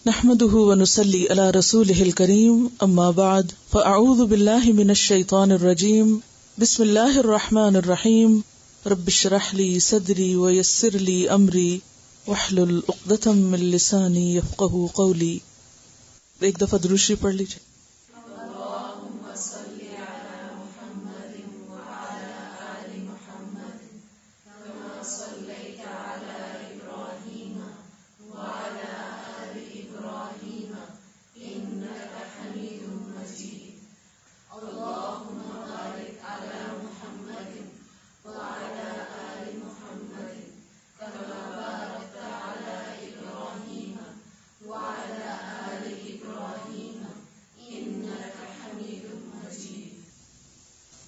نحمده ونصلي على رسوله الكريم اما بعد فاعوذ بالله من الشيطان الرجيم بسم الله الرحمن الرحيم رب اشرح لي صدري ويسر لي امري واحلل عقدة من لساني يفقهوا قولي. ایک دفعہ درود شریف پڑھ لیجیے.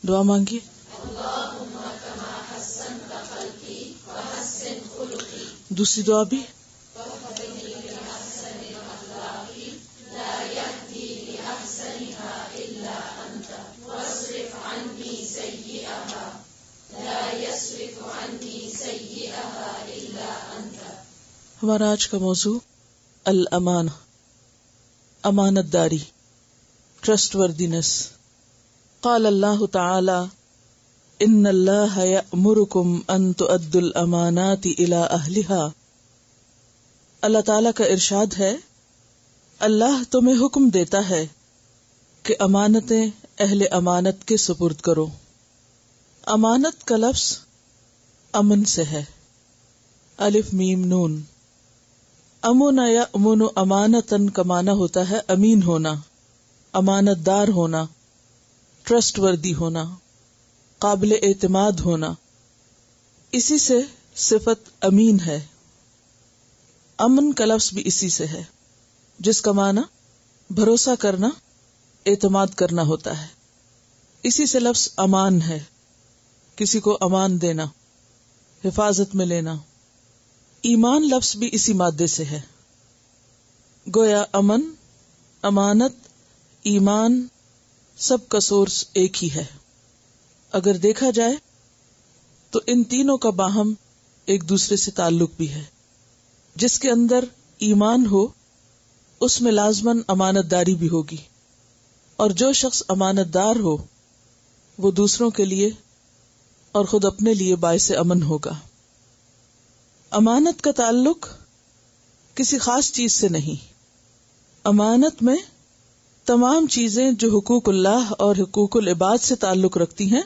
دعا مانگیے. دوسری دعا بھی ہمارا آج کا موضوع الامانہ، امانت داری، ٹرسٹ وردینس. قال اللہ تعالی ان اللہ یأمرکم ان تؤدوا الامانات الی اہلہا. اللہ تعالی کا ارشاد ہے، اللہ تمہیں حکم دیتا ہے کہ امانتیں اہل امانت کے سپرد کرو. امانت کا لفظ امن سے ہے، الف میم نون. امن یأمن امانتن کا معنی ہوتا ہے امین ہونا، امانت دار ہونا، ٹرسٹ وردی ہونا، قابل اعتماد ہونا. اسی سے صفت امین ہے. امن کا لفظ بھی اسی سے ہے، جس کا معنی بھروسہ کرنا، اعتماد کرنا ہوتا ہے. اسی سے لفظ امان ہے، کسی کو امان دینا، حفاظت میں لینا. ایمان لفظ بھی اسی مادے سے ہے. گویا امن، امانت، ایمان سب کا سورس ایک ہی ہے. اگر دیکھا جائے تو ان تینوں کا باہم ایک دوسرے سے تعلق بھی ہے. جس کے اندر ایمان ہو اس میں لازماً امانت داری بھی ہوگی، اور جو شخص امانت دار ہو وہ دوسروں کے لیے اور خود اپنے لیے باعث امن ہوگا. امانت کا تعلق کسی خاص چیز سے نہیں. امانت میں تمام چیزیں جو حقوق اللہ اور حقوق العباد سے تعلق رکھتی ہیں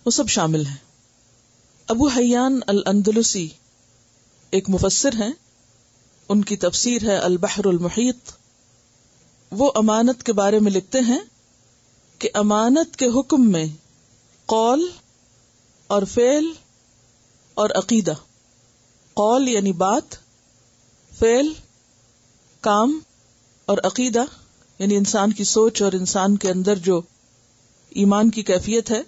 وہ سب شامل ہیں. ابو حیان الاندلسی ایک مفسر ہیں، ان کی تفسیر ہے البحر المحیط. وہ امانت کے بارے میں لکھتے ہیں کہ امانت کے حکم میں قول اور فعل اور عقیدہ، قول یعنی بات، فعل کام، اور عقیدہ یعنی انسان کی سوچ اور انسان کے اندر جو ایمان کی کیفیت ہے،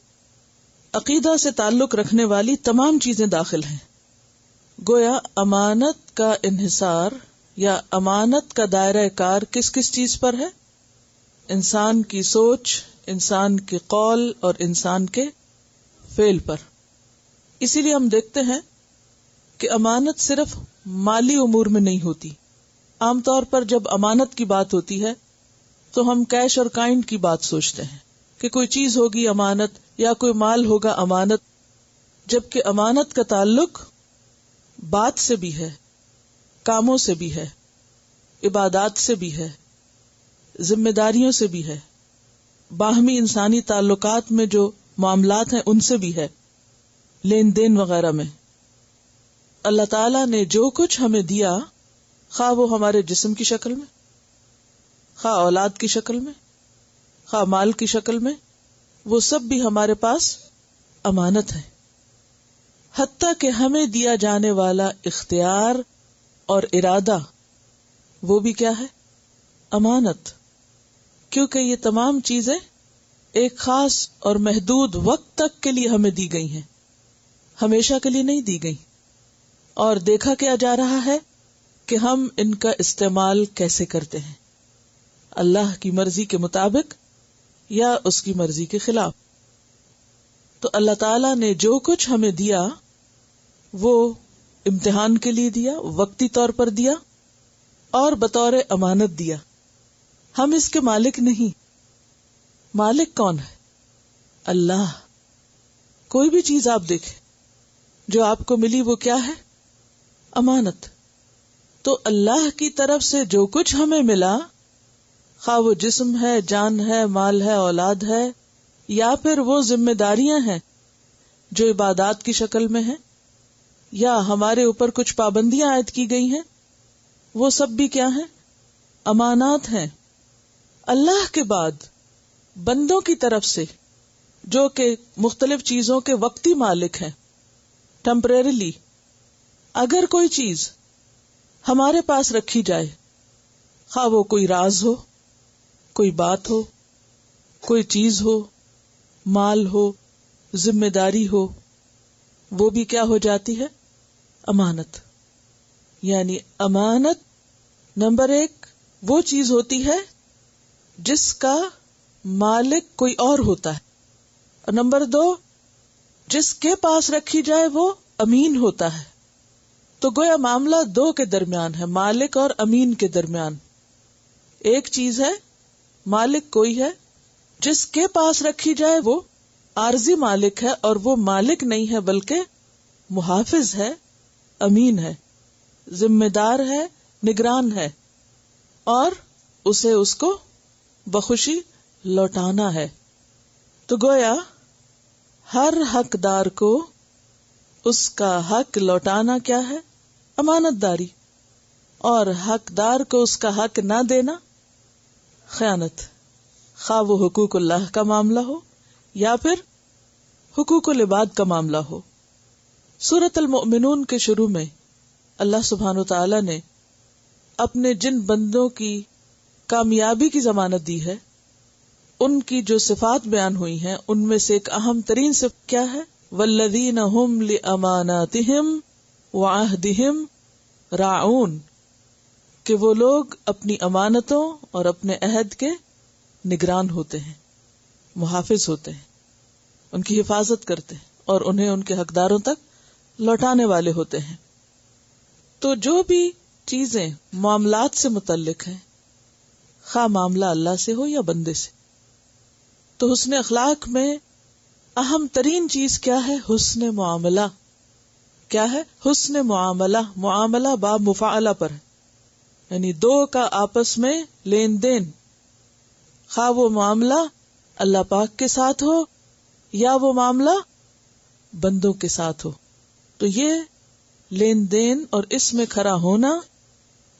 عقیدہ سے تعلق رکھنے والی تمام چیزیں داخل ہیں. گویا امانت کا انحصار یا امانت کا دائرہ کار کس کس چیز پر ہے؟ انسان کی سوچ، انسان کے قول اور انسان کے فعل پر. اسی لیے ہم دیکھتے ہیں کہ امانت صرف مالی امور میں نہیں ہوتی. عام طور پر جب امانت کی بات ہوتی ہے تو ہم کیش اور کائنڈ کی بات سوچتے ہیں کہ کوئی چیز ہوگی امانت یا کوئی مال ہوگا امانت، جبکہ امانت کا تعلق بات سے بھی ہے، کاموں سے بھی ہے، عبادات سے بھی ہے، ذمہ داریوں سے بھی ہے، باہمی انسانی تعلقات میں جو معاملات ہیں ان سے بھی ہے، لین دین وغیرہ میں. اللہ تعالیٰ نے جو کچھ ہمیں دیا، خواہ وہ ہمارے جسم کی شکل میں، خواہ اولاد کی شکل میں، خواہ مال کی شکل میں، وہ سب بھی ہمارے پاس امانت ہے. حتیٰ کہ ہمیں دیا جانے والا اختیار اور ارادہ وہ بھی کیا ہے؟ امانت. کیونکہ یہ تمام چیزیں ایک خاص اور محدود وقت تک کے لیے ہمیں دی گئی ہیں، ہمیشہ کے لیے نہیں دی گئی. اور دیکھا کیا جا رہا ہے کہ ہم ان کا استعمال کیسے کرتے ہیں، اللہ کی مرضی کے مطابق یا اس کی مرضی کے خلاف. تو اللہ تعالیٰ نے جو کچھ ہمیں دیا وہ امتحان کے لیے دیا، وقتی طور پر دیا، اور بطور امانت دیا. ہم اس کے مالک نہیں. مالک کون ہے؟ اللہ. کوئی بھی چیز آپ دیکھیں جو آپ کو ملی وہ کیا ہے؟ امانت. تو اللہ کی طرف سے جو کچھ ہمیں ملا، خواہ وہ جسم ہے، جان ہے، مال ہے، اولاد ہے، یا پھر وہ ذمہ داریاں ہیں جو عبادات کی شکل میں ہیں، یا ہمارے اوپر کچھ پابندیاں عائد کی گئی ہیں، وہ سب بھی کیا ہیں؟ امانات ہیں. اللہ کے بعد بندوں کی طرف سے جو کہ مختلف چیزوں کے وقتی مالک ہیں، ٹیمپریریلی، اگر کوئی چیز ہمارے پاس رکھی جائے، خواہ وہ کوئی راز ہو، کوئی بات ہو، کوئی چیز ہو، مال ہو، ذمہ داری ہو، وہ بھی کیا ہو جاتی ہے؟ امانت. یعنی امانت نمبر 1 وہ چیز ہوتی ہے جس کا مالک کوئی اور ہوتا ہے، اور نمبر 2 جس کے پاس رکھی جائے وہ امین ہوتا ہے. تو گویا معاملہ 2 کے درمیان ہے، مالک اور امین کے درمیان. ایک چیز ہے مالک کوئی ہے، جس کے پاس رکھی جائے وہ عارضی مالک ہے، اور وہ مالک نہیں ہے بلکہ محافظ ہے، امین ہے، ذمہ دار ہے، نگران ہے، اور اسے اس کو بخوشی لوٹانا ہے. تو گویا ہر حقدار کو اس کا حق لوٹانا کیا ہے؟ امانت داری. اور حقدار کو اس کا حق نہ دینا خیانت، خواہ وہ حقوق اللہ کا معاملہ ہو یا پھر حقوق العباد کا معاملہ ہو. سورۃ المؤمنون کے شروع میں اللہ سبحانہ وتعالی نے اپنے جن بندوں کی کامیابی کی ضمانت دی ہے، ان کی جو صفات بیان ہوئی ہیں، ان میں سے ایک اہم ترین صفت کیا ہے؟ والذین هم لاماناتہم وعہدہم راعون، کہ وہ لوگ اپنی امانتوں اور اپنے عہد کے نگران ہوتے ہیں، محافظ ہوتے ہیں، ان کی حفاظت کرتے ہیں اور انہیں ان کے حقداروں تک لوٹانے والے ہوتے ہیں. تو جو بھی چیزیں معاملات سے متعلق ہیں، خواہ معاملہ اللہ سے ہو یا بندے سے، تو حسن اخلاق میں اہم ترین چیز کیا ہے؟ حسن معاملہ. کیا ہے؟ حسن معاملہ. معاملہ باب مفاعلہ پر ہے، یعنی 2 کا آپس میں لین دین، خواہ وہ معاملہ اللہ پاک کے ساتھ ہو یا وہ معاملہ بندوں کے ساتھ ہو. تو یہ لین دین اور اس میں کھڑا ہونا،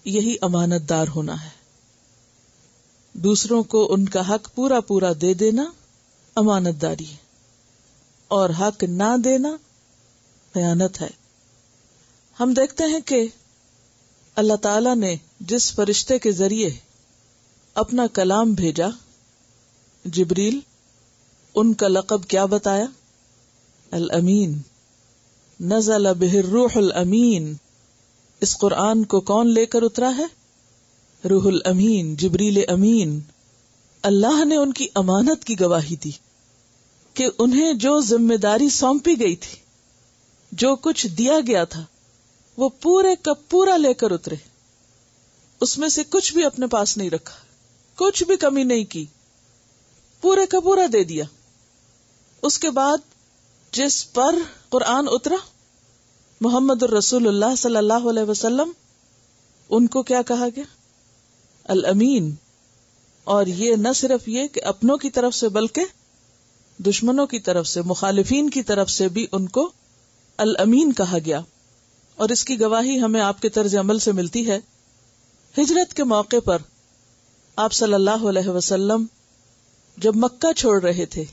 یہی امانت دار ہونا ہے. دوسروں کو ان کا حق پورا پورا دے دینا امانت داری ہے، اور حق نہ دینا خیانت ہے. ہم دیکھتے ہیں کہ اللہ تعالی نے جس فرشتے کے ذریعے اپنا کلام بھیجا، جبریل، ان کا لقب کیا بتایا؟ الامین. نزل بہ الروح الامین. اس قرآن کو کون لے کر اترا ہے؟ روح الامین، جبریل امین. اللہ نے ان کی امانت کی گواہی دی کہ انہیں جو ذمہ داری سونپی گئی تھی، جو کچھ دیا گیا تھا، وہ پورے کا پورا لے کر اترے. اس میں سے کچھ بھی اپنے پاس نہیں رکھا، کچھ بھی کمی نہیں کی، پورے کا پورا دے دیا. اس کے بعد جس پر قرآن اترا، محمد الرسول اللہ صلی اللہ علیہ وسلم، ان کو کیا کہا گیا؟ الامین. اور یہ نہ صرف یہ کہ اپنوں کی طرف سے بلکہ دشمنوں کی طرف سے، مخالفین کی طرف سے بھی ان کو الامین کہا گیا. اور اس کی گواہی ہمیں آپ کے طرز عمل سے ملتی ہے. ہجرت کے موقع پر آپ صلی اللہ علیہ وسلم جب مکہ چھوڑ رہے تھے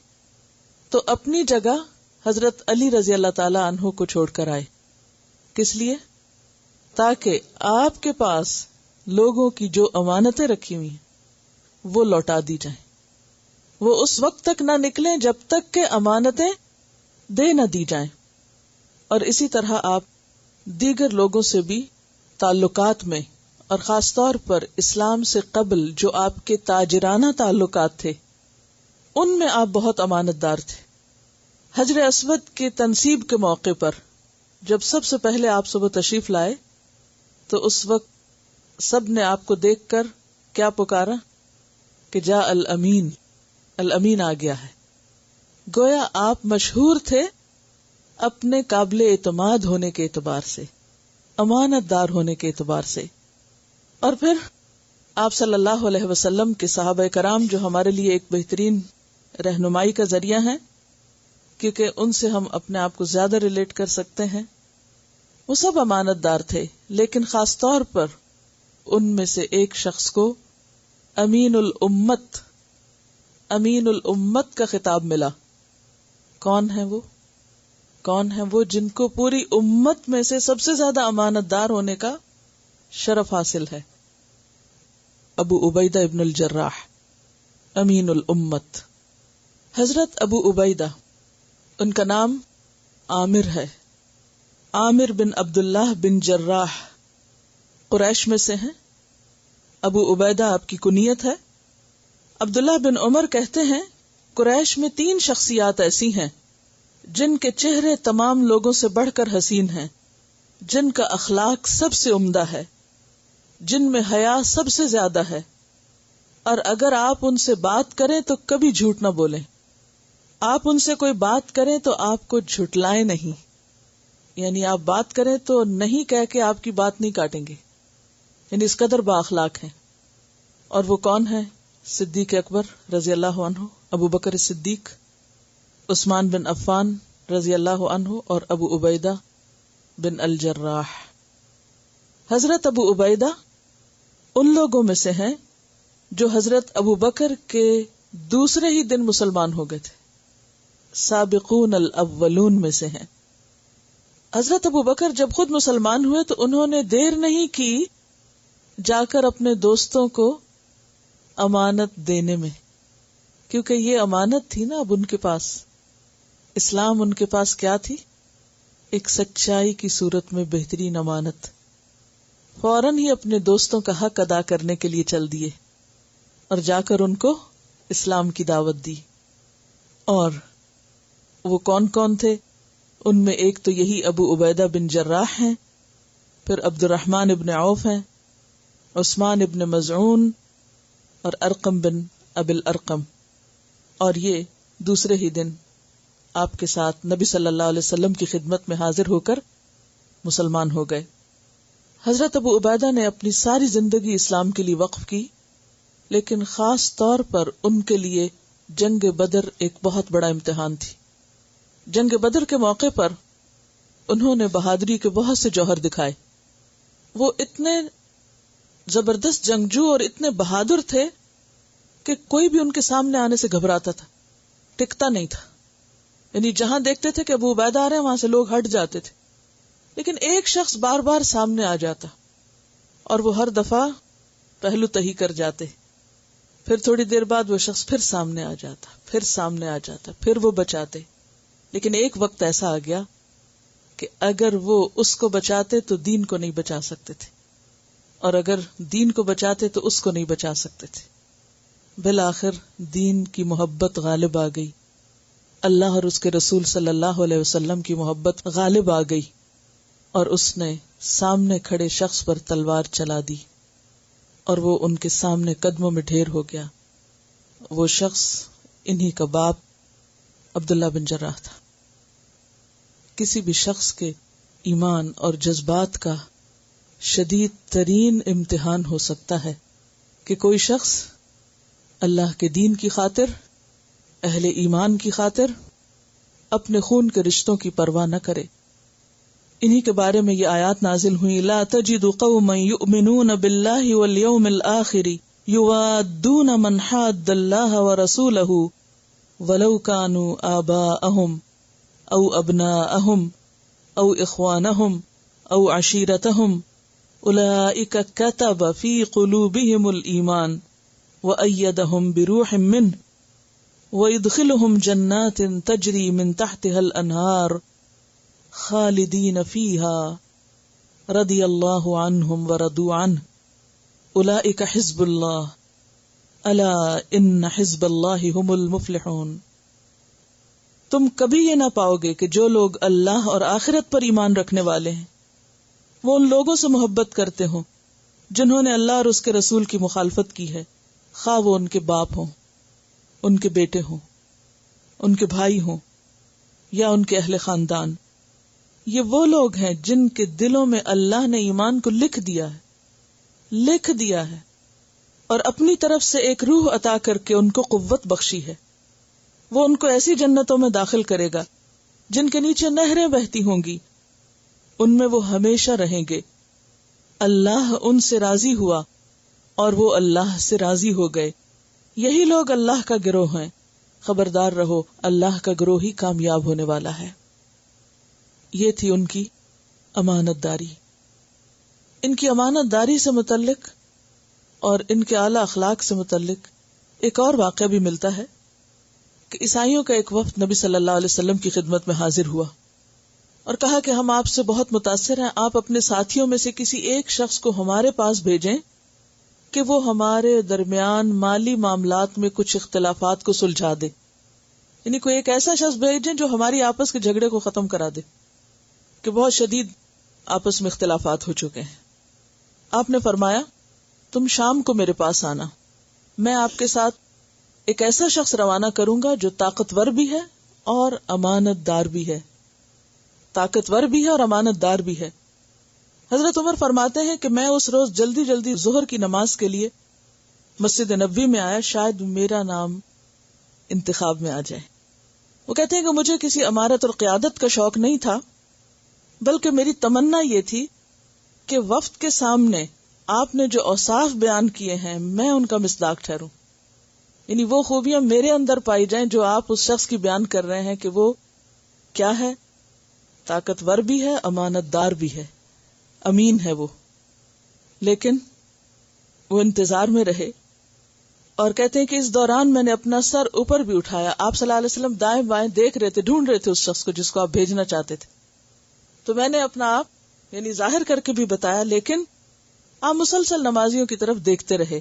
تو اپنی جگہ حضرت علی رضی اللہ تعالی عنہ کو چھوڑ کر آئے. کس لیے؟ تاکہ آپ کے پاس لوگوں کی جو امانتیں رکھی ہوئی ہیں وہ لوٹا دی جائیں. وہ اس وقت تک نہ نکلیں جب تک کہ امانتیں دے نہ دی جائیں. اور اسی طرح آپ دیگر لوگوں سے بھی تعلقات میں، اور خاص طور پر اسلام سے قبل جو آپ کے تاجرانہ تعلقات تھے، ان میں آپ بہت امانت دار تھے. حجر اسود کے تنصیب کے موقع پر جب سب سے پہلے آپ صبح تشریف لائے تو اس وقت سب نے آپ کو دیکھ کر کیا پکارا کہ جا الامین، الامین آ گیا ہے. گویا آپ مشہور تھے اپنے قابل اعتماد ہونے کے اعتبار سے، امانت دار ہونے کے اعتبار سے. اور پھر آپ صلی اللہ علیہ وسلم کے صحابہ کرام جو ہمارے لیے ایک بہترین رہنمائی کا ذریعہ ہیں، کیونکہ ان سے ہم اپنے آپ کو زیادہ ریلیٹ کر سکتے ہیں، وہ سب امانت دار تھے. لیکن خاص طور پر ان میں سے ایک شخص کو امین الامت، امین الامت کا خطاب ملا. کون ہے وہ؟ کون ہے وہ جن کو پوری امت میں سے سب سے زیادہ امانت دار ہونے کا شرف حاصل ہے؟ ابو عبیدہ ابن الجراح، امین الامت. حضرت ابو عبیدہ، ان کا نام عامر ہے، عامر بن عبداللہ بن جراح، قریش میں سے ہیں. ابو عبیدہ آپ کی کنیت ہے. عبداللہ بن عمر کہتے ہیں قریش میں 3 شخصیات ایسی ہیں جن کے چہرے تمام لوگوں سے بڑھ کر حسین ہیں، جن کا اخلاق سب سے عمدہ ہے، جن میں حیا سب سے زیادہ ہے، اور اگر آپ ان سے بات کریں تو کبھی جھوٹ نہ بولیں. آپ ان سے کوئی بات کریں تو آپ کو جھٹلائیں نہیں، یعنی آپ بات کریں تو نہیں کہہ کے آپ کی بات نہیں کاٹیں گے، یعنی اس قدر با اخلاق ہیں. اور وہ کون ہے؟ صدیق اکبر رضی اللہ عنہ، ابو بکر صدیق، عثمان بن عفان رضی اللہ عنہ، اور ابو عبیدہ بن الجراح. حضرت ابو عبیدہ ان لوگوں میں سے ہیں جو حضرت ابو بکر کے دوسرے ہی دن مسلمان ہو گئے تھے، سابقون الاولون میں سے ہیں. حضرت ابو بکر جب خود مسلمان ہوئے تو انہوں نے دیر نہیں کی جا کر اپنے دوستوں کو امانت دینے میں، کیونکہ یہ امانت تھی نا اب ان کے پاس. اسلام ان کے پاس کیا تھی؟ ایک سچائی کی صورت میں بہترین امانت. فوراً ہی اپنے دوستوں کا حق ادا کرنے کے لیے چل دیے اور جا کر ان کو اسلام کی دعوت دی. اور وہ کون کون تھے؟ ان میں ایک تو یہی ابو عبیدہ بن جراح ہیں، پھر عبد الرحمن ابن عوف ہیں، عثمان ابن مزعون اور ارقم بن ابی الارقم. اور یہ دوسرے ہی دن آپ کے ساتھ نبی صلی اللہ علیہ وسلم کی خدمت میں حاضر ہو کر مسلمان ہو گئے. حضرت ابو عبیدہ نے اپنی ساری زندگی اسلام کے لیے وقف کی، لیکن خاص طور پر ان کے لیے جنگ بدر ایک بہت بڑا امتحان تھی. جنگ بدر کے موقع پر انہوں نے بہادری کے بہت سے جوہر دکھائے. وہ اتنے زبردست جنگجو اور اتنے بہادر تھے کہ کوئی بھی ان کے سامنے آنے سے گھبراتا تھا، ٹکتا نہیں تھا. یعنی جہاں دیکھتے تھے کہ ابو عبیدہ آ رہے ہیں وہاں سے لوگ ہٹ جاتے تھے، لیکن ایک شخص بار بار سامنے آ جاتا اور وہ ہر دفعہ پہلو تہی کر جاتے. پھر تھوڑی دیر بعد وہ شخص پھر سامنے آ جاتا، پھر سامنے آ جاتا، پھر وہ بچاتے. لیکن ایک وقت ایسا آ گیا کہ اگر وہ اس کو بچاتے تو دین کو نہیں بچا سکتے تھے، اور اگر دین کو بچاتے تو اس کو نہیں بچا سکتے تھے. بالآخر دین کی محبت غالب آ گئی، اللہ اور اس کے رسول صلی اللہ علیہ وسلم کی محبت غالب آ گئی، اور اس نے سامنے کھڑے شخص پر تلوار چلا دی اور وہ ان کے سامنے قدموں میں ڈھیر ہو گیا. وہ شخص انہی کا باپ عبداللہ بن جراح تھا. کسی بھی شخص کے ایمان اور جذبات کا شدید ترین امتحان ہو سکتا ہے کہ کوئی شخص اللہ کے دین کی خاطر، اہل ایمان کی خاطر اپنے خون کے رشتوں کی پرواہ نہ کرے. انہی کے بارے میں یہ آیات نازل ہوئی، لا تجد قوما یؤمنون باللہ والیوم الآخر یوادون من حاد اللہ ورسولہ ولو كانوا آباءهم او ابناءهم او اخوانهم او عشیرتهم اولئک كتب في قلوبهم الایمان وأيدهم بروح منه ويدخلهم جنات تجري من تحتها الأنهار خالدين فيها رضي الله عنهم ورضوا عنه أولئك حزب الله ألا إن حزب الله هم المفلحون. تم کبھی یہ نہ پاؤ گے کہ جو لوگ اللہ اور آخرت پر ایمان رکھنے والے ہیں وہ ان لوگوں سے محبت کرتے ہوں جنہوں نے اللہ اور اس کے رسول کی مخالفت کی ہے، خواہ وہ ان کے باپ ہوں، ان کے بیٹے ہوں، ان کے بھائی ہوں یا ان کے اہل خاندان. یہ وہ لوگ ہیں جن کے دلوں میں اللہ نے ایمان کو لکھ دیا ہے اور اپنی طرف سے ایک روح عطا کر کے ان کو قوت بخشی ہے. وہ ان کو ایسی جنتوں میں داخل کرے گا جن کے نیچے نہریں بہتی ہوں گی، ان میں وہ ہمیشہ رہیں گے. اللہ ان سے راضی ہوا اور وہ اللہ سے راضی ہو گئے. یہی لوگ اللہ کا گروہ ہیں. خبردار رہو، اللہ کا گروہ ہی کامیاب ہونے والا ہے. یہ تھی ان کی امانت داری. ان کی امانت داری سے متعلق اور ان کے اعلی اخلاق سے متعلق ایک اور واقعہ بھی ملتا ہے کہ عیسائیوں کا ایک وفد نبی صلی اللہ علیہ وسلم کی خدمت میں حاضر ہوا اور کہا کہ ہم آپ سے بہت متاثر ہیں، آپ اپنے ساتھیوں میں سے کسی ایک شخص کو ہمارے پاس بھیجیں کہ وہ ہمارے درمیان مالی معاملات میں کچھ اختلافات کو سلجھا دے. یعنی کوئی ایک ایسا شخص بھیجیں جو ہماری آپس کے جھگڑے کو ختم کرا دے کہ بہت شدید آپس میں اختلافات ہو چکے ہیں. آپ نے فرمایا تم شام کو میرے پاس آنا، میں آپ کے ساتھ ایک ایسا شخص روانہ کروں گا جو طاقتور بھی ہے اور امانت دار بھی ہے. طاقتور بھی ہے اور امانت دار بھی ہے. حضرت عمر فرماتے ہیں کہ میں اس روز جلدی جلدی ظہر کی نماز کے لیے مسجد نبوی میں آیا، شاید میرا نام انتخاب میں آ جائے. وہ کہتے ہیں کہ مجھے کسی امارت اور قیادت کا شوق نہیں تھا، بلکہ میری تمنا یہ تھی کہ وفد کے سامنے آپ نے جو اوصاف بیان کیے ہیں میں ان کا مصداق ٹھہروں. یعنی وہ خوبیاں میرے اندر پائی جائیں جو آپ اس شخص کی بیان کر رہے ہیں کہ وہ کیا ہے، طاقتور بھی ہے، امانت دار بھی ہے، امین ہے وہ. لیکن وہ انتظار میں رہے اور کہتے ہیں کہ اس دوران میں نے اپنا سر اوپر بھی اٹھایا. آپ صلی اللہ علیہ وسلم دائیں بائیں دیکھ رہے تھے، ڈھونڈ رہے تھے اس شخص کو جس کو آپ بھیجنا چاہتے تھے. تو میں نے اپنا آپ یعنی ظاہر کر کے بھی بتایا، لیکن آپ مسلسل نمازیوں کی طرف دیکھتے رہے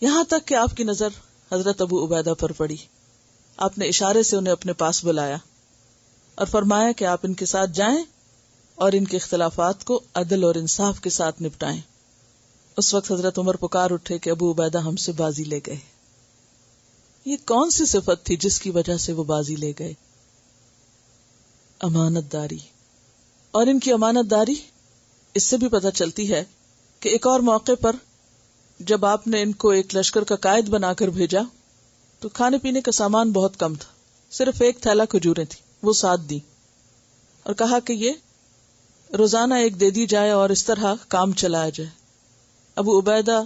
یہاں تک کہ آپ کی نظر حضرت ابو عبیدہ پر پڑی. آپ نے اشارے سے انہیں اپنے پاس بلایا اور فرمایا کہ آپ ان کے ساتھ جائیں اور ان کے اختلافات کو عدل اور انصاف کے ساتھ نپٹائیں. اس وقت حضرت عمر پکار اٹھے کہ ابو عبیدہ ہم سے بازی لے گئے. یہ کون سی صفت تھی جس کی وجہ سے وہ بازی لے گئے؟ امانت داری. اور ان کی امانت داری اس سے بھی پتہ چلتی ہے کہ ایک اور موقع پر جب آپ نے ان کو ایک لشکر کا قائد بنا کر بھیجا تو کھانے پینے کا سامان بہت کم تھا، صرف ایک تھیلا کھجوریں تھی، وہ ساتھ دی اور کہا کہ یہ روزانہ ایک دے دی جائے اور اس طرح کام چلایا جائے. ابو عبیدہ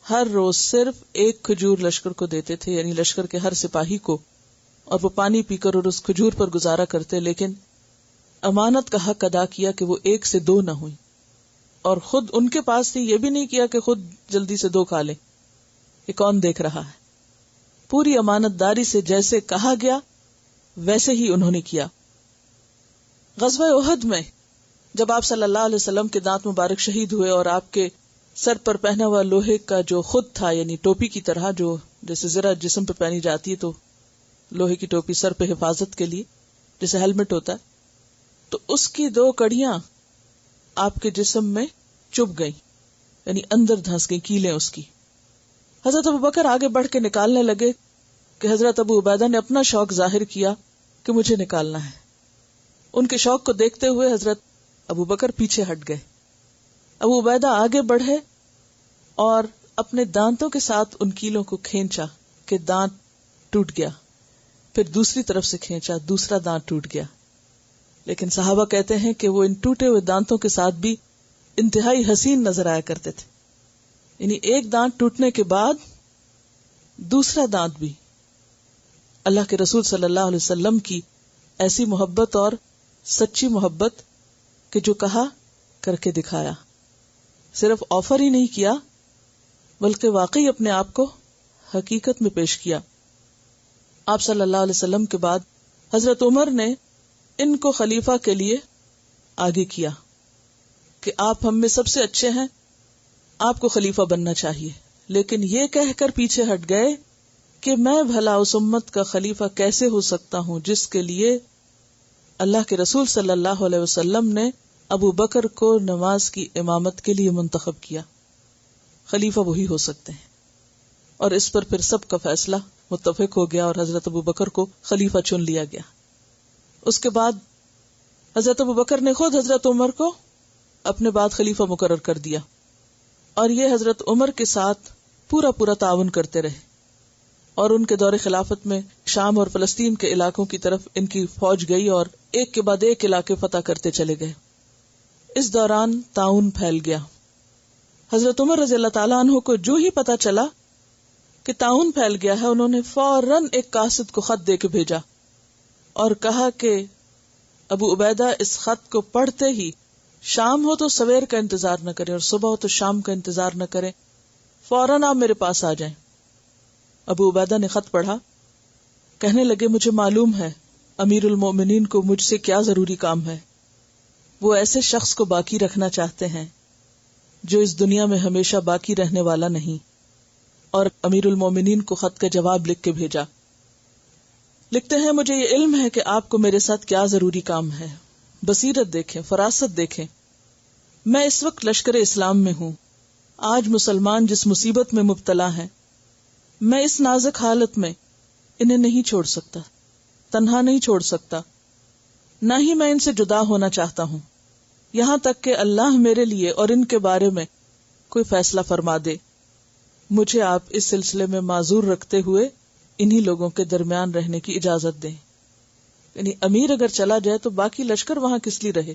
ہر روز صرف ایک کھجور لشکر کو دیتے تھے، یعنی لشکر کے ہر سپاہی کو، اور وہ پانی پی کر اور اس کھجور پر گزارا کرتے، لیکن امانت کا حق ادا کیا کہ وہ 1 سے 2 نہ ہوئی. اور خود ان کے پاس تھی، یہ بھی نہیں کیا کہ خود جلدی سے 2 کھا لیں، یہ کون دیکھ رہا ہے. پوری امانت داری سے جیسے کہا گیا ویسے ہی انہوں نے کیا. غزوہ احد میں جب آپ صلی اللہ علیہ وسلم کے دانت مبارک شہید ہوئے اور آپ کے سر پر پہنا ہوا لوہے کا جو خود تھا، یعنی ٹوپی کی طرح جو جیسے ذرا جسم پہ پہنی جاتی ہے تو لوہے کی ٹوپی سر پہ حفاظت کے لیے جیسے ہیلمٹ ہوتا ہے، تو اس کی 2 کڑیاں آپ کے جسم میں چبھ گئیں، یعنی اندر دھنس گئی کیلیں اس کی. حضرت ابو بکر آگے بڑھ کے نکالنے لگے کہ حضرت ابو عبیدہ نے اپنا شوق ظاہر کیا کہ مجھے نکالنا ہے. ان کے شوق کو دیکھتے ہوئے حضرت ابو بکر پیچھے ہٹ گئے. ابو عبیدہ آگے بڑھے اور اپنے دانتوں کے ساتھ ان کیلوں کو کھینچا کہ دانت ٹوٹ گیا، پھر دوسری طرف سے کھینچا، دوسرا دانت ٹوٹ گیا. لیکن صحابہ کہتے ہیں کہ وہ ان ٹوٹے ہوئے دانتوں کے ساتھ بھی انتہائی حسین نظر آیا کرتے تھے. یعنی ایک دانت ٹوٹنے کے بعد دوسرا دانت بھی اللہ کے رسول صلی اللہ علیہ وسلم کی ایسی محبت اور سچی محبت کہ جو کہا کر کے دکھایا. صرف آفر ہی نہیں کیا بلکہ واقعی اپنے آپ کو حقیقت میں پیش کیا. آپ صلی اللہ علیہ وسلم کے بعد حضرت عمر نے ان کو خلیفہ کے لیے آگے کیا کہ آپ ہم میں سب سے اچھے ہیں، آپ کو خلیفہ بننا چاہیے. لیکن یہ کہہ کر پیچھے ہٹ گئے کہ میں بھلا اس امت کا خلیفہ کیسے ہو سکتا ہوں جس کے لیے اللہ کے رسول صلی اللہ علیہ وسلم نے ابو بکر کو نماز کی امامت کے لیے منتخب کیا. خلیفہ وہی ہو سکتے ہیں. اور اس پر پھر سب کا فیصلہ متفق ہو گیا اور حضرت ابوبکر کو خلیفہ چن لیا گیا. اس کے بعد حضرت ابوبکر نے خود حضرت عمر کو اپنے بعد خلیفہ مقرر کر دیا، اور یہ حضرت عمر کے ساتھ پورا تعاون کرتے رہے، اور ان کے دور خلافت میں شام اور فلسطین کے علاقوں کی طرف ان کی فوج گئی اور ایک کے بعد ایک علاقے فتح کرتے چلے گئے. اس دوران تعاون پھیل گیا. حضرت عمر رضی اللہ تعالیٰ عنہ کو جو ہی پتا چلا کہ تعاون پھیل گیا ہے، انہوں نے فوراً ایک قاصد کو خط دے کے بھیجا اور کہا کہ ابو عبیدہ اس خط کو پڑھتے ہی شام ہو تو سویر کا انتظار نہ کریں اور صبح ہو تو شام کا انتظار نہ کریں، فوراً آپ میرے پاس آ جائیں. ابو عبیدہ نے خط پڑھا، کہنے لگے مجھے معلوم ہے امیر المومنین کو مجھ سے کیا ضروری کام ہے. وہ ایسے شخص کو باقی رکھنا چاہتے ہیں جو اس دنیا میں ہمیشہ باقی رہنے والا نہیں. اور امیر المومنین کو خط کا جواب لکھ کے بھیجا. لکھتے ہیں مجھے یہ علم ہے کہ آپ کو میرے ساتھ کیا ضروری کام ہے. بصیرت دیکھیں، فراست دیکھیں. میں اس وقت لشکر اسلام میں ہوں. آج مسلمان جس مصیبت میں مبتلا ہیں، میں اس نازک حالت میں انہیں نہیں چھوڑ سکتا، تنہا نہیں چھوڑ سکتا، نہ ہی میں ان سے جدا ہونا چاہتا ہوں، یہاں تک کہ اللہ میرے لیے اور ان کے بارے میں کوئی فیصلہ فرما دے. مجھے آپ اس سلسلے میں معذور رکھتے ہوئے انہی لوگوں کے درمیان رہنے کی اجازت دیں. یعنی امیر اگر چلا جائے تو باقی لشکر وہاں کس لیے رہے.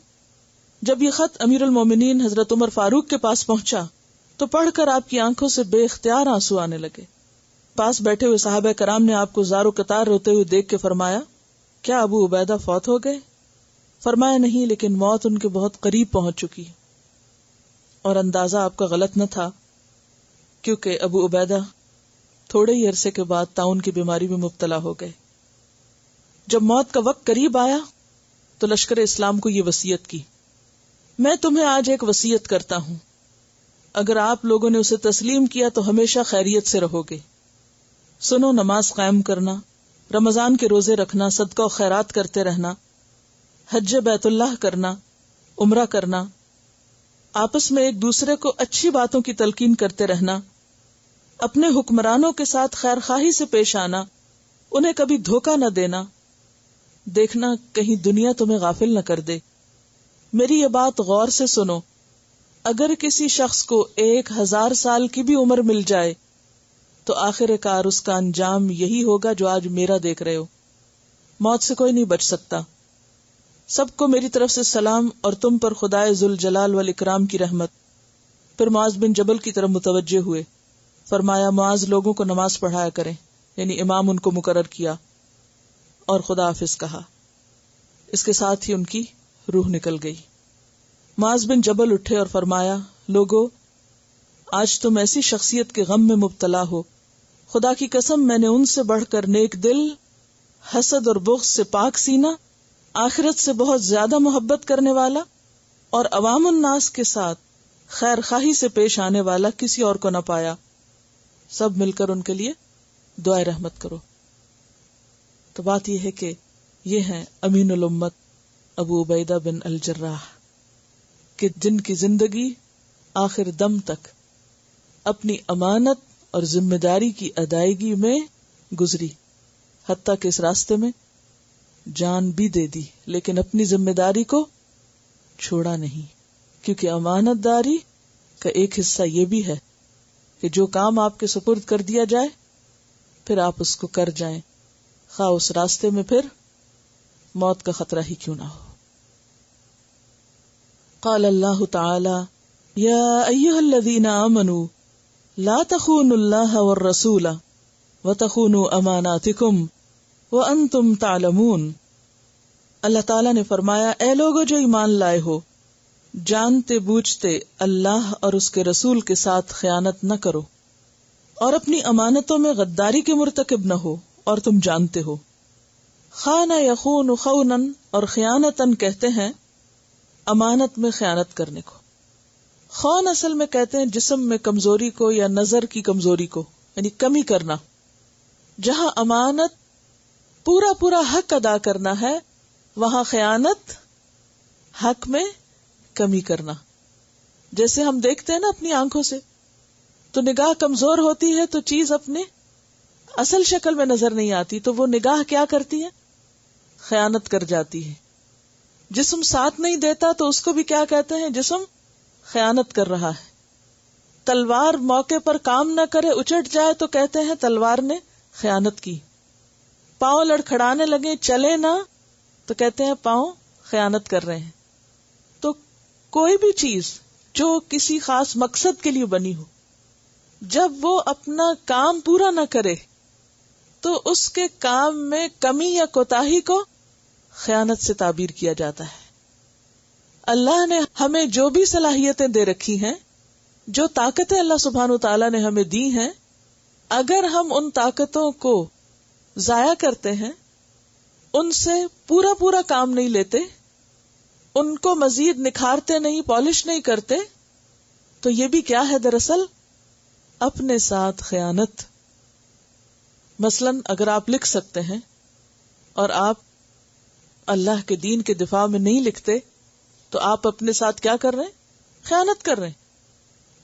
جب یہ خط امیر المومنین حضرت عمر فاروق کے پاس پہنچا تو پڑھ کر آپ کی آنکھوں سے بے اختیار آنسو آنے لگے. پاس بیٹھے ہوئے صحابہ کرام نے آپ کو زار و قطار روتے ہوئے دیکھ کے فرمایا، کیا ابو عبیدہ فوت ہو گئے؟ فرمایا نہیں، لیکن موت ان کے بہت قریب پہنچ چکی. اور اندازہ آپ کا غلط نہ تھا، کیونکہ ابو عبیدہ تھوڑے ہی عرصے کے بعد طاعون کی بیماری میں مبتلا ہو گئے. جب موت کا وقت قریب آیا تو لشکر اسلام کو یہ وصیت کی، میں تمہیں آج ایک وصیت کرتا ہوں، اگر آپ لوگوں نے اسے تسلیم کیا تو ہمیشہ خیریت سے رہو گے. سنو، نماز قائم کرنا، رمضان کے روزے رکھنا، صدقہ و خیرات کرتے رہنا، حج بیت اللہ کرنا، عمرہ کرنا، آپس میں ایک دوسرے کو اچھی باتوں کی تلقین کرتے رہنا، اپنے حکمرانوں کے ساتھ خیر خواہی سے پیش آنا، انہیں کبھی دھوکہ نہ دینا، دیکھنا کہیں دنیا تمہیں غافل نہ کر دے. میری یہ بات غور سے سنو، اگر کسی شخص کو 1000 سال کی بھی عمر مل جائے تو آخر کار اس کا انجام یہی ہوگا جو آج میرا دیکھ رہے ہو. موت سے کوئی نہیں بچ سکتا. سب کو میری طرف سے سلام اور تم پر خدائے ذوالجلال والاکرام کی رحمت. پھر معاذ بن جبل کی طرف متوجہ ہوئے، فرمایا معاذ لوگوں کو نماز پڑھایا کریں، یعنی امام ان کو مقرر کیا، اور خدا حافظ کہا. اس کے ساتھ ہی ان کی روح نکل گئی. معاذ بن جبل اٹھے اور فرمایا، لوگو، آج تم ایسی شخصیت کے غم میں مبتلا ہو، خدا کی قسم میں نے ان سے بڑھ کر نیک دل، حسد اور بغض سے پاک سینہ، آخرت سے بہت زیادہ محبت کرنے والا اور عوام الناس کے ساتھ خیر خواہی سے پیش آنے والا کسی اور کو نہ پایا. سب مل کر ان کے لیے دعائے رحمت کرو. تو بات یہ ہے کہ یہ ہیں امین الامت ابو عبیدہ بن الجراح، کہ جن کی زندگی آخر دم تک اپنی امانت اور ذمہ داری کی ادائیگی میں گزری، حتیٰ کہ اس راستے میں جان بھی دے دی، لیکن اپنی ذمہ داری کو چھوڑا نہیں. کیونکہ امانت داری کا ایک حصہ یہ بھی ہے کہ جو کام آپ کے سپرد کر دیا جائے پھر آپ اس کو کر جائیں، خواہ اس راستے میں پھر موت کا خطرہ ہی کیوں نہ ہو. قال اللہ تعالی یا ایھا الذین آمنوا لا تخونوا اللہ والرسول وتخونوا اماناتکم وانتم تعلمون. اللہ تعالیٰ نے فرمایا، اے لوگو جو ایمان لائے ہو، جانتے بوجھتے اللہ اور اس کے رسول کے ساتھ خیانت نہ کرو، اور اپنی امانتوں میں غداری کے مرتکب نہ ہو، اور تم جانتے ہو. خان یخون خونا، اور خیانتن کہتے ہیں امانت میں خیانت کرنے کو. خون اصل میں کہتے ہیں جسم میں کمزوری کو یا نظر کی کمزوری کو، یعنی کمی کرنا. جہاں امانت پورا حق ادا کرنا ہے، وہاں خیانت حق میں کمی کرنا. جیسے ہم دیکھتے ہیں نا اپنی آنکھوں سے، تو نگاہ کمزور ہوتی ہے تو چیز اپنے اصل شکل میں نظر نہیں آتی، تو وہ نگاہ کیا کرتی ہے؟ خیانت کر جاتی ہے. جسم ساتھ نہیں دیتا تو اس کو بھی کیا کہتے ہیں؟ جسم خیانت کر رہا ہے. تلوار موقع پر کام نہ کرے، اچٹ جائے تو کہتے ہیں تلوار نے خیانت کی. پاؤں لڑکھڑانے لگے، چلے نہ تو کہتے ہیں پاؤں خیانت کر رہے ہیں. تو کوئی بھی چیز جو کسی خاص مقصد کے لیے بنی ہو، جب وہ اپنا کام پورا نہ کرے تو اس کے کام میں کمی یا کوتاہی کو خیانت سے تعبیر کیا جاتا ہے. اللہ نے ہمیں جو بھی صلاحیتیں دے رکھی ہیں، جو طاقتیں اللہ سبحانہ وتعالی نے ہمیں دی ہیں، اگر ہم ان طاقتوں کو ضائع کرتے ہیں، ان سے پورا کام نہیں لیتے، ان کو مزید نکھارتے نہیں، پالش نہیں کرتے، تو یہ بھی کیا ہے دراصل؟ اپنے ساتھ خیانت. مثلاً اگر آپ لکھ سکتے ہیں اور آپ اللہ کے دین کے دفاع میں نہیں لکھتے تو آپ اپنے ساتھ کیا کر رہے ہیں؟ خیانت کر رہے ہیں.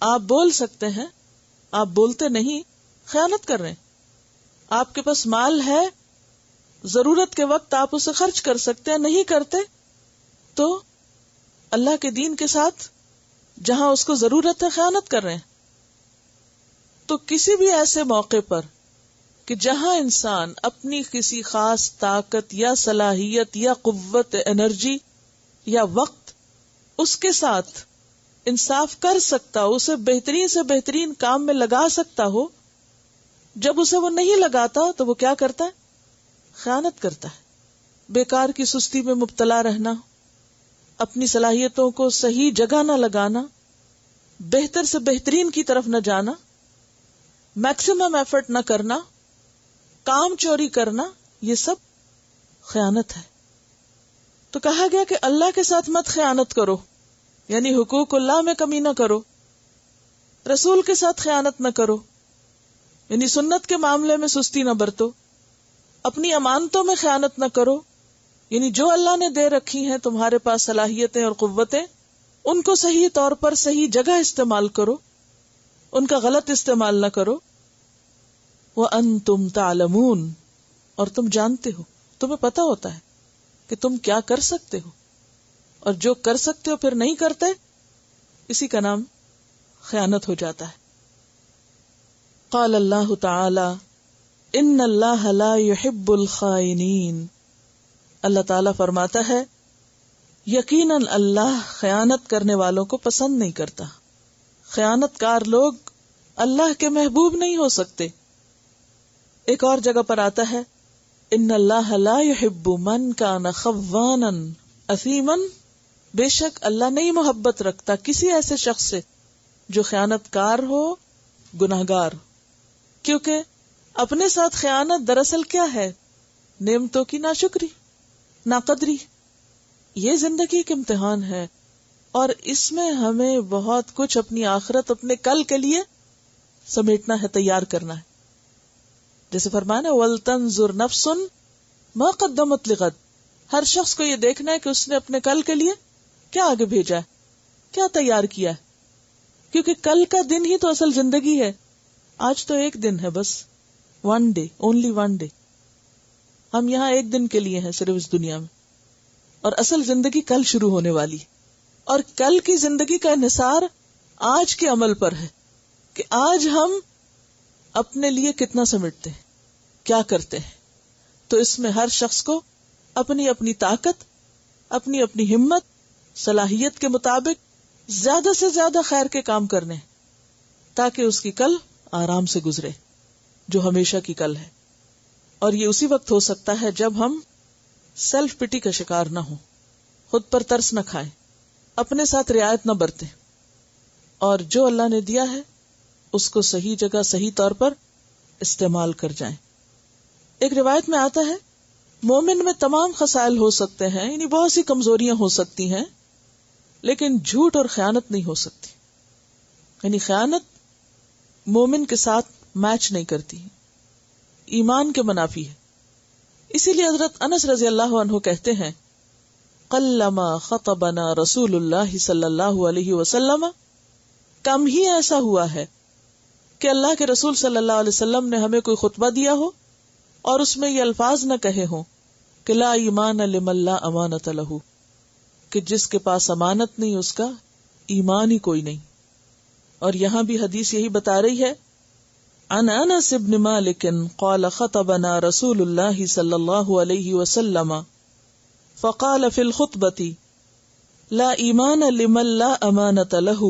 آپ بول سکتے ہیں، آپ بولتے نہیں، خیانت کر رہے ہیں. آپ کے پاس مال ہے، ضرورت کے وقت آپ اسے خرچ کر سکتے ہیں، نہیں کرتے تو اللہ کے دین کے ساتھ جہاں اس کو ضرورت ہے خیانت کر رہے ہیں. تو کسی بھی ایسے موقع پر کہ جہاں انسان اپنی کسی خاص طاقت یا صلاحیت یا قوت، انرجی یا وقت اس کے ساتھ انصاف کر سکتا ہو، اسے بہترین سے بہترین کام میں لگا سکتا ہو، جب اسے وہ نہیں لگاتا تو وہ کیا کرتا ہے؟ خیانت کرتا ہے. بیکار کی سستی میں مبتلا رہنا، اپنی صلاحیتوں کو صحیح جگہ نہ لگانا، بہتر سے بہترین کی طرف نہ جانا، میکسیمم ایفرٹ نہ کرنا، کام چوری کرنا، یہ سب خیانت ہے. تو کہا گیا کہ اللہ کے ساتھ مت خیانت کرو، یعنی حقوق اللہ میں کمی نہ کرو، رسول کے ساتھ خیانت نہ کرو، یعنی سنت کے معاملے میں سستی نہ برتو، اپنی امانتوں میں خیانت نہ کرو، یعنی جو اللہ نے دے رکھی ہیں تمہارے پاس صلاحیتیں اور قوتیں، ان کو صحیح طور پر صحیح جگہ استعمال کرو، ان کا غلط استعمال نہ کرو. وَأَنْتُمْ تَعْلَمُونَ، اور تم جانتے ہو، تمہیں پتا ہوتا ہے کہ تم کیا کر سکتے ہو، اور جو کر سکتے ہو پھر نہیں کرتے، اسی کا نام خیانت ہو جاتا ہے. قال اللہ تعالی ان اللہ لا يحب الخائنین، اللہ تعالیٰ فرماتا ہے یقیناً اللہ خیانت کرنے والوں کو پسند نہیں کرتا. خیانت کار لوگ اللہ کے محبوب نہیں ہو سکتے. ایک اور جگہ پر آتا ہے ان اللہ لا يحب من کان خوانا اثیما، بے شک اللہ نہیں محبت رکھتا کسی ایسے شخص سے جو خیانت کار ہو، گناہگار. کیونکہ اپنے ساتھ خیانت دراصل کیا ہے؟ نعمتوں کی ناشکری، ناقدری. یہ زندگی کے امتحان ہے، اور اس میں ہمیں بہت کچھ اپنی آخرت، اپنے کل کے لیے سمیٹنا ہے، تیار کرنا ہے. جیسے فرمانا وَلْتَنْظُرْ نَفْسٌ مَا قَدَّمَتْ لِغَدٍ، ہر شخص کو یہ دیکھنا ہے کہ اس نے اپنے کل کے لیے کیا آگے بھیجا ہے، کیا تیار کیا ہے. کیونکہ کل کا دن ہی تو اصل زندگی ہے. آج تو ایک دن ہے، بس one day, only one day. ہم یہاں ایک دن کے لیے ہیں صرف اس دنیا میں، اور اصل زندگی کل شروع ہونے والی ہے. اور کل کی زندگی کا انحصار آج کے عمل پر ہے کہ آج ہم اپنے لیے کتنا سمٹتے ہیں، کیا کرتے ہیں. تو اس میں ہر شخص کو اپنی اپنی طاقت، اپنی اپنی ہمت، صلاحیت کے مطابق زیادہ سے زیادہ خیر کے کام کرنے ہیں، تاکہ اس کی کل آرام سے گزرے، جو ہمیشہ کی کل ہے. اور یہ اسی وقت ہو سکتا ہے جب ہم سیلف پٹی کا شکار نہ ہوں، خود پر ترس نہ کھائیں، اپنے ساتھ رعایت نہ برتیں، اور جو اللہ نے دیا ہے اس کو صحیح جگہ، صحیح طور پر استعمال کر جائیں. ایک روایت میں آتا ہے مومن میں تمام خصائل ہو سکتے ہیں، یعنی بہت سی کمزوریاں ہو سکتی ہیں، لیکن جھوٹ اور خیانت نہیں ہو سکتی. یعنی خیانت مومن کے ساتھ میچ نہیں کرتی، ایمان کے منافی ہے. اسی لیے حضرت انس رضی اللہ عنہ کہتے ہیں قلما خطبنا رسول اللہ صلی اللہ علیہ وسلم، کم ہی ایسا ہوا ہے کہ اللہ کے رسول صلی اللہ علیہ وسلم نے ہمیں کوئی خطبہ دیا ہو اور اس میں یہ الفاظ نہ کہے ہوں کہ لا ایمان لمن لا امانت لہ، کہ جس کے پاس امانت نہیں اس کا ایمان ہی کوئی نہیں. اور یہاں بھی حدیث یہی بتا رہی ہے. عن انس بن مالک قال خطبنا رسول اللہ صلی اللہ علیہ وسلم فقال فی الخطبۃ لا ایمان لمن لا امانت لہ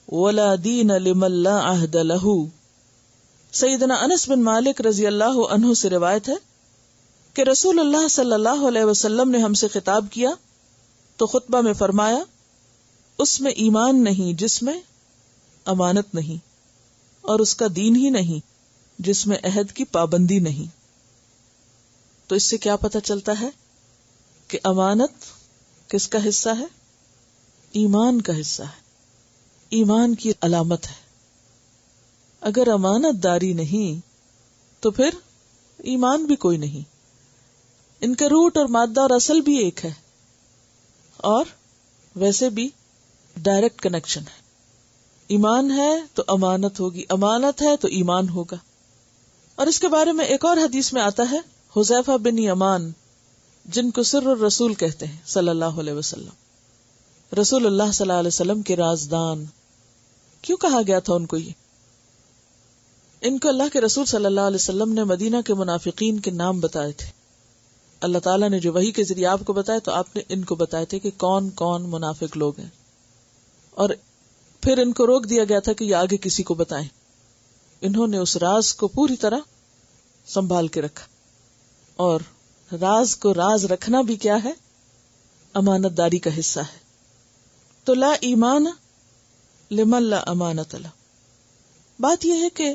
ولا دین لمن لا عہد لہ. سیدنا انس بن مالک رضی اللہ عنہ سے روایت ہے کہ رسول اللہ صلی اللہ علیہ وسلم نے ہم سے خطاب کیا تو خطبہ میں فرمایا اس میں ایمان نہیں جس میں امانت نہیں، اور اس کا دین ہی نہیں جس میں عہد کی پابندی نہیں. تو اس سے کیا پتہ چلتا ہے کہ امانت کس کا حصہ ہے؟ ایمان کا حصہ ہے، ایمان کی علامت ہے. اگر امانت داری نہیں تو پھر ایمان بھی کوئی نہیں. ان کا روٹ اور مادہ اور اصل بھی ایک ہے، اور ویسے بھی ڈائریکٹ کنیکشن ہے. ایمان ہے تو امانت ہوگی، امانت ہے تو ایمان ہوگا. اور اس کے بارے میں ایک اور حدیث میں آتا ہے حذیفہ بن یمان، جن کو سر الرسول کہتے ہیں صلی اللہ علیہ وسلم، رسول اللہ صلی اللہ علیہ وسلم کے رازدان. کیوں کہا گیا تھا ان کو یہ؟ ان کو اللہ کے رسول صلی اللہ علیہ وسلم نے مدینہ کے منافقین کے نام بتائے تھے. اللہ تعالیٰ نے جو وحی کے ذریعے آپ کو بتایا تو آپ نے ان کو بتائے تھے کہ کون کون منافق لوگ ہیں، اور پھر ان کو روک دیا گیا تھا کہ یہ آگے کسی کو بتائیں. انہوں نے اس راز کو پوری طرح سنبھال کے رکھا، اور راز کو راز رکھنا بھی کیا ہے؟ امانت داری کا حصہ ہے. تو لا ایمان لمن لا امانت لہ. بات یہ ہے کہ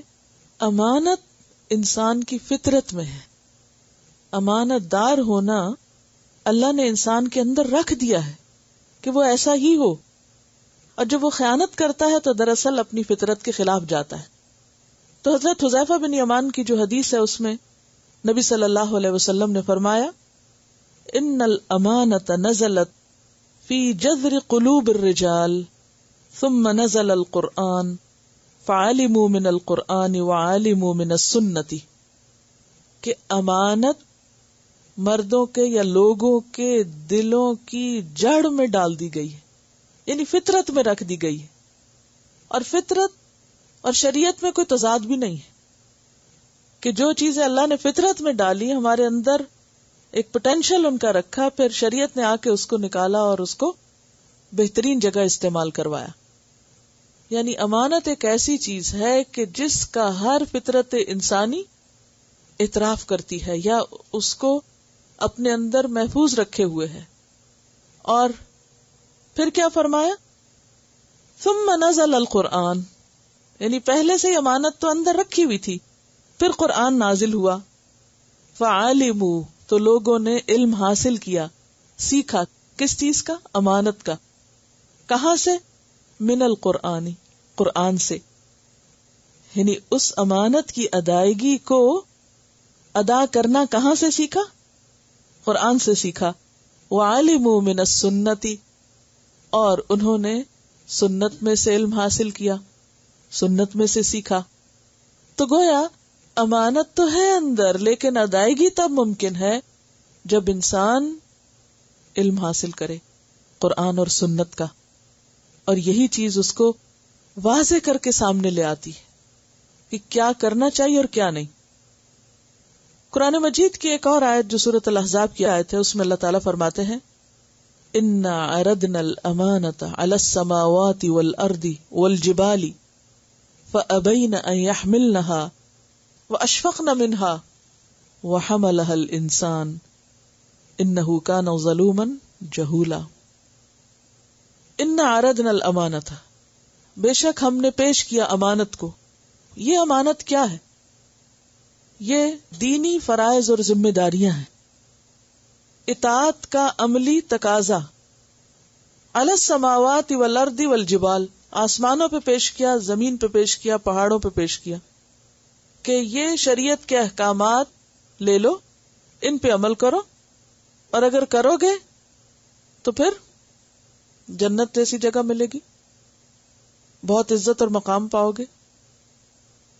امانت انسان کی فطرت میں ہے. امانت دار ہونا اللہ نے انسان کے اندر رکھ دیا ہے کہ وہ ایسا ہی ہو، اور جب وہ خیانت کرتا ہے تو دراصل اپنی فطرت کے خلاف جاتا ہے. تو حضرت حذیفہ بن یمان کی جو حدیث ہے اس میں نبی صلی اللہ علیہ وسلم نے فرمایا ان الامانۃ نزلت فی جذر قلوب الرجال ثم نزل القرآن فعلموا من القرآن وعلموا من السنۃ. کہ امانت مردوں کے یا لوگوں کے دلوں کی جڑ میں ڈال دی گئی ہے، یعنی فطرت میں رکھ دی گئی ہے. اور فطرت اور شریعت میں کوئی تضاد بھی نہیں ہے کہ جو چیزیں اللہ نے فطرت میں ڈالی ہمارے اندر ایک پوٹینشل ان کا رکھا، پھر شریعت نے آ کے اس کو نکالا اور اس کو بہترین جگہ استعمال کروایا. یعنی امانت ایک ایسی چیز ہے کہ جس کا ہر فطرت انسانی اعتراف کرتی ہے یا اس کو اپنے اندر محفوظ رکھے ہوئے ہے. اور پھر کیا فرمایا؟ ثم نزل القرآن، یعنی پہلے سے امانت تو اندر رکھی ہوئی تھی، پھر قرآن نازل ہوا. فعلموا، تو لوگوں نے علم حاصل کیا، سیکھا. کس چیز کا؟ امانت کا. کہاں سے؟ من القرآن، قرآن سے. یعنی اس امانت کی ادائیگی کو ادا کرنا کہاں سے سیکھا؟ قرآن سے سیکھا. وعلموا من السنۃ، اور انہوں نے سنت میں سے علم حاصل کیا، سنت میں سے سیکھا. تو گویا امانت تو ہے اندر، لیکن ادائیگی تب ممکن ہے جب انسان علم حاصل کرے قرآن اور سنت کا، اور یہی چیز اس کو واضح کر کے سامنے لے آتی ہے کہ کیا کرنا چاہیے اور کیا نہیں. قرآن مجید کی ایک اور آیت جو سورۃ الاحزاب کی آیت ہے، اس میں اللہ تعالیٰ فرماتے ہیں اِنَّا عَرَضْنَا الْأَمَانَةَ عَلَى السَّمَاوَاتِ وَالْأَرْضِ وَالْجِبَالِ فَأَبَيْنَ أَن يَحْمِلْنَهَا وَأَشْفَقْنَ مِنْهَا وَحَمَلَهَا الْإِنسَانُ إِنَّهُ كَانَ ظَلُومًا جَهُولًا. اِنَّا عَرَضْنَا الْأَمَانَةَ، بے شک ہم نے پیش کیا امانت کو. یہ امانت کیا ہے؟ یہ دینی فرائض اور ذمہ داریاں ہیں، اطاعت کا عملی تقاضا. علی السماوات والارض والجبال، آسمانوں پہ پیش کیا، زمین پہ پیش کیا، پہاڑوں پہ پیش کیا کہ یہ شریعت کے احکامات لے لو، ان پہ عمل کرو، اور اگر کرو گے تو پھر جنت جیسی جگہ ملے گی، بہت عزت اور مقام پاؤ گے.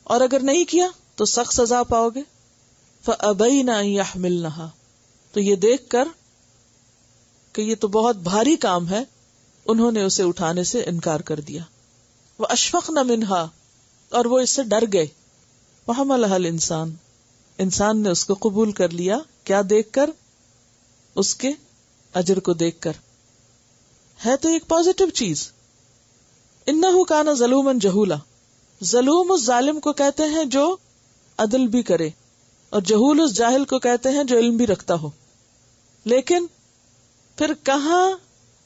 اور اگر نہیں کیا تو سخت سزا پاؤ گے. فَأَبَيْنَ أَن يَحْمِلْنَهَا، تو یہ دیکھ کر کہ یہ تو بہت بھاری کام ہے، انہوں نے اسے اٹھانے سے انکار کر دیا. وَأَشْفَقْنَ مِنْهَا، اور وہ اس سے ڈر گئے. وَحَمَلَهَا الْإِنسَانُ، انسان نے اس کو قبول کر لیا. کیا دیکھ کر؟ اس کے اجر کو دیکھ کر. ہے تو ایک پازیٹو چیز. اِنَّهُ كَانَ ظَلُومًا جَهُولًا، ظلوم اس ظالم کو کہتے ہیں جو عدل بھی کرے، اور جہول اس جاہل کو کہتے ہیں جو علم بھی رکھتا ہو. لیکن پھر کہاں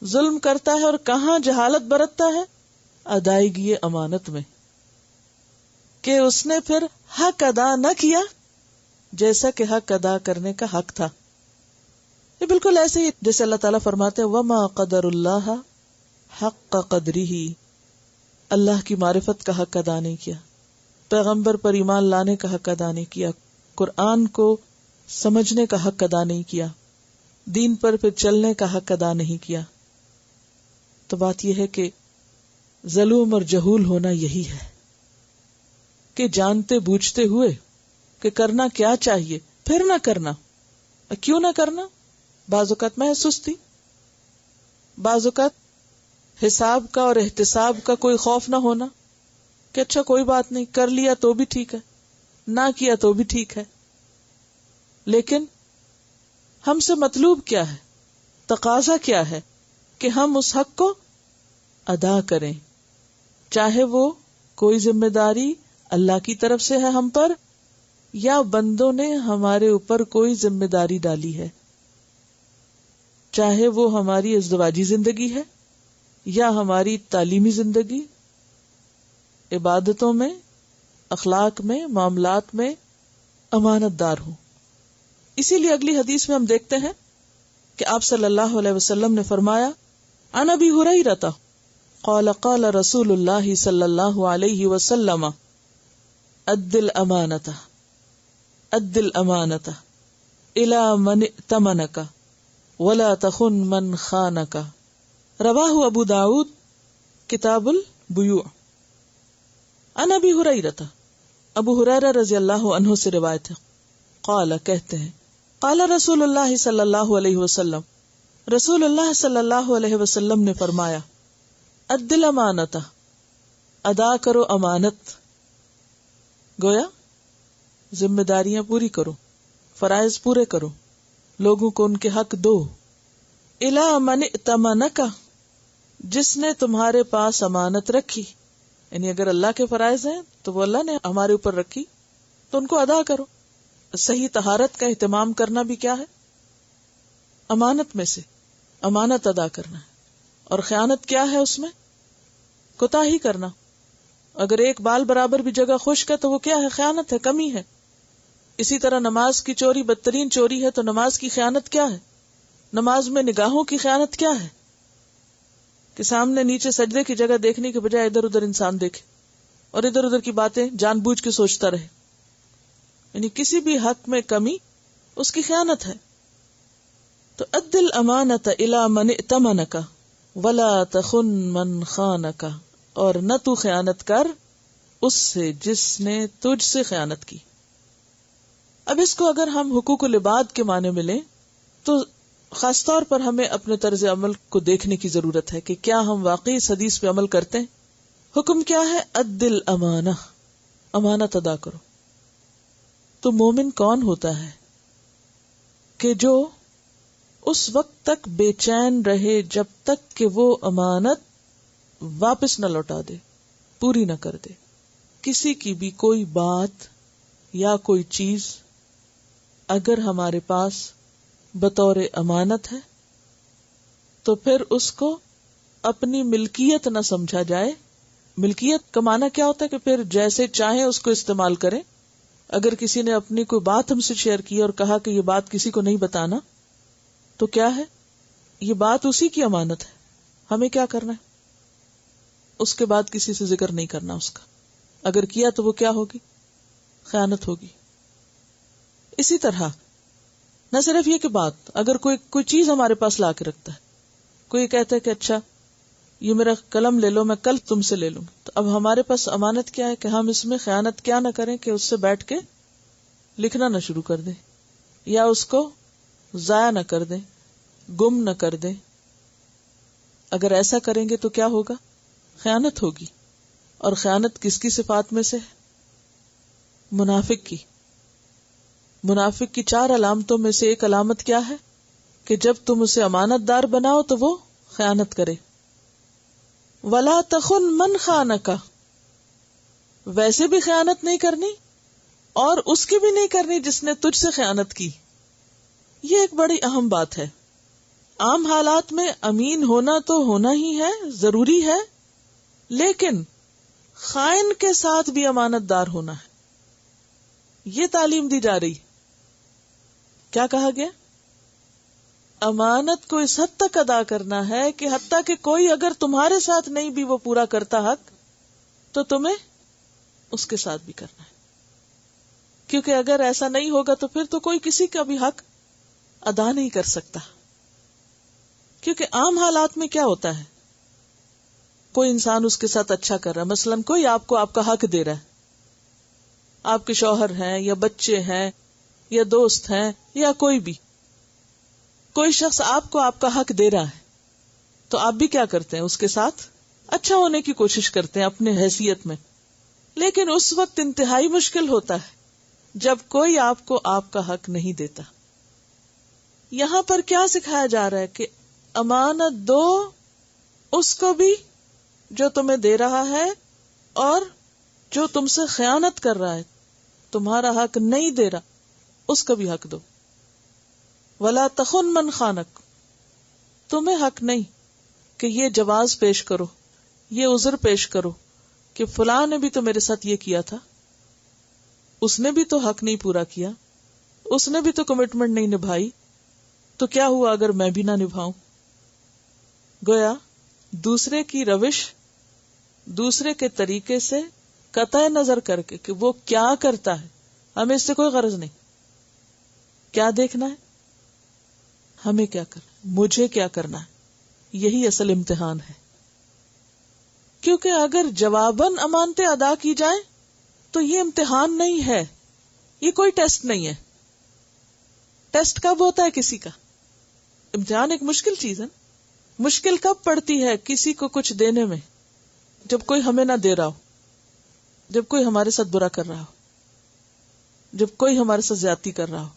ظلم کرتا ہے اور کہاں جہالت برتتا ہے؟ ادائیگی امانت میں، کہ اس نے پھر حق ادا نہ کیا جیسا کہ حق ادا کرنے کا حق تھا. یہ بالکل ایسے ہی جیسے اللہ تعالیٰ فرماتے ہیں وَمَا قَدَرُ اللَّهَ حَقَّ قَدْرِهِ، اللہ کی معرفت کا حق ادا نہیں کیا، پیغمبر پر ایمان لانے کا حق ادا نہیں کیا، قرآن کو سمجھنے کا حق ادا نہیں کیا، دین پر پھر چلنے کا حق ادا نہیں کیا. تو بات یہ ہے کہ ظلوم اور جہول ہونا یہی ہے کہ جانتے بوجھتے ہوئے کہ کرنا کیا چاہیے پھر نہ کرنا. کیوں نہ کرنا؟ بعض اوقات محض سستی، بعض اوقات حساب کا اور احتساب کا کوئی خوف نہ ہونا کہ اچھا کوئی بات نہیں، کر لیا تو بھی ٹھیک ہے، نہ کیا تو بھی ٹھیک ہے. لیکن ہم سے مطلوب کیا ہے، تقاضا کیا ہے کہ ہم اس حق کو ادا کریں، چاہے وہ کوئی ذمہ داری اللہ کی طرف سے ہے ہم پر، یا بندوں نے ہمارے اوپر کوئی ذمہ داری ڈالی ہے، چاہے وہ ہماری ازدواجی زندگی ہے یا ہماری تعلیمی زندگی، عبادتوں میں، اخلاق میں، معاملات میں امانت دار ہوں. اسی لیے اگلی حدیث میں ہم دیکھتے ہیں کہ آپ صلی اللہ علیہ وسلم نے فرمایا عن ابی ہریرہ قال قال رسول اللہ صلی اللہ علیہ وسلم اد الامانۃ الی من ائتمنک ولا تخن من خانک. رواہ ابو داود کتاب البیوع. عن ابی ہریرہ، ابو ہریرہ رضی اللہ عنہ سے روایت ہے، قال کہتے ہیں قال رسول اللہ صلی اللہ علیہ وسلم، رسول اللہ صلی اللہ علیہ وسلم نے فرمایا اد الامانۃ، ادا کرو امانت. گویا ذمہ داریاں پوری کرو، فرائض پورے کرو، لوگوں کو ان کے حق دو. الی من ائتمنک، جس نے تمہارے پاس امانت رکھی، یعنی اگر اللہ کے فرائض ہیں تو وہ اللہ نے ہمارے اوپر رکھی تو ان کو ادا کرو. صحیح طہارت کا اہتمام کرنا بھی کیا ہے؟ امانت میں سے امانت ادا کرنا ہے. اور خیانت کیا ہے؟ اس میں کوتاہی کرنا. اگر ایک بال برابر بھی جگہ خشک ہے تو وہ کیا ہے؟ خیانت ہے، کمی ہے. اسی طرح نماز کی چوری بدترین چوری ہے، تو نماز کی خیانت کیا ہے؟ نماز میں نگاہوں کی خیانت کیا ہے؟ کہ سامنے نیچے سجدے کی جگہ دیکھنے کے بجائے ادھر ادھر انسان دیکھے اور ادھر ادھر کی باتیں جان بوجھ کے سوچتا رہے. یعنی کسی بھی حق میں کمی اس کی خیانت ہے. تو اد الامانۃ الی من ائتمنک ولا تخن من خانک، اور نہ تو خیانت کر اس سے جس نے تجھ سے خیانت کی. اب اس کو اگر ہم حقوق العباد کے معنی میں لیں تو خاص طور پر ہمیں اپنے طرز عمل کو دیکھنے کی ضرورت ہے کہ کیا ہم واقعی اس حدیث پہ عمل کرتے ہیں. حکم کیا ہے؟ اد الامانہ، امانت ادا کرو. تو مومن کون ہوتا ہے کہ جو اس وقت تک بے چین رہے جب تک کہ وہ امانت واپس نہ لوٹا دے، پوری نہ کر دے. کسی کی بھی کوئی بات یا کوئی چیز اگر ہمارے پاس بطور امانت ہے تو پھر اس کو اپنی ملکیت نہ سمجھا جائے. ملکیت کا معنی کیا ہوتا ہے کہ پھر جیسے چاہیں اس کو استعمال کریں. اگر کسی نے اپنی کوئی بات ہم سے شیئر کی اور کہا کہ یہ بات کسی کو نہیں بتانا، تو کیا ہے؟ یہ بات اسی کی امانت ہے، ہمیں کیا کرنا ہے؟ اس کے بعد کسی سے ذکر نہیں کرنا اس کا. اگر کیا تو وہ کیا ہوگی؟ خیانت ہوگی. اسی طرح نہ صرف یہ کہ بات، اگر کوئی چیز ہمارے پاس لا کے رکھتا ہے، کوئی کہتا ہے کہ اچھا یہ میرا قلم لے لو، میں کل تم سے لے لوں. تو اب ہمارے پاس امانت کیا ہے کہ ہم اس میں خیانت کیا نہ کریں کہ اس سے بیٹھ کے لکھنا نہ شروع کر دیں، یا اس کو ضائع نہ کر دیں، گم نہ کر دیں. اگر ایسا کریں گے تو کیا ہوگا؟ خیانت ہوگی. اور خیانت کس کی صفات میں سے ہے؟ منافق کی. منافق کی 4 علامتوں میں سے ایک علامت کیا ہے؟ کہ جب تم اسے امانت دار بناؤ تو وہ خیانت کرے. وَلَا تَخُنْ مَنْ خَانَكَ، ویسے بھی خیانت نہیں کرنی اور اس کی بھی نہیں کرنی جس نے تجھ سے خیانت کی. یہ ایک بڑی اہم بات ہے. عام حالات میں امین ہونا تو ہونا ہی ہے، ضروری ہے، لیکن خائن کے ساتھ بھی امانت دار ہونا ہے. یہ تعلیم دی جا رہی. کیا کہا گیا؟ امانت کو اس حد تک ادا کرنا ہے کہ حتیٰ کہ کوئی اگر تمہارے ساتھ نہیں بھی وہ پورا کرتا حق، تو تمہیں اس کے ساتھ بھی کرنا ہے. کیونکہ اگر ایسا نہیں ہوگا تو پھر تو کوئی کسی کا بھی حق ادا نہیں کر سکتا. کیونکہ عام حالات میں کیا ہوتا ہے، کوئی انسان اس کے ساتھ اچھا کر رہا ہے، مثلا کوئی آپ کو آپ کا حق دے رہا ہے، آپ کے شوہر ہیں یا بچے ہیں یا دوست ہیں یا کوئی بھی، کوئی شخص آپ کو آپ کا حق دے رہا ہے، تو آپ بھی کیا کرتے ہیں؟ اس کے ساتھ اچھا ہونے کی کوشش کرتے ہیں اپنے حیثیت میں. لیکن اس وقت انتہائی مشکل ہوتا ہے جب کوئی آپ کو آپ کا حق نہیں دیتا. یہاں پر کیا سکھایا جا رہا ہے کہ امانت دو اس کو بھی جو تمہیں دے رہا ہے، اور جو تم سے خیانت کر رہا ہے، تمہارا حق نہیں دے رہا، اس کا بھی حق دو. وَلَا تَخُنْ مَنْ خَانَكَ، تمہیں حق نہیں کہ یہ جواز پیش کرو، یہ عذر پیش کرو کہ فلاں نے بھی تو میرے ساتھ یہ کیا تھا، اس نے بھی تو حق نہیں پورا کیا، اس نے بھی تو کمٹمنٹ نہیں نبھائی، تو کیا ہوا اگر میں بھی نہ نبھاؤں. گویا دوسرے کی روش، دوسرے کے طریقے سے قطع نظر کر کے کہ وہ کیا کرتا ہے، ہمیں اس سے کوئی غرض نہیں. کیا دیکھنا ہے؟ ہمیں کیا کرنا ہے، مجھے کیا کرنا ہے. یہی اصل امتحان ہے. کیونکہ اگر جواباً امانتیں ادا کی جائیں تو یہ امتحان نہیں ہے، یہ کوئی ٹیسٹ نہیں ہے. ٹیسٹ کب ہوتا ہے کسی کا؟ امتحان ایک مشکل چیز ہے. مشکل کب پڑتی ہے کسی کو کچھ دینے میں؟ جب کوئی ہمیں نہ دے رہا ہو، جب کوئی ہمارے ساتھ برا کر رہا ہو، جب کوئی ہمارے ساتھ زیادتی کر رہا ہو.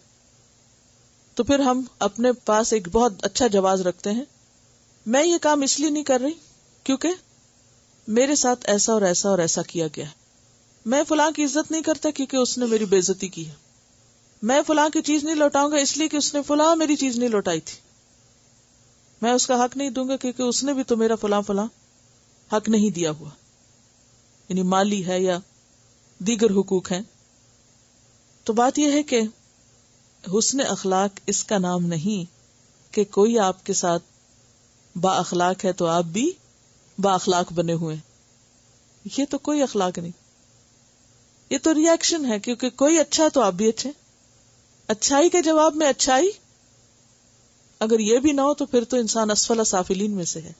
تو پھر ہم اپنے پاس ایک بہت اچھا جواز رکھتے ہیں، میں یہ کام اس لیے نہیں کر رہی کیونکہ میرے ساتھ ایسا اور ایسا اور ایسا کیا گیا ہے. میں فلاں کی عزت نہیں کرتا کیونکہ اس نے میری بے عزتی کی ہے. میں فلاں کی چیز نہیں لوٹاؤں گا اس لیے کہ اس نے فلاں میری چیز نہیں لوٹائی تھی. میں اس کا حق نہیں دوں گا کیونکہ اس نے بھی تو میرا فلاں فلاں حق نہیں دیا ہوا، یعنی مالی ہے یا دیگر حقوق ہیں. تو بات یہ ہے کہ حسن اخلاق اس کا نام نہیں کہ کوئی آپ کے ساتھ با اخلاق ہے تو آپ بھی با اخلاق بنے ہوئے. یہ تو کوئی اخلاق نہیں، یہ تو ری ایکشن ہے. کیونکہ کوئی اچھا تو آپ بھی اچھے. اچھائی کے جواب میں اچھائی، اگر یہ بھی نہ ہو تو پھر تو انسان اسفل سافلین میں سے ہے.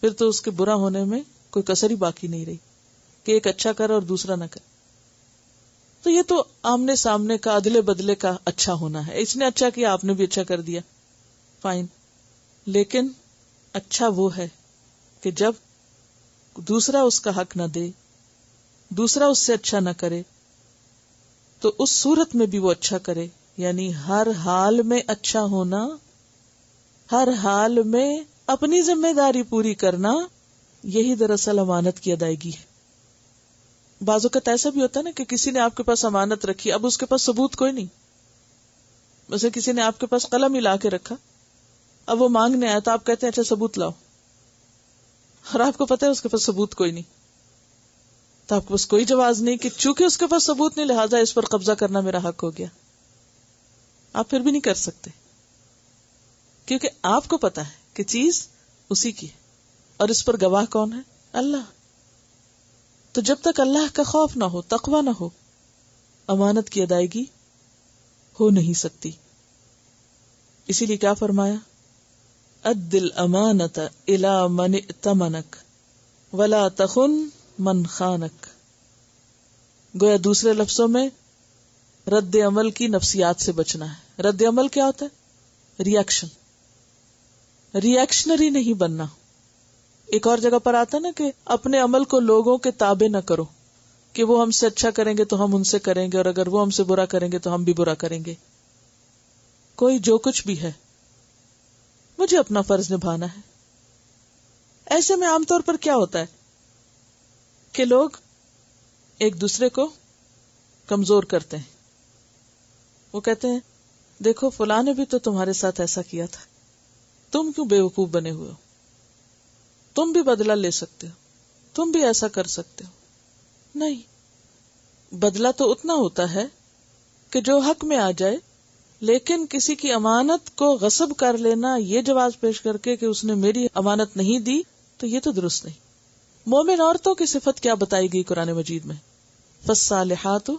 پھر تو اس کے برا ہونے میں کوئی کسر ہی باقی نہیں رہی کہ ایک اچھا کرے اور دوسرا نہ کرے. تو یہ تو آمنے سامنے کا عدلے بدلے کا اچھا ہونا ہے. اس نے اچھا کیا، آپ نے بھی اچھا کر دیا، فائن. لیکن اچھا وہ ہے کہ جب دوسرا اس کا حق نہ دے، دوسرا اس سے اچھا نہ کرے، تو اس صورت میں بھی وہ اچھا کرے. یعنی ہر حال میں اچھا ہونا، ہر حال میں اپنی ذمہ داری پوری کرنا، یہی دراصل امانت کی ادائیگی ہے. بعض اوقات ایسا بھی ہوتا ہے نا کہ کسی نے آپ کے پاس امانت رکھی، اب اس کے پاس ثبوت کوئی نہیں. ویسے کسی نے آپ کے پاس قلم ہی لا کے رکھا، اب وہ مانگنے آیا تو آپ کہتے ہیں اچھا ثبوت لاؤ، اور آپ کو پتا ہے اس کے پاس ثبوت کوئی نہیں. تو آپ کے پاس کوئی جواز نہیں کہ چونکہ اس کے پاس ثبوت نہیں لہٰذا اس پر قبضہ کرنا میرا حق ہو گیا. آپ پھر بھی نہیں کر سکتے کیونکہ آپ کو پتا ہے کہ چیز اسی کی ہے، اور اس پر گواہ کون ہے؟ اللہ. تو جب تک اللہ کا خوف نہ ہو، تقوی نہ ہو، امانت کی ادائیگی ہو نہیں سکتی. اسی لیے کیا فرمایا؟ اد الامانۃ الی من ائتمنک ولا تخن من خانک. گویا دوسرے لفظوں میں رد عمل کی نفسیات سے بچنا ہے. رد عمل کیا ہوتا ہے؟ ریئیکشن. ریئیکشنری نہیں بننا. ایک اور جگہ پر آتا ہے نا کہ اپنے عمل کو لوگوں کے تابع نہ کرو کہ وہ ہم سے اچھا کریں گے تو ہم ان سے کریں گے اور اگر وہ ہم سے برا کریں گے تو ہم بھی برا کریں گے. کوئی جو کچھ بھی ہے مجھے اپنا فرض نبھانا ہے. ایسے میں عام طور پر کیا ہوتا ہے کہ لوگ ایک دوسرے کو کمزور کرتے ہیں. وہ کہتے ہیں دیکھو فلاں نے بھی تو تمہارے ساتھ ایسا کیا تھا, تم کیوں بے وقوف بنے ہوئے ہو, تم بھی بدلہ لے سکتے ہو, تم بھی ایسا کر سکتے ہو. نہیں, بدلہ تو اتنا ہوتا ہے کہ جو حق میں آ جائے, لیکن کسی کی امانت کو غصب کر لینا یہ جواز پیش کر کے کہ اس نے میری امانت نہیں دی, تو یہ تو درست نہیں. مومن عورتوں کی صفت کیا بتائی گئی قرآن مجید میں؟ فالصالحات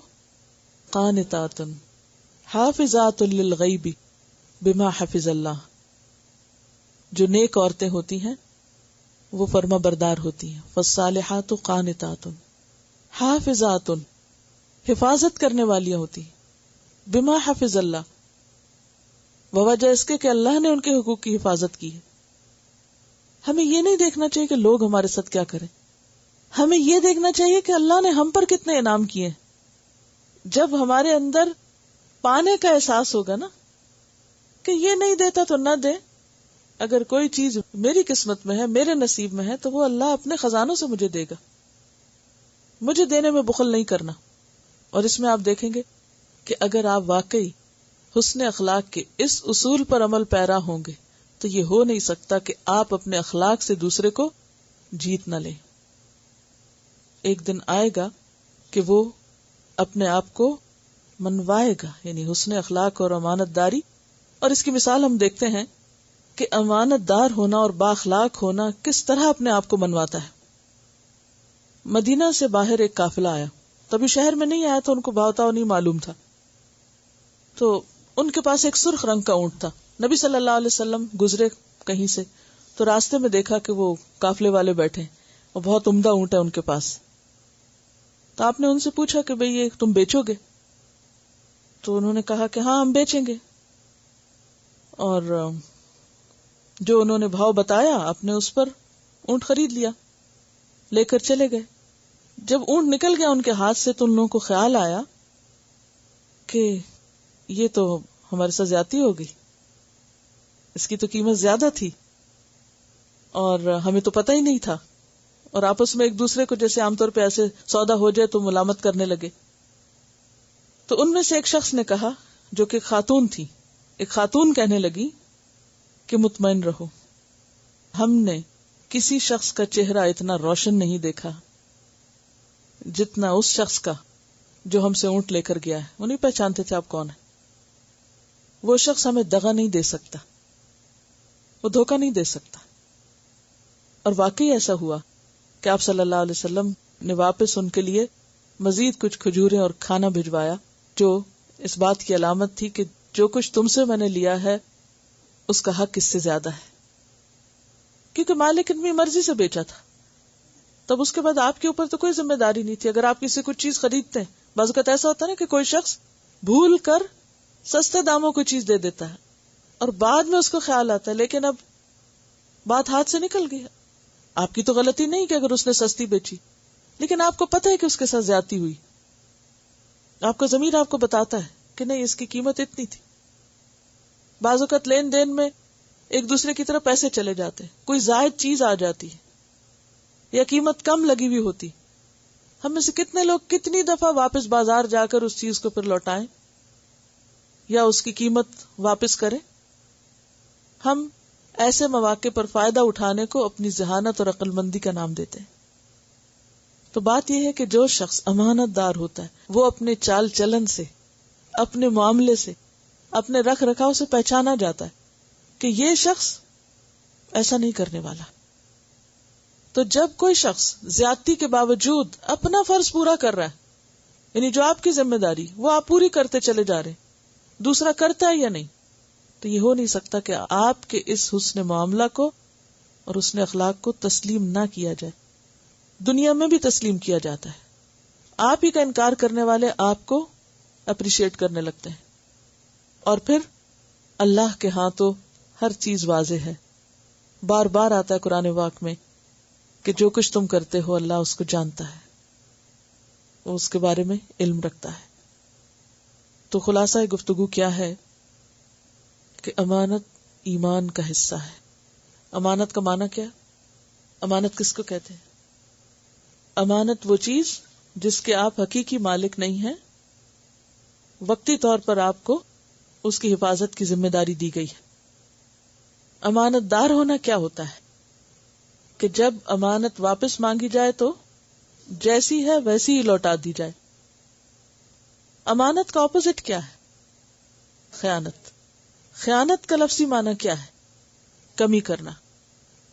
قانتات حافظات للغیب بما حفظ اللہ. جو نیک عورتیں ہوتی ہیں وہ فرما بردار ہوتی ہیں. فالصالحات قانتات حافظات, حفاظت کرنے والی ہوتی ہیں. بما حفظ اللہ, بوجہ اس کے کہ اللہ نے ان کے حقوق کی حفاظت کی ہے. ہمیں یہ نہیں دیکھنا چاہیے کہ لوگ ہمارے ساتھ کیا کریں, ہمیں یہ دیکھنا چاہیے کہ اللہ نے ہم پر کتنے انعام کیے ہیں. جب ہمارے اندر پانے کا احساس ہوگا نا کہ یہ نہیں دیتا تو نہ دے, اگر کوئی چیز میری قسمت میں ہے, میرے نصیب میں ہے, تو وہ اللہ اپنے خزانوں سے مجھے دے گا. مجھے دینے میں بخل نہیں کرنا. اور اس میں آپ دیکھیں گے کہ اگر آپ واقعی حسن اخلاق کے اس اصول پر عمل پیرا ہوں گے تو یہ ہو نہیں سکتا کہ آپ اپنے اخلاق سے دوسرے کو جیت نہ لیں. ایک دن آئے گا کہ وہ اپنے آپ کو منوائے گا, یعنی حسن اخلاق اور امانت داری. اور اس کی مثال ہم دیکھتے ہیں کہ امانت دار ہونا اور بااخلاق ہونا کس طرح اپنے آپ کو منواتا ہے. مدینہ سے باہر ایک قافلہ آیا, تبھی شہر میں نہیں آیا تو ان کو بہتاؤ نہیں معلوم تھا. تو ان کے پاس ایک سرخ رنگ کا اونٹ تھا. نبی صلی اللہ علیہ وسلم گزرے کہیں سے تو راستے میں دیکھا کہ وہ قافلے والے بیٹھے اور بہت عمدہ اونٹ ہے ان کے پاس. تو آپ نے ان سے پوچھا کہ بھئی یہ تم بیچو گے؟ تو انہوں نے کہا کہ ہاں ہم بیچیں گے. اور جو انہوں نے بھاؤ بتایا آپ نے اس پر اونٹ خرید لیا, لے کر چلے گئے. جب اونٹ نکل گیا ان کے ہاتھ سے تو ان لوگوں کو خیال آیا کہ یہ تو ہمارے ساتھ زیادتی ہو گئی, اس کی تو قیمت زیادہ تھی اور ہمیں تو پتہ ہی نہیں تھا. اور آپس میں ایک دوسرے کو جیسے عام طور پہ ایسے سودا ہو جائے تو ملامت کرنے لگے. تو ان میں سے ایک شخص نے کہا, جو کہ خاتون تھی, ایک خاتون کہنے لگی کہ مطمئن رہو, ہم نے کسی شخص کا چہرہ اتنا روشن نہیں دیکھا جتنا اس شخص کا جو ہم سے اونٹ لے کر گیا ہے. وہ نہیں پہچانتے تھے آپ کون ہیں. وہ شخص ہمیں دغا نہیں دے سکتا, وہ دھوکہ نہیں دے سکتا. اور واقعی ایسا ہوا کہ آپ صلی اللہ علیہ وسلم نے واپس ان کے لیے مزید کچھ کھجوریں اور کھانا بھجوایا, جو اس بات کی علامت تھی کہ جو کچھ تم سے میں نے لیا ہے اس کا حق اس سے زیادہ ہے, کیونکہ مالک اپنی مرضی سے بیچا تھا. تب اس کے بعد آپ کے اوپر تو کوئی ذمہ داری نہیں تھی. اگر آپ کسی کچھ چیز خریدتے ہیں, بعض اوقات ایسا ہوتا ہے نا کہ کوئی شخص بھول کر سستے داموں کو چیز دے دیتا ہے اور بعد میں اس کو خیال آتا ہے, لیکن اب بات ہاتھ سے نکل گئی. آپ کی تو غلطی نہیں کہ اگر اس نے سستی بیچی, لیکن آپ کو پتہ ہے کہ اس کے ساتھ زیادتی ہوئی. آپ کا ضمیر آپ کو بتاتا ہے کہ نہیں اس کی قیمت اتنی تھی. بعض اوقات لین دین میں ایک دوسرے کی طرف پیسے چلے جاتے, کوئی زائد چیز آ جاتی ہے یا قیمت کم لگی ہوئی ہوتی. ہم میں سے کتنے لوگ کتنی دفعہ واپس بازار جا کر اس چیز کو پھر لوٹائیں یا اس کی قیمت واپس کریں. ہم ایسے مواقع پر فائدہ اٹھانے کو اپنی ذہانت اور عقل مندی کا نام دیتے ہیں. تو بات یہ ہے کہ جو شخص امانت دار ہوتا ہے وہ اپنے چال چلن سے, اپنے معاملے سے, اپنے رکھ رکھاؤ سے پہچانا جاتا ہے کہ یہ شخص ایسا نہیں کرنے والا. تو جب کوئی شخص زیادتی کے باوجود اپنا فرض پورا کر رہا ہے, یعنی جو آپ کی ذمہ داری وہ آپ پوری کرتے چلے جا رہے, دوسرا کرتا ہے یا نہیں, تو یہ ہو نہیں سکتا کہ آپ کے اس حسن معاملہ کو اور حسن اخلاق کو تسلیم نہ کیا جائے. دنیا میں بھی تسلیم کیا جاتا ہے. آپ ہی کا انکار کرنے والے آپ کو اپریشیٹ کرنے لگتے ہیں. اور پھر اللہ کے ہاں تو ہر چیز واضح ہے. بار بار آتا ہے قرآن پاک میں کہ جو کچھ تم کرتے ہو اللہ اس کو جانتا ہے, وہ اس کے بارے میں علم رکھتا ہے. تو خلاصہ گفتگو کیا ہے کہ امانت ایمان کا حصہ ہے. امانت کا معنی کیا؟ امانت کس کو کہتے ہیں؟ امانت وہ چیز جس کے آپ حقیقی مالک نہیں ہیں, وقتی طور پر آپ کو اس کی حفاظت کی ذمہ داری دی گئی ہے. امانت دار ہونا کیا ہوتا ہے کہ جب امانت واپس مانگی جائے تو جیسی ہے ویسی ہی لوٹا دی جائے. امانت کا اپوزٹ کیا ہے؟ خیانت. خیانت کا لفظی معنی کیا ہے؟ کمی کرنا.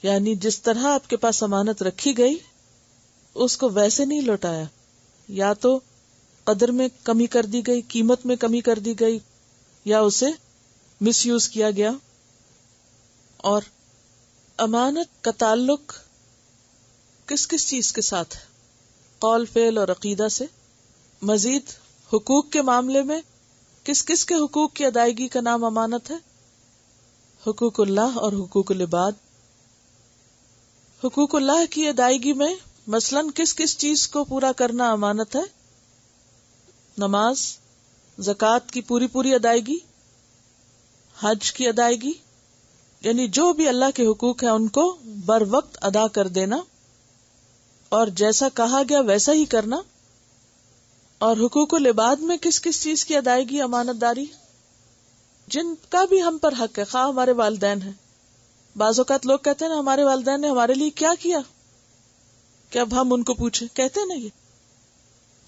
یعنی جس طرح آپ کے پاس امانت رکھی گئی اس کو ویسے نہیں لوٹایا, یا تو قدر میں کمی کر دی گئی, قیمت میں کمی کر دی گئی, یا اسے مس یوز کیا گیا. اور امانت کا تعلق کس کس چیز کے ساتھ ہے؟ قول, فعل اور عقیدہ سے. مزید حقوق کے معاملے میں کس کس کے حقوق کی ادائیگی کا نام امانت ہے؟ حقوق اللہ اور حقوق العباد. حقوق اللہ کی ادائیگی میں مثلاً کس کس چیز کو پورا کرنا امانت ہے؟ نماز, زکوٰۃ کی پوری ادائیگی, حج کی ادائیگی, یعنی جو بھی اللہ کے حقوق ہیں ان کو بر وقت ادا کر دینا اور جیسا کہا گیا ویسا ہی کرنا. اور حقوق العباد میں کس کس چیز کی ادائیگی امانت داری؟ جن کا بھی ہم پر حق ہے, خواہ ہمارے والدین ہیں. بعض اوقات لوگ کہتے ہیں نا ہمارے والدین نے ہمارے لیے کیا کیا کہ اب ہم ان کو پوچھیں. کہتے ہیں نا یہ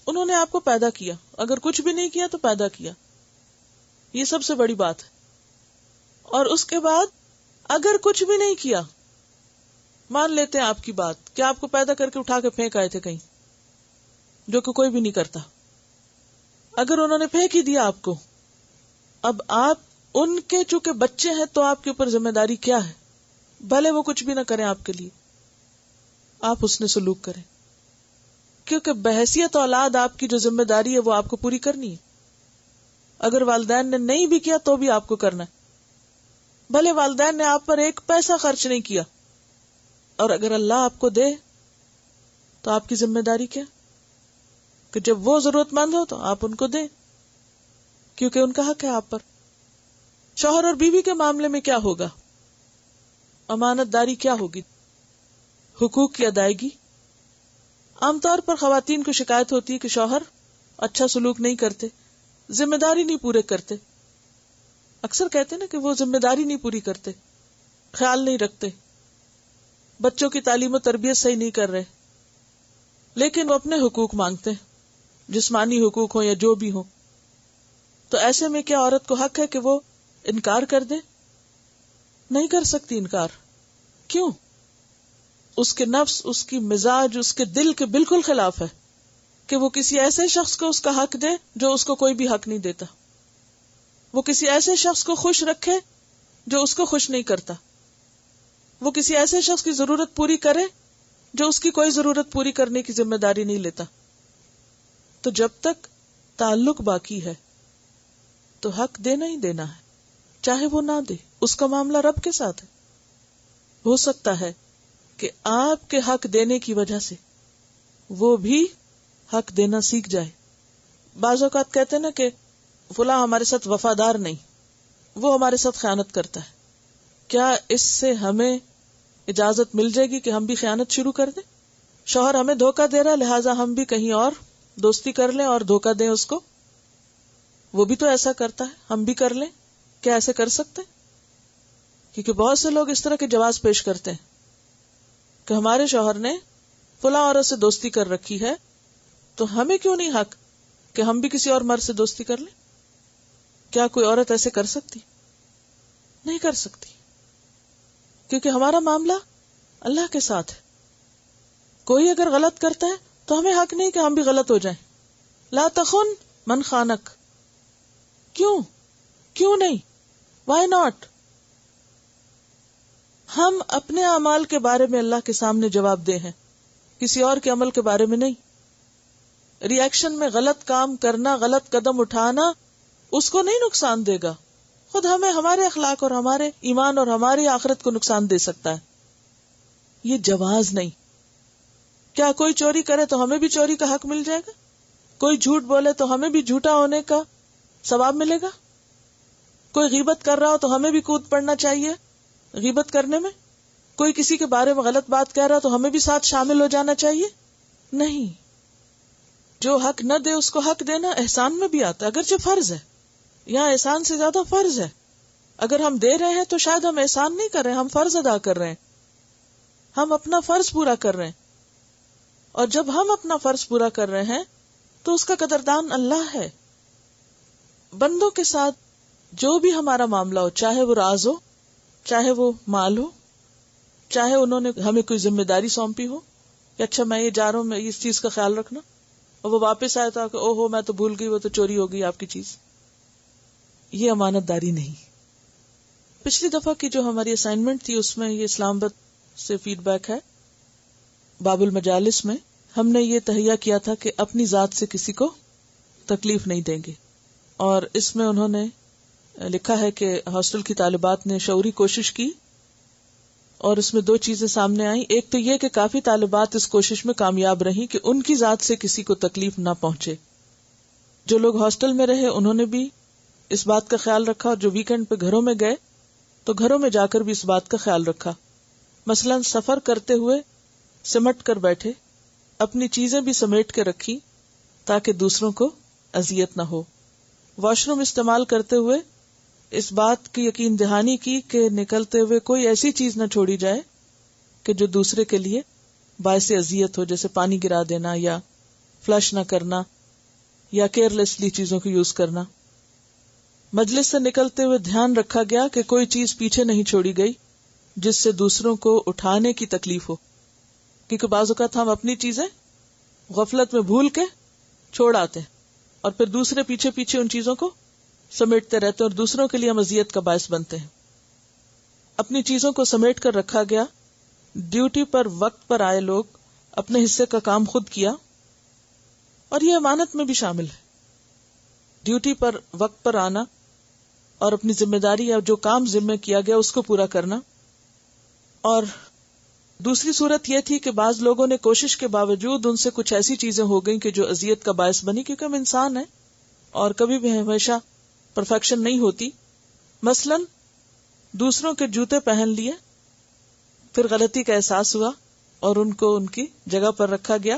انہوں نے آپ کو پیدا کیا, اگر کچھ بھی نہیں کیا تو پیدا کیا, یہ سب سے بڑی بات ہے. اور اس کے بعد اگر کچھ بھی نہیں کیا, مان لیتے ہیں آپ کی بات کہ آپ کو پیدا کر کے اٹھا کے پھینک آئے تھے کہیں, جو کہ کوئی بھی نہیں کرتا. اگر انہوں نے پھینک ہی دیا آپ کو, اب آپ ان کے چونکہ بچے ہیں تو آپ کے اوپر ذمہ داری کیا ہے؟ بھلے وہ کچھ بھی نہ کریں آپ کے لیے, آپ حسن سلوک کریں, کیونکہ بحیثیت اولاد آپ کی جو ذمہ داری ہے وہ آپ کو پوری کرنی ہے. اگر والدین نے نہیں بھی کیا تو بھی آپ کو کرنا ہے, بھلے والدین نے آپ پر ایک پیسہ خرچ نہیں کیا. اور اگر اللہ آپ کو دے تو آپ کی ذمہ داری کیا کہ جب وہ ضرورت مند ہو تو آپ ان کو دیں, کیونکہ ان کا حق ہے آپ پر. شوہر اور بیوی کے معاملے میں کیا ہوگا؟ امانت داری کیا ہوگی؟ حقوق کی ادائیگی. عام طور پر خواتین کو شکایت ہوتی ہے کہ شوہر اچھا سلوک نہیں کرتے, ذمہ داری نہیں پورے کرتے. اکثر کہتے ہیں نا کہ وہ ذمہ داری نہیں پوری کرتے, خیال نہیں رکھتے, بچوں کی تعلیم و تربیت صحیح نہیں کر رہے, لیکن وہ اپنے حقوق مانگتے ہیں, جسمانی حقوق ہوں یا جو بھی ہوں. تو ایسے میں کیا عورت کو حق ہے کہ وہ انکار کر دے؟ نہیں کر سکتی انکار. کیوں؟ اس کے نفس, اس کی مزاج, اس کے دل کے بالکل خلاف ہے کہ وہ کسی ایسے شخص کو اس کا حق دے جو اس کو کوئی بھی حق نہیں دیتا. وہ کسی ایسے شخص کو خوش رکھے جو اس کو خوش نہیں کرتا. وہ کسی ایسے شخص کی ضرورت پوری کرے جو اس کی کوئی ضرورت پوری کرنے کی ذمہ داری نہیں لیتا. تو جب تک تعلق باقی ہے تو حق دینا ہی دینا ہے, چاہے وہ نہ دے. اس کا معاملہ رب کے ساتھ ہے. ہو سکتا ہے کہ آپ کے حق دینے کی وجہ سے وہ بھی حق دینا سیکھ جائے. بعض اوقات کہتے ہیں نا کہ فلاں ہمارے ساتھ وفادار نہیں, وہ ہمارے ساتھ خیانت کرتا ہے. کیا اس سے ہمیں اجازت مل جائے گی کہ ہم بھی خیانت شروع کر دیں؟ شوہر ہمیں دھوکہ دے رہا لہٰذا ہم بھی کہیں اور دوستی کر لیں اور دھوکہ دیں اس کو. وہ بھی تو ایسا کرتا ہے, ہم بھی کر لیں. کیا ایسے کر سکتے؟ کیونکہ بہت سے لوگ اس طرح کے جواز پیش کرتے ہیں کہ ہمارے شوہر نے فلاں عورت سے دوستی کر رکھی ہے تو ہمیں کیوں نہیں حق کہ ہم بھی کسی اور مرد سے دوستی کر لیں. کیا کوئی عورت ایسے کر سکتی؟ نہیں کر سکتی, کیونکہ ہمارا معاملہ اللہ کے ساتھ ہے. کوئی اگر غلط کرتا ہے تو ہمیں حق نہیں کہ ہم بھی غلط ہو جائیں. لا تخن من خانک. کیوں نہیں؟ Why not? ہم اپنے اعمال کے بارے میں اللہ کے سامنے جواب دہ ہیں، کسی اور کے عمل کے بارے میں نہیں. ری ایکشن میں غلط کام کرنا، غلط قدم اٹھانا اس کو نہیں نقصان دے گا، خود ہمیں ہمارے اخلاق اور ہمارے ایمان اور ہماری آخرت کو نقصان دے سکتا ہے. یہ جواز نہیں. کیا کوئی چوری کرے تو ہمیں بھی چوری کا حق مل جائے گا؟ کوئی جھوٹ بولے تو ہمیں بھی جھوٹا ہونے کا ثواب ملے گا؟ کوئی غیبت کر رہا ہو تو ہمیں بھی کود پڑنا چاہیے غیبت کرنے میں؟ کوئی کسی کے بارے میں غلط بات کہہ رہا تو ہمیں بھی ساتھ شامل ہو جانا چاہیے؟ نہیں. جو حق نہ دے اس کو حق دینا احسان میں بھی آتا ہے، اگرچہ فرض ہے. یہاں احسان سے زیادہ فرض ہے. اگر ہم دے رہے ہیں تو شاید ہم احسان نہیں کر رہے، ہم فرض ادا کر رہے ہیں، ہم اپنا فرض پورا کر رہے ہیں. اور جب ہم اپنا فرض پورا کر رہے ہیں تو اس کا قدردان اللہ ہے. بندوں کے ساتھ جو بھی ہمارا معاملہ ہو، چاہے وہ راز ہو، چاہے وہ مال ہو، چاہے انہوں نے ہمیں کوئی ذمہ داری سونپی ہو کہ اچھا میں یہ جا رہا ہوں، میں اس چیز کا خیال رکھنا، اور وہ واپس آیا تھا کہ او ہو میں تو بھول گئی، وہ تو چوری ہو گئی آپ کی چیز. یہ امانت داری نہیں. پچھلی دفعہ کی جو ہماری اسائنمنٹ تھی اس میں یہ اسلام آباد سے فیڈ بیک ہے. باب المجالس میں ہم نے یہ تہیہ کیا تھا کہ اپنی ذات سے کسی کو تکلیف نہیں دیں گے، اور اس میں انہوں نے لکھا ہے کہ ہاسٹل کی طالبات نے شعوری کوشش کی اور اس میں 2 چیزیں سامنے آئیں. ایک تو یہ کہ کافی طالبات اس کوشش میں کامیاب رہیں کہ ان کی ذات سے کسی کو تکلیف نہ پہنچے. جو لوگ ہاسٹل میں رہے انہوں نے بھی اس بات کا خیال رکھا، اور جو ویکنڈ پہ گھروں میں گئے تو گھروں میں جا کر بھی اس بات کا خیال رکھا. مثلا سفر کرتے ہوئے سمٹ کر بیٹھے، اپنی چیزیں بھی سمیٹ کے رکھی تاکہ دوسروں کو اذیت نہ ہو. واش روم استعمال کرتے ہوئے اس بات کی یقین دہانی کی کہ نکلتے ہوئے کوئی ایسی چیز نہ چھوڑی جائے کہ جو دوسرے کے لیے باعث اذیت ہو، جیسے پانی گرا دینا یا فلش نہ کرنا یا کیئر لیسلی چیزوں کو یوز کرنا. مجلس سے نکلتے ہوئے دھیان رکھا گیا کہ کوئی چیز پیچھے نہیں چھوڑی گئی جس سے دوسروں کو اٹھانے کی تکلیف ہو، کیونکہ بعض اوقات ہم اپنی چیزیں غفلت میں بھول کے چھوڑ آتے ہیں اور پھر دوسرے پیچھے پیچھے ان چیزوں کو سمیٹتے رہتے ہیں اور دوسروں کے لیے ہم اذیت کا باعث بنتے ہیں. اپنی چیزوں کو سمیٹ کر رکھا گیا. ڈیوٹی پر وقت پر آئے لوگ اپنے حصے کا کام خود کیا، اور یہ امانت میں بھی شامل ہے. ڈیوٹی پر وقت پر آنا اور اپنی ذمہ داری یا جو کام ذمہ کیا گیا اس کو پورا کرنا. اور دوسری صورت یہ تھی کہ بعض لوگوں نے کوشش کے باوجود ان سے کچھ ایسی چیزیں ہو گئیں کہ جو اذیت کا باعث بنی، کیونکہ ہم انسان ہیں اور کبھی بھی ہمیشہ پرفیکشن نہیں ہوتی. مثلا دوسروں کے جوتے پہن لیے، پھر غلطی کا احساس ہوا اور ان کو ان کی جگہ پر رکھا گیا.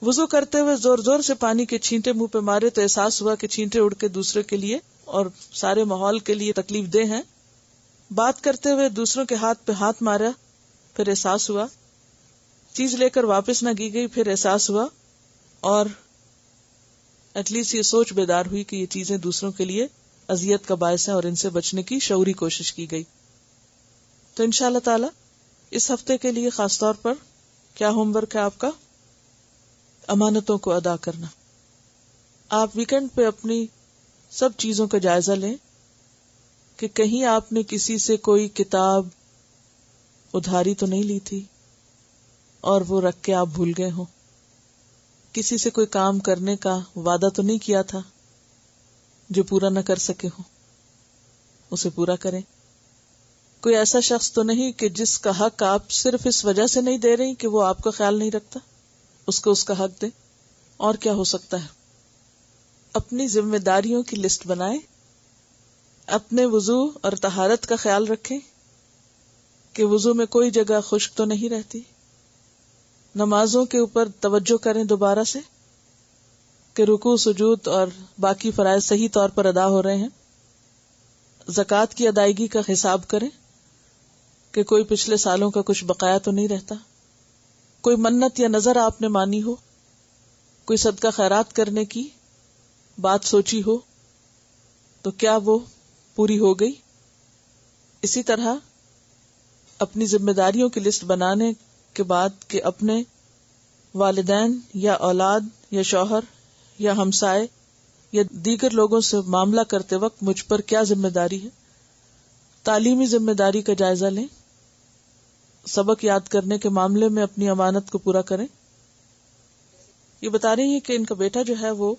وضو کرتے ہوئے زور زور سے پانی کے چھینٹے منہ پہ مارے تو احساس ہوا کہ چھینٹے اڑ کے دوسرے کے لیے اور سارے ماحول کے لیے تکلیف دہ ہیں. بات کرتے ہوئے دوسروں کے ہاتھ پہ ہاتھ مارا، پھر احساس ہوا. چیز لے کر واپس نہ کی گئی، پھر احساس ہوا، اور ایٹ لیسٹ یہ سوچ بیدار ہوئی کہ یہ چیزیں دوسروں کے لیے اذیت کا باعث ہیں اور ان سے بچنے کی شعوری کوشش کی گئی. تو انشاءاللہ تعالی اس ہفتے کے لیے خاص طور پر کیا ہوم ورک ہے آپ کا؟ امانتوں کو ادا کرنا. آپ ویکنڈ پہ اپنی سب چیزوں کا جائزہ لیں کہ کہیں آپ نے کسی سے کوئی کتاب ادھاری تو نہیں لی تھی اور وہ رکھ کے آپ بھول گئے ہوں. کسی سے کوئی کام کرنے کا وعدہ تو نہیں کیا تھا جو پورا نہ کر سکے ہوں، اسے پورا کریں. کوئی ایسا شخص تو نہیں کہ جس کا حق آپ صرف اس وجہ سے نہیں دے رہی کہ وہ آپ کا خیال نہیں رکھتا، اس کو اس کا حق دیں. اور کیا ہو سکتا ہے؟ اپنی ذمہ داریوں کی لسٹ بنائیں، اپنے وضو اور طہارت کا خیال رکھیں کہ وضو میں کوئی جگہ خشک تو نہیں رہتی. نمازوں کے اوپر توجہ کریں دوبارہ سے کہ رکوع سجود اور باقی فرائض صحیح طور پر ادا ہو رہے ہیں. زکوٰۃ کی ادائیگی کا حساب کریں کہ کوئی پچھلے سالوں کا کچھ بقایا تو نہیں رہتا. کوئی منت یا نظر آپ نے مانی ہو، کوئی صدقہ خیرات کرنے کی بات سوچی ہو تو کیا وہ پوری ہو گئی؟ اسی طرح اپنی ذمہ داریوں کی لسٹ بنانے کے بعد کہ اپنے والدین یا اولاد یا شوہر یا ہمسائے یا دیگر لوگوں سے معاملہ کرتے وقت مجھ پر کیا ذمہ داری ہے. تعلیمی ذمہ داری کا جائزہ لیں. سبق یاد کرنے کے معاملے میں اپنی امانت کو پورا کریں. یہ بتا رہی ہیں کہ ان کا بیٹا جو ہے وہ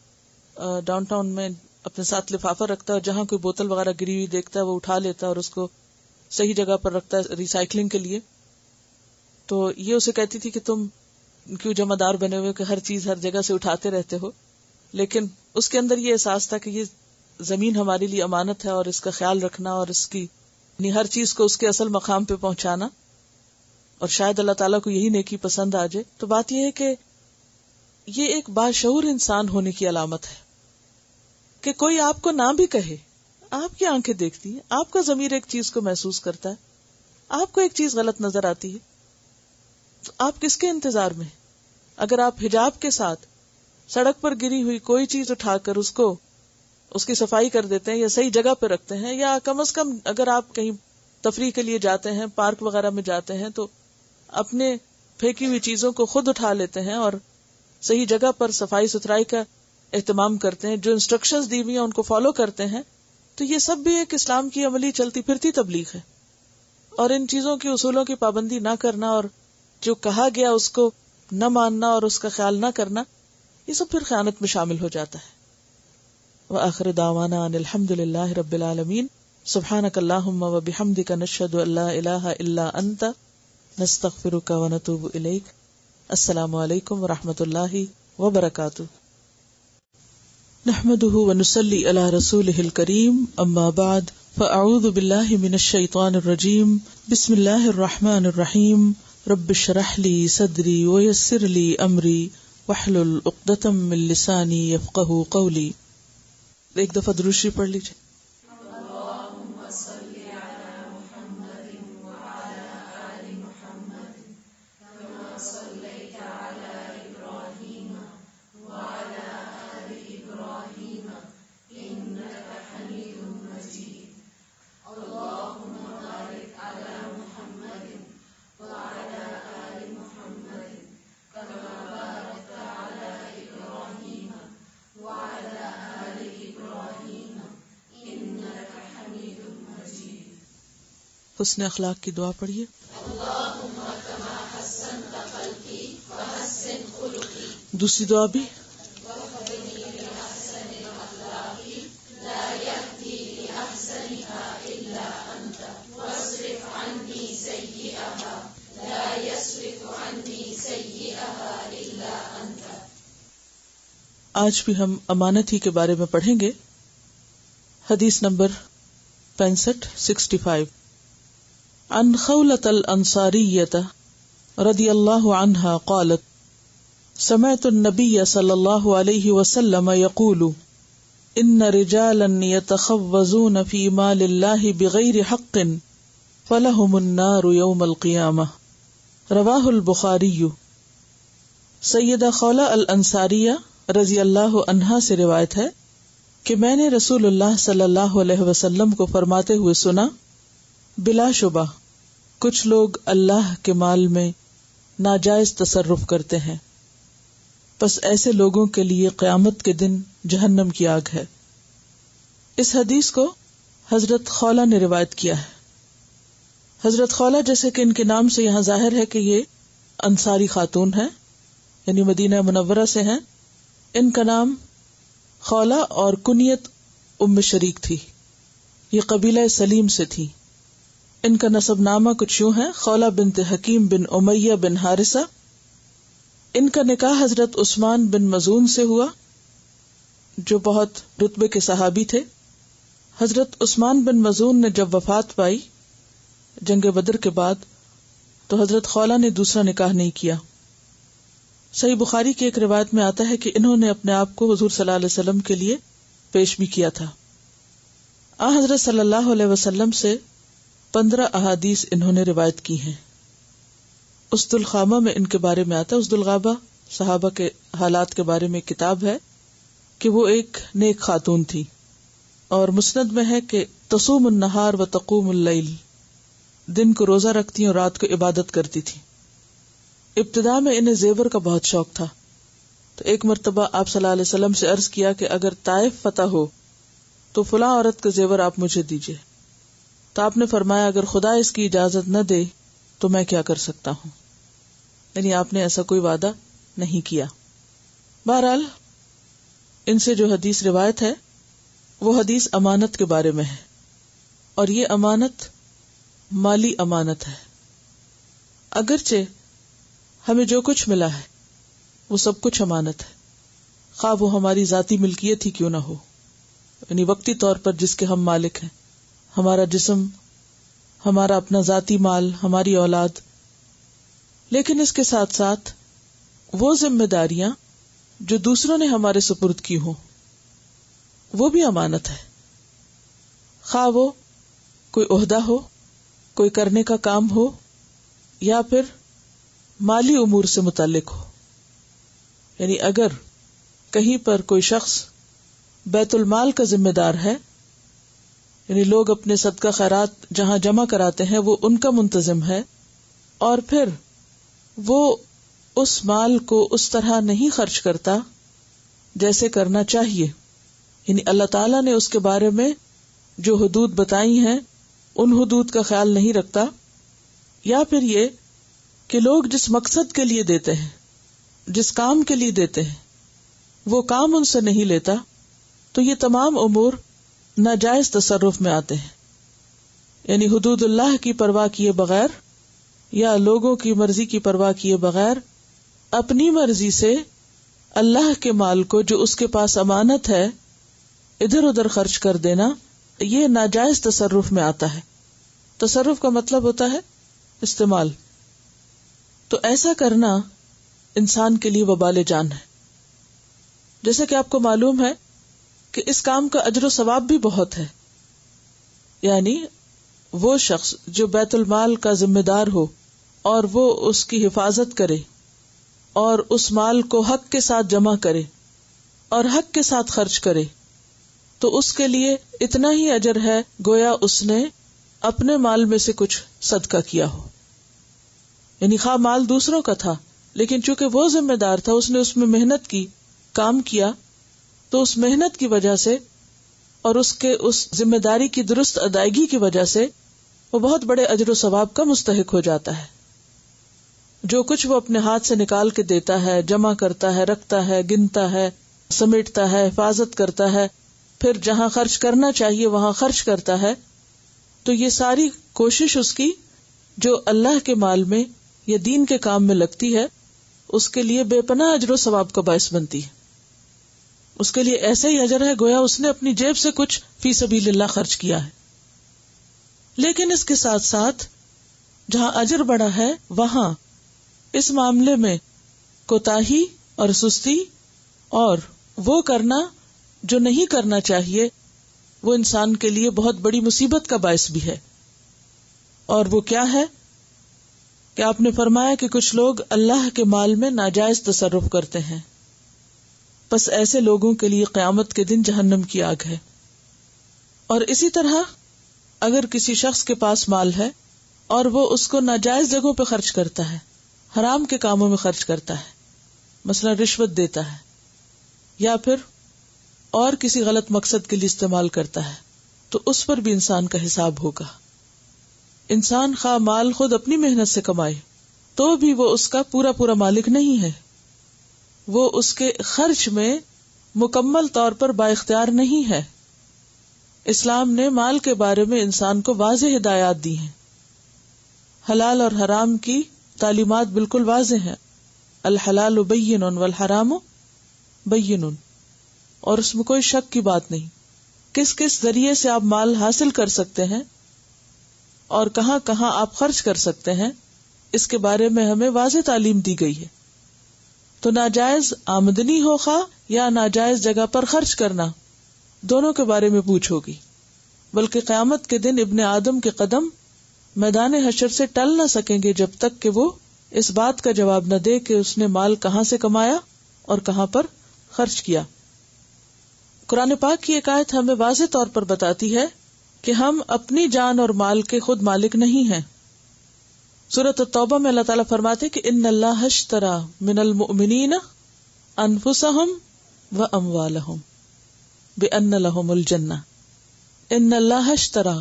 ڈاؤن ٹاؤن میں اپنے ساتھ لفافہ رکھتا ہے اور جہاں کوئی بوتل وغیرہ گری ہوئی دیکھتا ہے وہ اٹھا لیتا ہے اور اس کو صحیح جگہ پر رکھتا ہے ریسائکلنگ کے لیے. تو یہ اسے کہتی تھی کہ تم کیوں جمع دار بنے ہوئے کہ ہر چیز ہر جگہ سے اٹھاتے رہتے ہو. لیکن اس کے اندر یہ احساس تھا کہ یہ زمین ہمارے لیے امانت ہے اور اس کا خیال رکھنا اور اس کی یعنی ہر چیز کو اس کے اصل مقام پہ پہنچانا، اور شاید اللہ تعالیٰ کو یہی نیکی پسند آ جائے. تو بات یہ ہے کہ یہ ایک باشعور انسان ہونے کی علامت ہے کہ کوئی آپ کو نہ بھی کہے، آپ کی آنکھیں دیکھتی ہیں، آپ کا ضمیر ایک چیز کو محسوس کرتا ہے، آپ کو ایک چیز غلط نظر آتی ہے، تو آپ کس کے انتظار میں؟ اگر آپ حجاب کے ساتھ سڑک پر گری ہوئی کوئی چیز اٹھا کر اس کی صفائی کر دیتے ہیں یا صحیح جگہ پہ رکھتے ہیں، یا کم از کم اگر آپ کہیں تفریح کے لیے جاتے ہیں، پارک وغیرہ میں جاتے ہیں، تو اپنے پھینکی ہوئی چیزوں کو خود اٹھا لیتے ہیں اور صحیح جگہ پر صفائی ستھرائی کا اہتمام کرتے ہیں، جو انسٹرکشنز دی ہوئی ہیں ان کو فالو کرتے ہیں، تو یہ سب بھی ایک اسلام کی عملی چلتی پھرتی تبلیغ ہے. اور ان چیزوں کی اصولوں کی پابندی نہ کرنا اور جو کہا گیا اس کو نہ ماننا اور اس کا خیال نہ کرنا، یہ سب پھر خیانت میں شامل ہو جاتا ہے. وآخر دعوانا ان الحمد للہ رب العالمین. سبحانک اللہم وبحمدک نشہد ان لا الہ الا انت نستغفرک ونتوب الیک. السلام علیکم ورحمۃ اللہ وبرکاتہ. نحمده ونصلی علی رسولہ الکریم. اما بعد فاعوذ باللہ من الشیطان الرجیم. بسم اللہ الرحمن الرحیم. رب اشرح لی صدری ویسر لی امری واحلل عقدۃ من لسانی یفقہوا قولی. ایک دفعہ درود شریف پڑھ لیجیے. حسن اخلاق کی دعا پڑھیے. دوسری دعا بھی آج بھی ہم امانت ہی کے بارے میں پڑھیں گے. حدیث نمبر 65 عن خولة الأنصارية رضي الله عنها قالت سمعت النبي صلى الله عليه وسلم يقول إن رجالا يتخوزون في مال الله بغير حق فلهم النار يوم القيامة. رواه البخاري. سیدہ خولہ الانصاریہ رضی اللہ عنہا سے روایت ہے کہ میں نے رسول اللہ صلی اللہ علیہ وسلم کو فرماتے ہوئے سنا، بلا شبہ کچھ لوگ اللہ کے مال میں ناجائز تصرف کرتے ہیں، پس ایسے لوگوں کے لیے قیامت کے دن جہنم کی آگ ہے. اس حدیث کو حضرت خولہ نے روایت کیا ہے. حضرت خولہ جیسے کہ ان کے نام سے یہاں ظاہر ہے کہ یہ انصاری خاتون ہے، یعنی مدینہ منورہ سے ہیں. ان کا نام خولہ اور کنیت ام شریک تھی. یہ قبیلہ سلیم سے تھی. ان کا نسب نامہ کچھ یوں ہے: خولہ بنت حکیم بن امیہ بن حارثہ. ان کا نکاح حضرت عثمان بن مظعون سے ہوا جو بہت رتبے کے صحابی تھے. حضرت عثمان بن مظعون نے جب وفات پائی جنگ بدر کے بعد تو حضرت خولہ نے دوسرا نکاح نہیں کیا. صحیح بخاری کی ایک روایت میں آتا ہے کہ انہوں نے اپنے آپ کو حضور صلی اللہ علیہ وسلم کے لیے پیش بھی کیا تھا. حضرت صلی اللہ علیہ وسلم سے 15 احادیث انہوں نے روایت کی ہیں. اسد الخامہ میں ان کے بارے میں آتا ہے. اسد الغابہ صحابہ کے حالات کے بارے میں کتاب ہے کہ وہ ایک نیک خاتون تھی، اور مسند میں ہے کہ تصوم النہار و تقوم اللیل، دن کو روزہ رکھتی اور رات کو عبادت کرتی تھی. ابتدا میں انہیں زیور کا بہت شوق تھا، تو ایک مرتبہ آپ صلی اللہ علیہ وسلم سے عرض کیا کہ اگر طائف فتح ہو تو فلاں عورت کا زیور آپ مجھے دیجیے. تو آپ نے فرمایا اگر خدا اس کی اجازت نہ دے تو میں کیا کر سکتا ہوں. یعنی آپ نے ایسا کوئی وعدہ نہیں کیا. بہرحال ان سے جو حدیث روایت ہے وہ حدیث امانت کے بارے میں ہے، اور یہ امانت مالی امانت ہے. اگرچہ ہمیں جو کچھ ملا ہے وہ سب کچھ امانت ہے، خواہ وہ ہماری ذاتی ملکیت ہی کیوں نہ ہو، یعنی وقتی طور پر جس کے ہم مالک ہیں، ہمارا جسم، ہمارا اپنا ذاتی مال، ہماری اولاد. لیکن اس کے ساتھ ساتھ وہ ذمہ داریاں جو دوسروں نے ہمارے سپرد کی ہوں وہ بھی امانت ہے، خواہ وہ کوئی عہدہ ہو، کوئی کرنے کا کام ہو، یا پھر مالی امور سے متعلق ہو. یعنی اگر کہیں پر کوئی شخص بیت المال کا ذمہ دار ہے، یعنی لوگ اپنے صدقہ خیرات جہاں جمع کراتے ہیں وہ ان کا منتظم ہے، اور پھر وہ اس مال کو اس طرح نہیں خرچ کرتا جیسے کرنا چاہیے، یعنی اللہ تعالیٰ نے اس کے بارے میں جو حدود بتائی ہیں ان حدود کا خیال نہیں رکھتا، یا پھر یہ کہ لوگ جس مقصد کے لیے دیتے ہیں، جس کام کے لیے دیتے ہیں، وہ کام ان سے نہیں لیتا، تو یہ تمام امور ناجائز تصرف میں آتے ہیں. یعنی حدود اللہ کی پرواہ کیے بغیر یا لوگوں کی مرضی کی پرواہ کیے بغیر اپنی مرضی سے اللہ کے مال کو جو اس کے پاس امانت ہے ادھر ادھر خرچ کر دینا، یہ ناجائز تصرف میں آتا ہے. تصرف کا مطلب ہوتا ہے استعمال. تو ایسا کرنا انسان کے لیے وبال جان ہے. جیسا کہ آپ کو معلوم ہے کہ اس کام کا اجر و ثواب بھی بہت ہے. یعنی وہ شخص جو بیت المال کا ذمہ دار ہو اور وہ اس کی حفاظت کرے اور اس مال کو حق کے ساتھ جمع کرے اور حق کے ساتھ خرچ کرے، تو اس کے لیے اتنا ہی اجر ہے گویا اس نے اپنے مال میں سے کچھ صدقہ کیا ہو. یعنی خواہ مال دوسروں کا تھا، لیکن چونکہ وہ ذمہ دار تھا، اس نے اس میں محنت کی، کام کیا، تو اس محنت کی وجہ سے اور اس کے اس ذمہ داری کی درست ادائیگی کی وجہ سے وہ بہت بڑے اجر و ثواب کا مستحق ہو جاتا ہے. جو کچھ وہ اپنے ہاتھ سے نکال کے دیتا ہے، جمع کرتا ہے، رکھتا ہے، گنتا ہے، سمیٹتا ہے، حفاظت کرتا ہے، پھر جہاں خرچ کرنا چاہیے وہاں خرچ کرتا ہے، تو یہ ساری کوشش اس کی جو اللہ کے مال میں یا دین کے کام میں لگتی ہے، اس کے لیے بے پناہ اجر و ثواب کا باعث بنتی ہے. اس کے لیے ایسا ہی اجر ہے گویا اس نے اپنی جیب سے کچھ فی سبیل اللہ خرچ کیا ہے. لیکن اس کے ساتھ ساتھ جہاں اجر بڑا ہے وہاں اس معاملے میں کوتاہی اور سستی اور وہ کرنا جو نہیں کرنا چاہیے وہ انسان کے لیے بہت بڑی مصیبت کا باعث بھی ہے. اور وہ کیا ہے کہ آپ نے فرمایا کہ کچھ لوگ اللہ کے مال میں ناجائز تصرف کرتے ہیں، بس ایسے لوگوں کے لیے قیامت کے دن جہنم کی آگ ہے. اور اسی طرح اگر کسی شخص کے پاس مال ہے اور وہ اس کو ناجائز جگہوں پہ خرچ کرتا ہے، حرام کے کاموں میں خرچ کرتا ہے، مثلا رشوت دیتا ہے یا پھر اور کسی غلط مقصد کے لیے استعمال کرتا ہے، تو اس پر بھی انسان کا حساب ہوگا. انسان خواہ مال خود اپنی محنت سے کمائے تو بھی وہ اس کا پورا پورا مالک نہیں ہے، وہ اس کے خرچ میں مکمل طور پر با اختیار نہیں ہے. اسلام نے مال کے بارے میں انسان کو واضح ہدایات دی ہیں، حلال اور حرام کی تعلیمات بالکل واضح ہیں. الحلال بین والحرام بین، اور اس میں کوئی شک کی بات نہیں. کس کس ذریعے سے آپ مال حاصل کر سکتے ہیں اور کہاں کہاں آپ خرچ کر سکتے ہیں، اس کے بارے میں ہمیں واضح تعلیم دی گئی ہے. تو ناجائز آمدنی ہو خواہ یا ناجائز جگہ پر خرچ کرنا، دونوں کے بارے میں پوچھ ہوگی. بلکہ قیامت کے دن ابن آدم کے قدم میدان حشر سے ٹل نہ سکیں گے جب تک کہ وہ اس بات کا جواب نہ دے کہ اس نے مال کہاں سے کمایا اور کہاں پر خرچ کیا. قرآن پاک کی ایک آیت ہمیں واضح طور پر بتاتی ہے کہ ہم اپنی جان اور مال کے خود مالک نہیں ہیں. سورۃ التوبہ میں اللہ تعالیٰ فرماتے کہ ان اللہ اشتری من المؤمنین انفسہم واموالہم بان لہم الجنہ ان اللہ اشتری،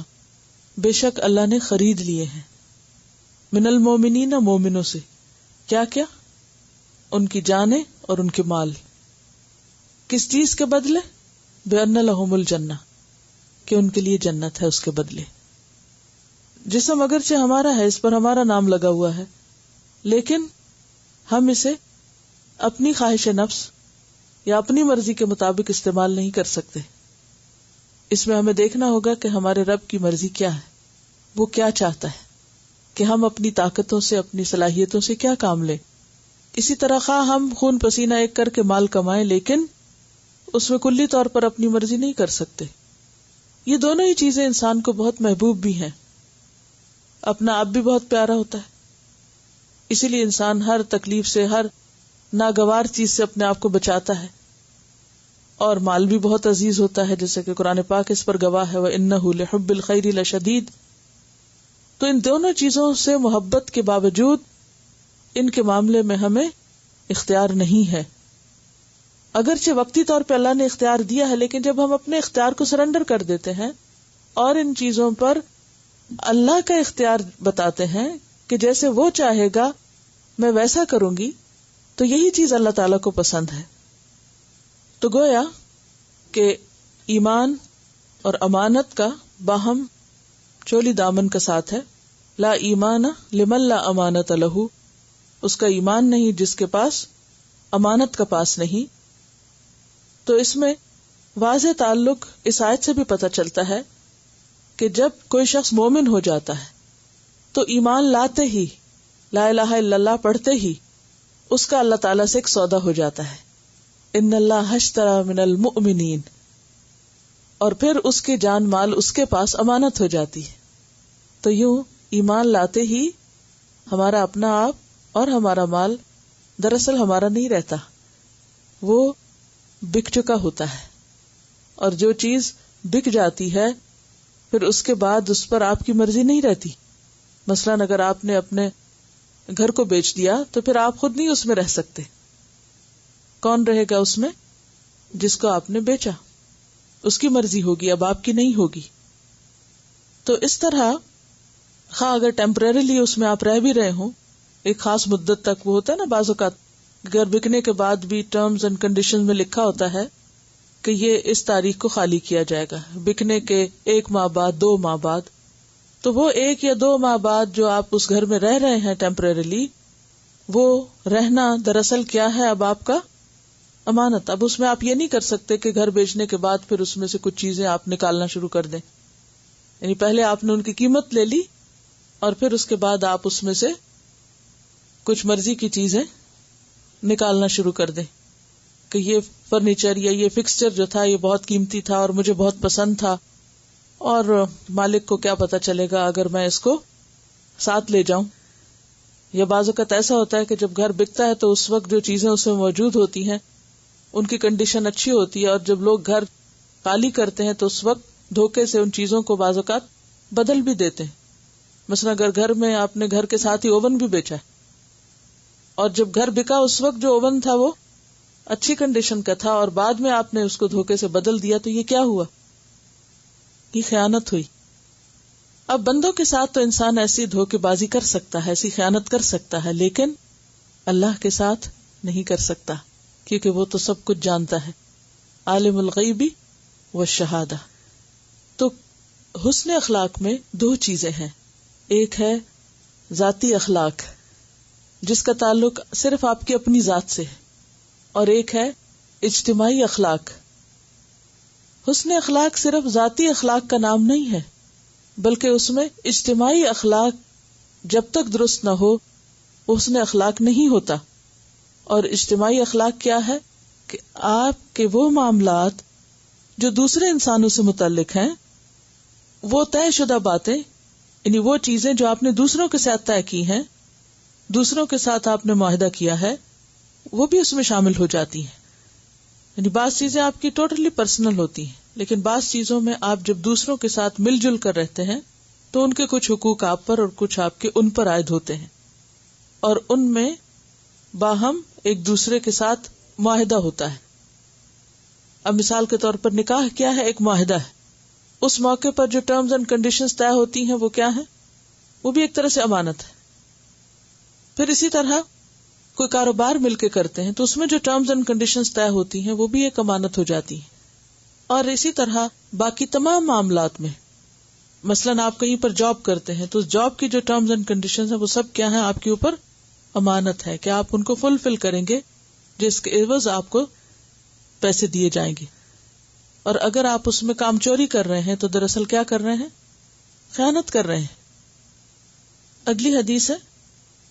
بے شک اللہ نے خرید لیے ہیں، من المومنین، مومنوں سے، کیا کیا؟ ان کی جانیں اور ان کے مال، کس چیز کے بدلے؟ بان لہم الجنہ، کہ ان کے لیے جنت ہے اس کے بدلے۔ جسم اگرچہ ہمارا ہے، اس پر ہمارا نام لگا ہوا ہے، لیکن ہم اسے اپنی خواہش نفس یا اپنی مرضی کے مطابق استعمال نہیں کر سکتے۔ اس میں ہمیں دیکھنا ہوگا کہ ہمارے رب کی مرضی کیا ہے، وہ کیا چاہتا ہے کہ ہم اپنی طاقتوں سے، اپنی صلاحیتوں سے کیا کام لیں۔ اسی طرح خواہ ہم خون پسینہ ایک کر کے مال کمائیں، لیکن اس میں کلی طور پر اپنی مرضی نہیں کر سکتے۔ یہ دونوں ہی چیزیں انسان کو بہت محبوب بھی ہیں، اپنا آپ بھی بہت پیارا ہوتا ہے، اسی لیے انسان ہر تکلیف سے، ہر ناگوار چیز سے اپنے آپ کو بچاتا ہے، اور مال بھی بہت عزیز ہوتا ہے، جیسے کہ قرآن پاک اس پر گواہ ہے، وَإِنَّهُ لِحُبِّ الْخَيْرِ لَشَدِيدٌ۔ تو ان دونوں چیزوں سے محبت کے باوجود ان کے معاملے میں ہمیں اختیار نہیں ہے۔ اگرچہ وقتی طور پہ اللہ نے اختیار دیا ہے، لیکن جب ہم اپنے اختیار کو سرنڈر کر دیتے ہیں اور ان چیزوں پر اللہ کا اختیار بتاتے ہیں کہ جیسے وہ چاہے گا میں ویسا کروں گی، تو یہی چیز اللہ تعالیٰ کو پسند ہے۔ تو گویا کہ ایمان اور امانت کا باہم چولی دامن کا ساتھ ہے۔ لا ایمان لمن لا امانت لہ، اس کا ایمان نہیں جس کے پاس امانت کا پاس نہیں۔ تو اس میں واضح تعلق اس آیت سے بھی پتہ چلتا ہے کہ جب کوئی شخص مومن ہو جاتا ہے تو ایمان لاتے ہی، لا الہ الا اللہ پڑھتے ہی اس کا اللہ تعالیٰ سے ایک سودا ہو جاتا ہے، ان اللہ اشتری من المؤمنین، اور پھر اس کے جان مال اس کے پاس امانت ہو جاتی ہے۔ تو یوں ایمان لاتے ہی ہمارا اپنا آپ اور ہمارا مال دراصل ہمارا نہیں رہتا، وہ بک چکا ہوتا ہے، اور جو چیز بک جاتی ہے پھر اس کے بعد اس پر آپ کی مرضی نہیں رہتی۔ مثلاً اگر آپ نے اپنے گھر کو بیچ دیا تو پھر آپ خود نہیں اس میں رہ سکتے، کون رہے گا اس میں؟ جس کو آپ نے بیچا، اس کی مرضی ہوگی، اب آپ کی نہیں ہوگی۔ تو اس طرح خواہ اگر ٹیمپریریلی اس میں آپ رہ بھی رہے ہوں ایک خاص مدت تک، وہ ہوتا ہے نا بعض اوقات گھر بکنے کے بعد بھی ٹرمز اینڈ کنڈیشن میں لکھا ہوتا ہے کہ یہ اس تاریخ کو خالی کیا جائے گا، بکنے کے 1 ماہ بعد، 2 ماہ بعد۔ تو وہ 1 یا 2 ماہ بعد جو آپ اس گھر میں رہ رہے ہیں ٹیمپریریلی، وہ رہنا دراصل کیا ہے؟ اب آپ کا امانت۔ اب اس میں آپ یہ نہیں کر سکتے کہ گھر بیچنے کے بعد پھر اس میں سے کچھ چیزیں آپ نکالنا شروع کر دیں، یعنی پہلے آپ نے ان کی قیمت لے لی اور پھر اس کے بعد آپ اس میں سے کچھ مرضی کی چیزیں نکالنا شروع کر دیں کہ یہ فرنیچر یا یہ فکسچر جو تھا یہ بہت قیمتی تھا اور مجھے بہت پسند تھا، اور مالک کو کیا پتا چلے گا اگر میں اس کو ساتھ لے جاؤں۔ یا بعض اوقات ایسا ہوتا ہے کہ جب گھر بکتا ہے تو اس وقت جو چیزیں اس میں موجود ہوتی ہیں ان کی کنڈیشن اچھی ہوتی ہے، اور جب لوگ گھر خالی کرتے ہیں تو اس وقت دھوکے سے ان چیزوں کو بعض اوقات بدل بھی دیتے ہیں۔ مثلا اگر گھر میں آپ نے گھر کے ساتھ ہی اوون بھی بیچا ہے، اور جب گھر بکا اس وقت جو اوون تھا وہ اچھی کنڈیشن کا تھا اور بعد میں آپ نے اس کو دھوکے سے بدل دیا، تو یہ کیا ہوا؟ یہ خیانت ہوئی۔ اب بندوں کے ساتھ تو انسان ایسی دھوکے بازی کر سکتا ہے، ایسی خیانت کر سکتا ہے، لیکن اللہ کے ساتھ نہیں کر سکتا، کیونکہ وہ تو سب کچھ جانتا ہے، عالم الغیب والشہادہ۔ تو حسن اخلاق میں 2 چیزیں ہیں، ایک ہے ذاتی اخلاق جس کا تعلق صرف آپ کی اپنی ذات سے ہے، اور ایک ہے اجتماعی اخلاق۔ حسن اخلاق صرف ذاتی اخلاق کا نام نہیں ہے، بلکہ اس میں اجتماعی اخلاق جب تک درست نہ ہو حسن اخلاق نہیں ہوتا۔ اور اجتماعی اخلاق کیا ہے؟ کہ آپ کے وہ معاملات جو دوسرے انسانوں سے متعلق ہیں، وہ طے شدہ باتیں، یعنی وہ چیزیں جو آپ نے دوسروں کے ساتھ طے کی ہیں، دوسروں کے ساتھ آپ نے معاہدہ کیا ہے، وہ بھی اس میں شامل ہو جاتی ہیں۔ یعنی بعض چیزیں آپ کی ٹوٹلی پرسنل ہوتی ہیں، لیکن بعض چیزوں میں آپ جب دوسروں کے ساتھ مل جل کر رہتے ہیں تو ان کے کچھ حقوق آپ پر اور کچھ آپ کے ان پر عائد ہوتے ہیں، اور ان میں باہم ایک دوسرے کے ساتھ معاہدہ ہوتا ہے. اب مثال کے طور پر نکاح کیا ہے؟ ایک معاہدہ ہے. اس موقع پر جو ٹرمز اینڈ کنڈیشنز طے ہوتی ہیں وہ کیا ہیں؟ وہ بھی ایک طرح سے امانت ہے. پھر اسی طرح کوئی کاروبار مل کے کرتے ہیں تو اس میں جو ٹرمز اینڈ کنڈیشنز طے ہوتی ہیں وہ بھی ایک امانت ہو جاتی ہیں. اور اسی طرح باقی تمام معاملات میں، مثلاً آپ کہیں پر جاب کرتے ہیں تو جاب کی جو ٹرمز اینڈ کنڈیشنز ہیں وہ سب کیا ہیں؟ آپ کے اوپر امانت ہے کہ آپ ان کو فلفل کریں گے، جس کے عوض آپ کو پیسے دیے جائیں گے. اور اگر آپ اس میں کام چوری کر رہے ہیں تو دراصل کیا کر رہے ہیں؟ خیانت کر رہے ہیں. اگلی حدیث ہے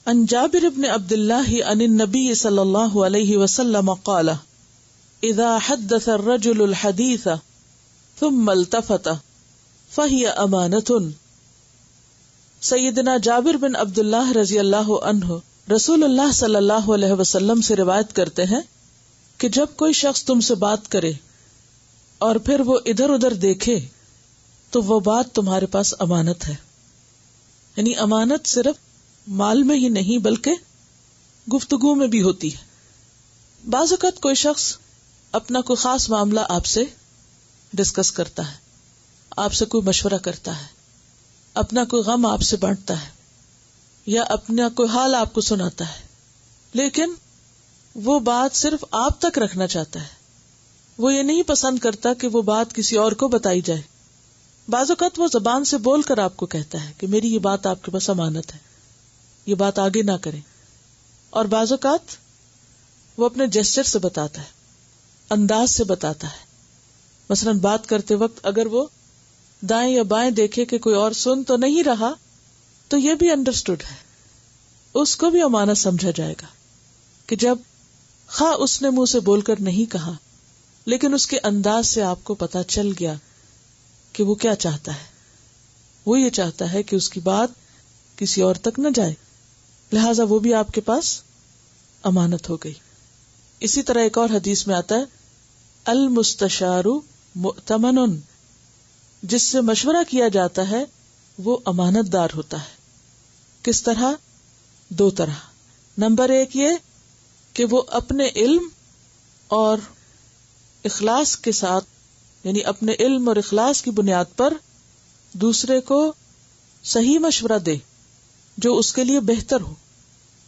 عن جابر بن عبد اللہ عن النبی صلی اللہ علیہ وسلم قال اذا حدث الرجل الحدیث ثم التفت فهي امانۃ. سیدنا جابر بن عبد اللہ رضی اللہ عنہ رسول اللہ صلی اللہ علیہ وسلم سے روایت کرتے ہیں کہ جب کوئی شخص تم سے بات کرے اور پھر وہ ادھر ادھر دیکھے تو وہ بات تمہارے پاس امانت ہے. یعنی امانت صرف مال میں ہی نہیں بلکہ گفتگو میں بھی ہوتی ہے. بعض اوقات کوئی شخص اپنا کوئی خاص معاملہ آپ سے ڈسکس کرتا ہے، آپ سے کوئی مشورہ کرتا ہے، اپنا کوئی غم آپ سے بانٹتا ہے یا اپنا کوئی حال آپ کو سناتا ہے، لیکن وہ بات صرف آپ تک رکھنا چاہتا ہے. وہ یہ نہیں پسند کرتا کہ وہ بات کسی اور کو بتائی جائے. بعض اوقات وہ زبان سے بول کر آپ کو کہتا ہے کہ میری یہ بات آپ کے پاس امانت ہے، یہ بات آگے نہ کریں. اور بعض اوقات وہ اپنے جیسچر سے بتاتا ہے، انداز سے بتاتا ہے. مثلاً بات کرتے وقت اگر وہ دائیں یا بائیں دیکھے کہ کوئی اور سن تو نہیں رہا تو یہ بھی انڈرسٹوڈ ہے، اس کو بھی امانت سمجھا جائے گا کہ جب خواہ اس نے منہ سے بول کر نہیں کہا لیکن اس کے انداز سے آپ کو پتا چل گیا کہ وہ کیا چاہتا ہے. وہ یہ چاہتا ہے کہ اس کی بات کسی اور تک نہ جائے، لہٰذا وہ بھی آپ کے پاس امانت ہو گئی. اسی طرح ایک اور حدیث میں آتا ہے المستشار مؤتمن، جس سے مشورہ کیا جاتا ہے وہ امانت دار ہوتا ہے. کس طرح؟ دو طرح. نمبر ایک یہ کہ وہ اپنے علم اور اخلاص کے ساتھ، یعنی اپنے علم اور اخلاص کی بنیاد پر دوسرے کو صحیح مشورہ دے جو اس کے لیے بہتر ہو،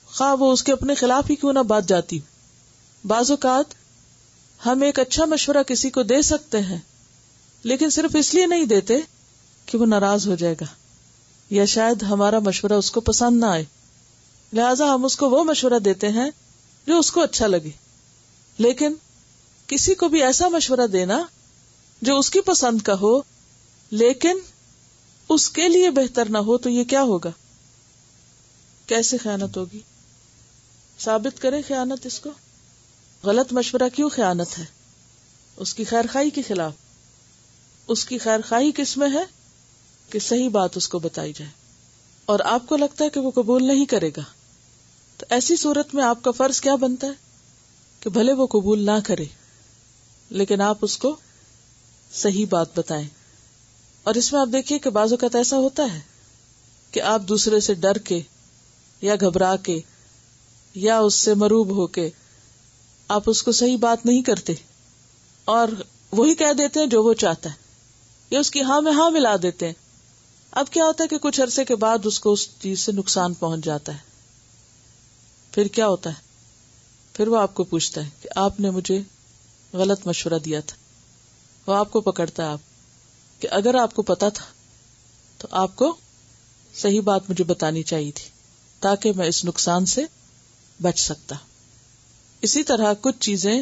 خواہ وہ اس کے اپنے خلاف ہی کیوں نہ بات جاتی ہو. بعض اوقات ہم ایک اچھا مشورہ کسی کو دے سکتے ہیں لیکن صرف اس لیے نہیں دیتے کہ وہ ناراض ہو جائے گا یا شاید ہمارا مشورہ اس کو پسند نہ آئے، لہٰذا ہم اس کو وہ مشورہ دیتے ہیں جو اس کو اچھا لگے. لیکن کسی کو بھی ایسا مشورہ دینا جو اس کی پسند کا ہو لیکن اس کے لیے بہتر نہ ہو تو یہ کیا ہوگا؟ کیسے خیانت ہوگی؟ ثابت کریں خیانت. اس کو غلط مشورہ کیوں خیانت ہے؟ اس کی خیر خواہی کے خلاف. اس کی خیر خواہی کس میں ہے؟ کہ صحیح بات اس کو بتائی جائے اور آپ کو لگتا ہے کہ وہ قبول نہیں کرے گا، تو ایسی صورت میں آپ کا فرض کیا بنتا ہے کہ بھلے وہ قبول نہ کرے لیکن آپ اس کو صحیح بات بتائیں. اور اس میں آپ دیکھیے کہ بعض اوقات ایسا ہوتا ہے کہ آپ دوسرے سے ڈر کے یا گھبرا کے یا اس سے مروب ہو کے آپ اس کو صحیح بات نہیں کرتے اور وہی کہہ دیتے ہیں جو وہ چاہتا ہے یا اس کی ہاں میں ہاں ملا دیتے ہیں. اب کیا ہوتا ہے کہ کچھ عرصے کے بعد اس کو اس چیز سے نقصان پہنچ جاتا ہے. پھر کیا ہوتا ہے؟ پھر وہ آپ کو پوچھتا ہے کہ آپ نے مجھے غلط مشورہ دیا تھا. وہ آپ کو پکڑتا ہے آپ کہ اگر آپ کو پتا تھا تو آپ کو صحیح بات مجھے بتانی چاہیے تھی تاکہ میں اس نقصان سے بچ سکتا. اسی طرح کچھ چیزیں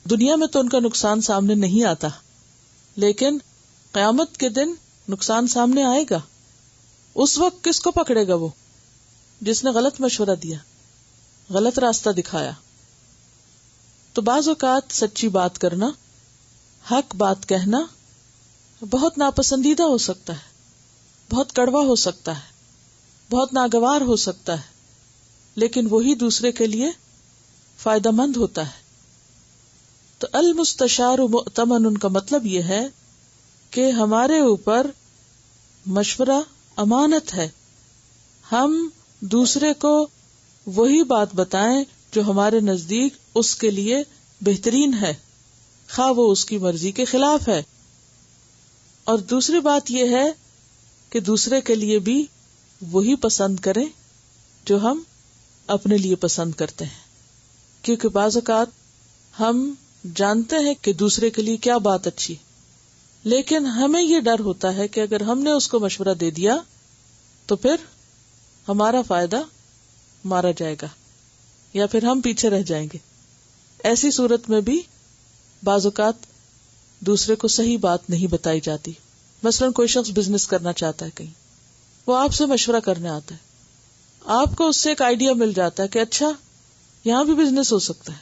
دنیا میں تو ان کا نقصان سامنے نہیں آتا لیکن قیامت کے دن نقصان سامنے آئے گا. اس وقت کس کو پکڑے گا؟ وہ جس نے غلط مشورہ دیا، غلط راستہ دکھایا. تو بعض اوقات سچی بات کرنا، حق بات کہنا بہت ناپسندیدہ ہو سکتا ہے، بہت کڑوا ہو سکتا ہے، بہت ناگوار ہو سکتا ہے، لیکن وہی دوسرے کے لیے فائدہ مند ہوتا ہے. تو المستشار مؤتمن ان کا مطلب یہ ہے کہ ہمارے اوپر مشورہ امانت ہے. ہم دوسرے کو وہی بات بتائیں جو ہمارے نزدیک اس کے لیے بہترین ہے، خواہ وہ اس کی مرضی کے خلاف ہے. اور دوسری بات یہ ہے کہ دوسرے کے لیے بھی وہی پسند کریں جو ہم اپنے لیے پسند کرتے ہیں، کیونکہ بعض اوقات ہم جانتے ہیں کہ دوسرے کے لیے کیا بات اچھی، لیکن ہمیں یہ ڈر ہوتا ہے کہ اگر ہم نے اس کو مشورہ دے دیا تو پھر ہمارا فائدہ مارا جائے گا یا پھر ہم پیچھے رہ جائیں گے. ایسی صورت میں بھی بعض اوقات دوسرے کو صحیح بات نہیں بتائی جاتی. مثلا کوئی شخص بزنس کرنا چاہتا ہے، کہیں وہ آپ سے مشورہ کرنے آتا ہے، آپ کو اس سے ایک آئیڈیا مل جاتا ہے کہ اچھا یہاں بھی بزنس ہو سکتا ہے.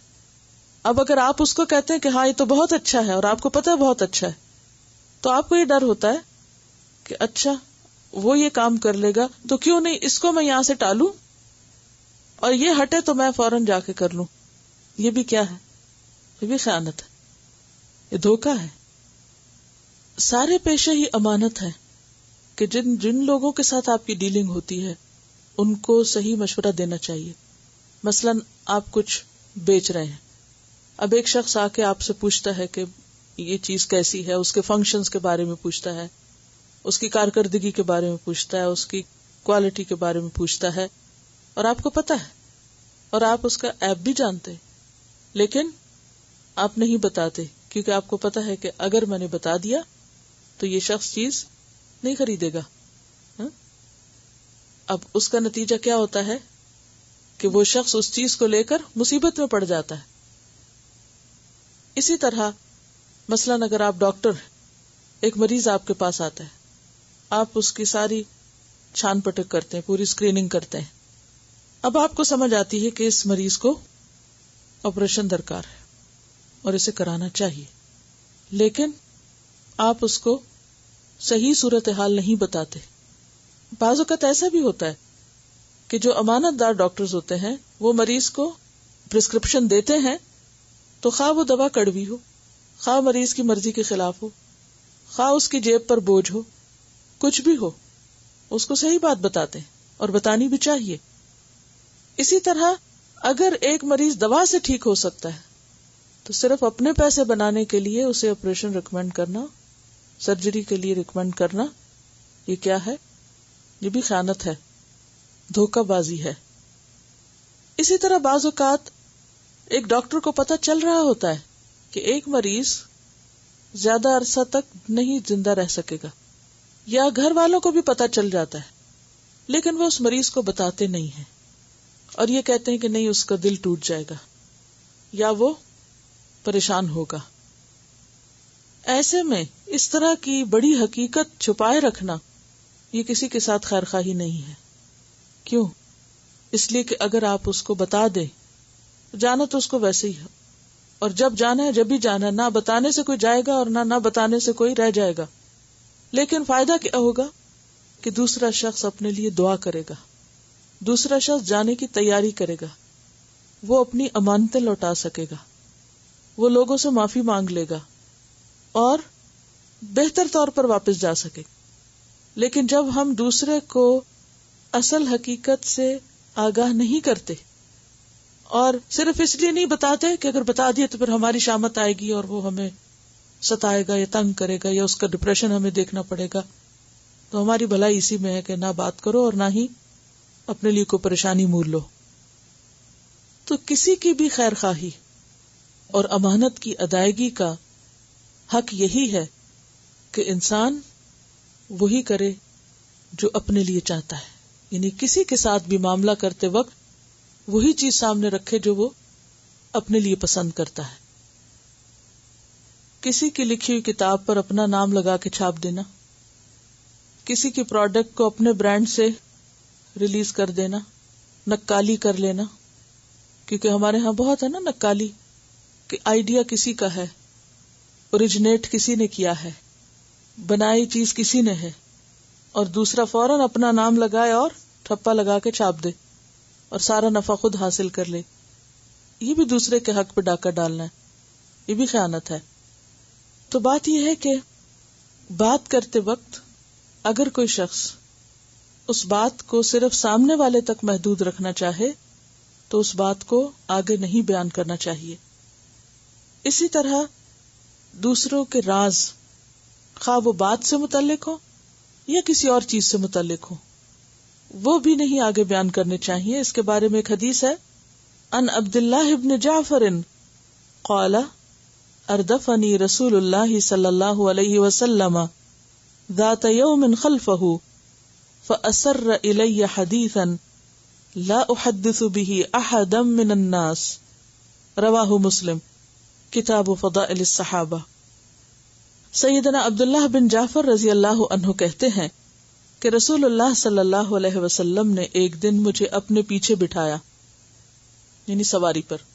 اب اگر آپ اس کو کہتے ہیں کہ ہاں یہ تو بہت اچھا ہے اور آپ کو پتا ہے بہت اچھا ہے، تو آپ کو یہ ڈر ہوتا ہے کہ اچھا وہ یہ کام کر لے گا تو کیوں نہیں اس کو میں یہاں سے ٹالوں اور یہ ہٹے تو میں فوراً جا کے کر لوں. یہ بھی کیا ہے؟ یہ بھی خیانت ہے، یہ دھوکہ ہے. سارے پیشے ہی امانت ہے کہ جن لوگوں کے ساتھ آپ کی ڈیلنگ ہوتی ہے ان کو صحیح مشورہ دینا چاہیے. مثلا آپ کچھ بیچ رہے ہیں، اب ایک شخص آ کے آپ سے پوچھتا ہے کہ یہ چیز کیسی ہے، اس کے فنکشنز کے بارے میں پوچھتا ہے، اس کی کارکردگی کے بارے میں پوچھتا ہے، اس کی کوالٹی کے بارے میں پوچھتا ہے، اور آپ کو پتا ہے اور آپ اس کا ایپ بھی جانتے، لیکن آپ نہیں بتاتے کیونکہ آپ کو پتا ہے کہ اگر میں نے بتا دیا تو یہ شخص چیز نہیں خریدے گا. اب اس کا نتیجہ کیا ہوتا ہے کہ وہ شخص اس چیز کو لے کر مصیبت میں پڑ جاتا ہے. اسی طرح مثلا اگر آپ ڈاکٹر، ایک مریض آپ کے پاس آتا ہے، آپ اس کی ساری چھان پٹک کرتے ہیں، پوری اسکریننگ کرتے ہیں. اب آپ کو سمجھ آتی ہے کہ اس مریض کو آپریشن درکار ہے اور اسے کرانا چاہیے، لیکن آپ اس کو صحیح صورتحال نہیں بتاتے. بعض اوقات ایسا بھی ہوتا ہے کہ جو امانت دار ڈاکٹرز ہوتے ہیں وہ مریض کو پرسکرپشن دیتے ہیں تو خواہ وہ دوا کڑوی ہو، خواہ مریض کی مرضی کے خلاف ہو، خواہ اس کی جیب پر بوجھ ہو، کچھ بھی ہو، اس کو صحیح بات بتاتے ہیں اور بتانی بھی چاہیے. اسی طرح اگر ایک مریض دوا سے ٹھیک ہو سکتا ہے تو صرف اپنے پیسے بنانے کے لیے اسے آپریشن ریکمینڈ کرنا، سرجری کے لیے ریکمینڈ کرنا، یہ کیا ہے؟ یہ بھی خیانت ہے، دھوکہ بازی ہے. اسی طرح بعض اوقات ایک ڈاکٹر کو پتہ چل رہا ہوتا ہے کہ ایک مریض زیادہ عرصہ تک نہیں زندہ رہ سکے گا، یا گھر والوں کو بھی پتہ چل جاتا ہے، لیکن وہ اس مریض کو بتاتے نہیں ہیں اور یہ کہتے ہیں کہ نہیں اس کا دل ٹوٹ جائے گا یا وہ پریشان ہوگا. ایسے میں اس طرح کی بڑی حقیقت چھپائے رکھنا یہ کسی کے ساتھ خیر خواہی نہیں ہے. کیوں؟ اس لیے کہ اگر آپ اس کو بتا دیں، جانا تو اس کو ویسے ہی ہے، اور جب جانا ہے جب بھی جانا ہے، نہ بتانے سے کوئی جائے گا اور نہ بتانے سے کوئی رہ جائے گا. لیکن فائدہ کیا ہوگا کہ دوسرا شخص اپنے لیے دعا کرے گا، دوسرا شخص جانے کی تیاری کرے گا، وہ اپنی امانتیں لوٹا سکے گا، وہ لوگوں سے معافی مانگ لے گا اور بہتر طور پر واپس جا سکے. لیکن جب ہم دوسرے کو اصل حقیقت سے آگاہ نہیں کرتے اور صرف اس لیے نہیں بتاتے کہ اگر بتا دیا تو پھر ہماری شامت آئے گی اور وہ ہمیں ستائے گا یا تنگ کرے گا یا اس کا ڈپریشن ہمیں دیکھنا پڑے گا، تو ہماری بھلائی اسی میں ہے کہ نہ بات کرو اور نہ ہی اپنے لیے کوئی پریشانی مول لو. تو کسی کی بھی خیر خواہی اور امانت کی ادائیگی کا حق یہی ہے کہ انسان وہی کرے جو اپنے لیے چاہتا ہے، یعنی کسی کے ساتھ بھی معاملہ کرتے وقت وہی چیز سامنے رکھے جو وہ اپنے لیے پسند کرتا ہے. کسی کی لکھی ہوئی کتاب پر اپنا نام لگا کے چھاپ دینا، کسی کی پروڈکٹ کو اپنے برانڈ سے ریلیز کر دینا، نقالی کر لینا، کیونکہ ہمارے ہاں بہت ہے نا نقالی، کہ آئیڈیا کسی کا ہے، اوریجنیٹ کسی نے کیا ہے، بنائی چیز کسی نے ہے، اور دوسرا فوراً اپنا نام لگائے اور ٹھپا لگا کے چھاپ دے اور سارا نفع خود حاصل کر لے. یہ بھی دوسرے کے حق پہ ڈاکہ ڈالنا ہے، یہ بھی خیانت ہے. تو بات یہ ہے کہ بات کرتے وقت اگر کوئی شخص اس بات کو صرف سامنے والے تک محدود رکھنا چاہے تو اس بات کو آگے نہیں بیان کرنا چاہیے. اسی طرح دوسروں کے راز، خواہ وہ بات سے متعلق ہو یا کسی اور چیز سے متعلق ہو، وہ بھی نہیں آگے بیان کرنے چاہیے. اس کے بارے میں ایک حدیث ہے، ان عبداللہ ابن جعفر قال اردفنی رسول اللہ صلی اللہ علیہ وسلم ذات یوم خلفہ فأسر الی حدیثا لا احدث به احدا من الناس، رواہ مسلم کتاب فضائل الصحابہ. سیدنا عبداللہ بن جعفر رضی اللہ عنہ کہتے ہیں کہ رسول اللہ صلی اللہ علیہ وسلم نے ایک دن مجھے اپنے پیچھے بٹھایا، یعنی سواری پر.